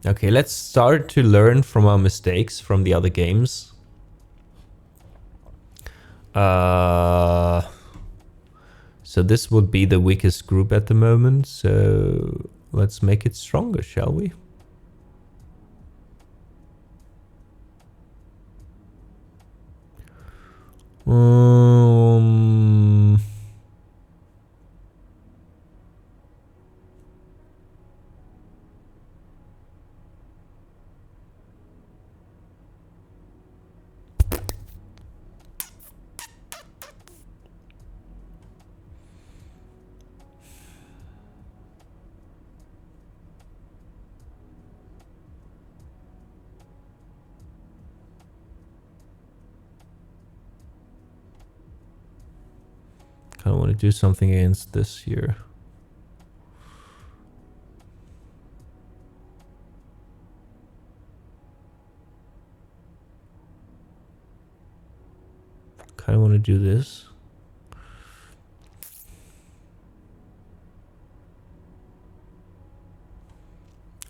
Okay, let's start to learn from our mistakes from the other games. So this would be the weakest group at the moment. So let's make it stronger, shall we? Kind of want to do something against this here. do this.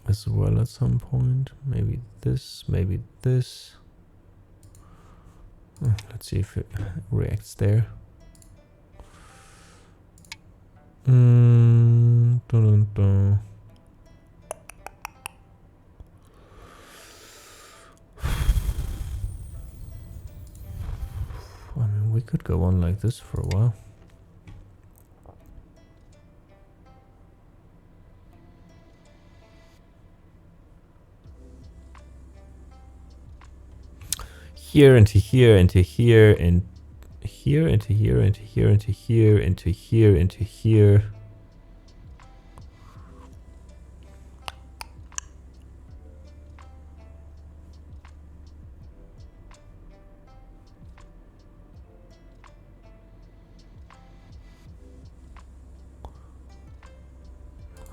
As well at some point. Maybe this, maybe this. Let's see if it reacts there. Dun, dun, dun. I mean, we could go on like this for a while. Here into here into here and here into here into here into here into here into here.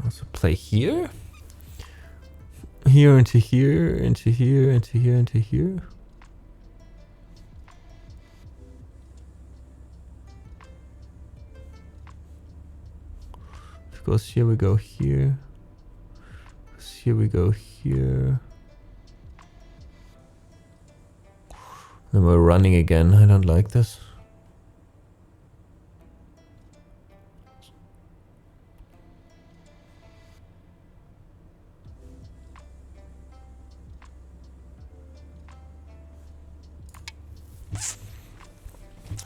Also play here. Here into here into here into here into here. Because here we go here. Here we go here. Then we're running again. I don't like this.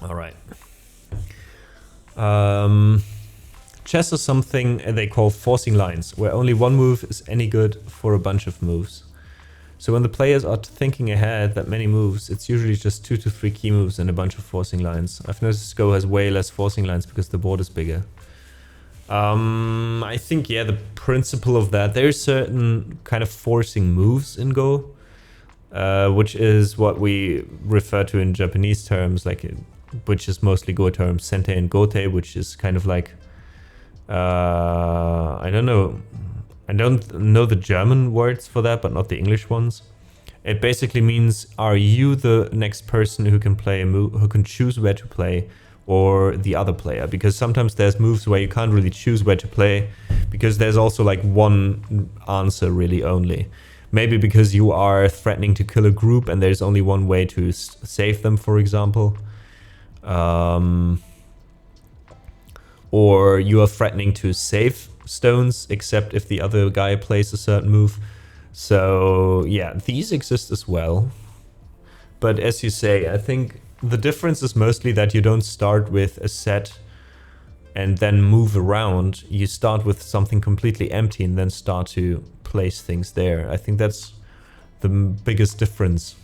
All right. Chess is something they call forcing lines, where only one move is any good for a bunch of moves. So when the players are thinking ahead that many moves, it's usually just 2 to 3 key moves and a bunch of forcing lines. I've noticed Go has way less forcing lines because the board is bigger. I think, yeah, the principle of that, there's certain kind of forcing moves in Go, which is what we refer to in Japanese terms, like, which is mostly Go terms, Sente and Gote, which is kind of like, I don't know the German words for that, but not the English ones. It basically means, are you the next person who can play a move, who can choose where to play, or the other player? Because sometimes there's moves where you can't really choose where to play, because there's also like one answer really only. Maybe because you are threatening to kill a group and there's only one way to save them, for example. Or you are threatening to save stones, except if the other guy plays a certain move. So yeah, these exist as well. But as you say, I think the difference is mostly that you don't start with a set and then move around. You start with something completely empty and then start to place things there. I think that's the biggest difference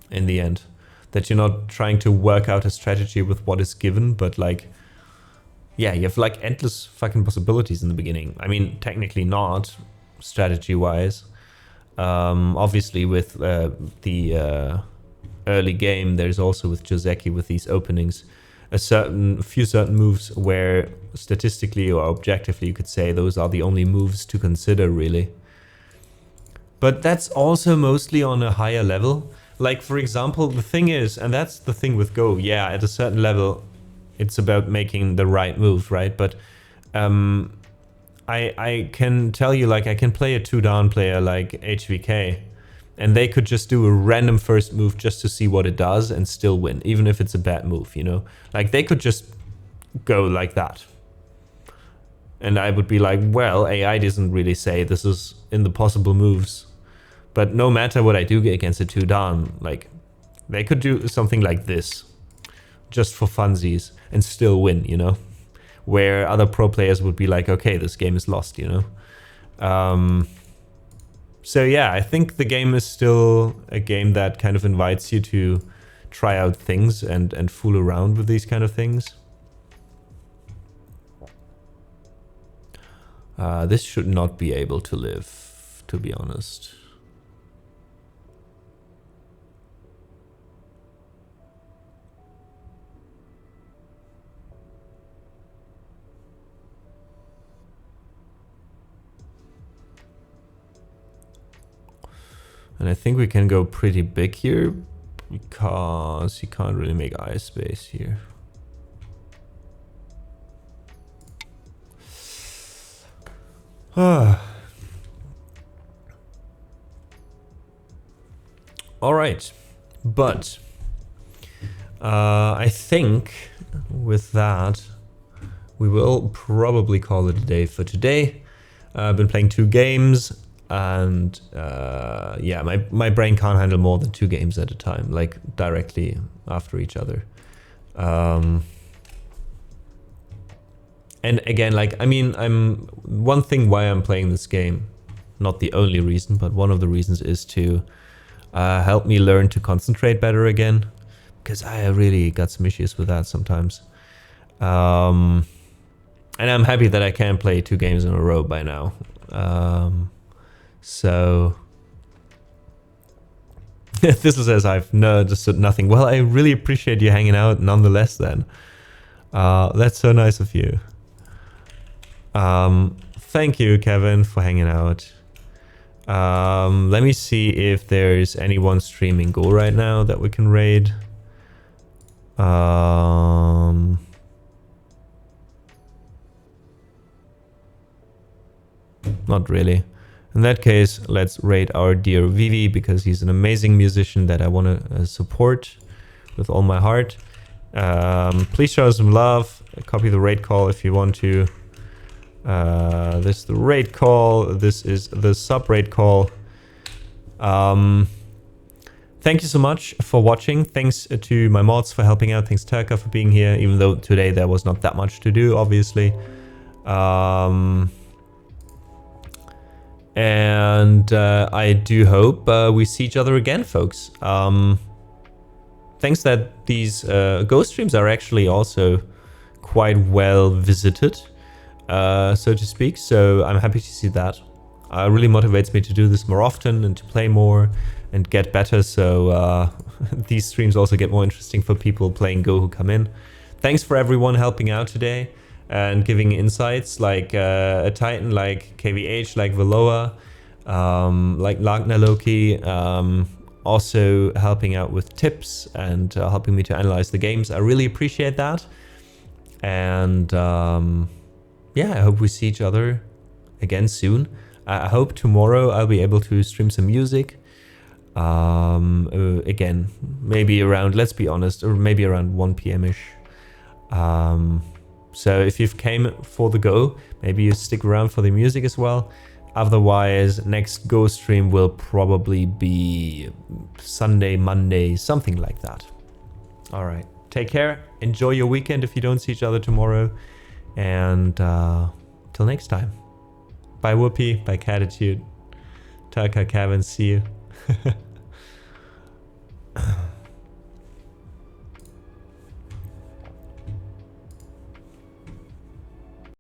in the end. That you're not trying to work out a strategy with what is given, but like, yeah, you have like endless fucking possibilities in the beginning. I mean, technically not, strategy-wise. Obviously with the early game, there's also with Joseki, with these openings, a few certain moves where statistically or objectively you could say those are the only moves to consider, really. But that's also mostly on a higher level. Like, for example, the thing is, and that's the thing with Go, yeah, at a certain level, it's about making the right move, right? But I can tell you, like, I can play a 2-down player like HVK, and they could just do a random first move just to see what it does and still win, even if it's a bad move, you know? Like, they could just go like that. And I would be like, well, AI doesn't really say this is in the possible moves. But no matter what I do against a 2-down, like, they could do something like this, just for funsies, and still win, you know? Where other pro players would be like, okay, this game is lost, you know? So yeah, I think the game is still a game that kind of invites you to try out things and fool around with these kind of things. This should not be able to live, to be honest. And I think we can go pretty big here, because you can't really make eye space here. All right, but I think with that we will probably call it a day for today. I've been playing 2 games, and yeah, my brain can't handle more than 2 games at a time, like directly after each other. And again, like, I mean, one thing why I'm playing this game, not the only reason, but one of the reasons is to help me learn to concentrate better again, because I really got some issues with that sometimes. And I'm happy that I can play 2 games in a row by now. So Thistle says I've understood nothing. Well, I really appreciate you hanging out nonetheless then. That's so nice of you. Thank you, Kevin, for hanging out. Let me see if there's anyone streaming Go right now that we can raid. Not really. In that case, let's raid our dear Vivi, because he's an amazing musician that I want to support with all my heart. Please show us some love. Copy the raid call if you want to. This is the raid call. This is the sub raid call. Thank you so much for watching. Thanks to my mods for helping out. Thanks Turka for being here, even though today there was not that much to do, obviously. And I do hope we see each other again, folks. Thanks that these Go streams are actually also quite well visited, so to speak. So I'm happy to see that. It really motivates me to do this more often and to play more and get better. So these streams also get more interesting for people playing Go who come in. Thanks for everyone helping out today and giving insights, like a Titan, like KVH, like Veloa, like Lagna Loki, also helping out with tips and helping me to analyze the games. I really appreciate that. And yeah, I hope we see each other again soon. I hope tomorrow I'll be able to stream some music. Again, maybe around, let's be honest, or maybe around 1 p.m.-ish. So if you've came for the Go, maybe you stick around for the music as well. Otherwise, next Go stream will probably be Sunday, Monday, something like that. All right, take care. Enjoy your weekend if you don't see each other tomorrow. And till next time. Bye Whoopi, bye Catitude. Turka, Kevin, see you.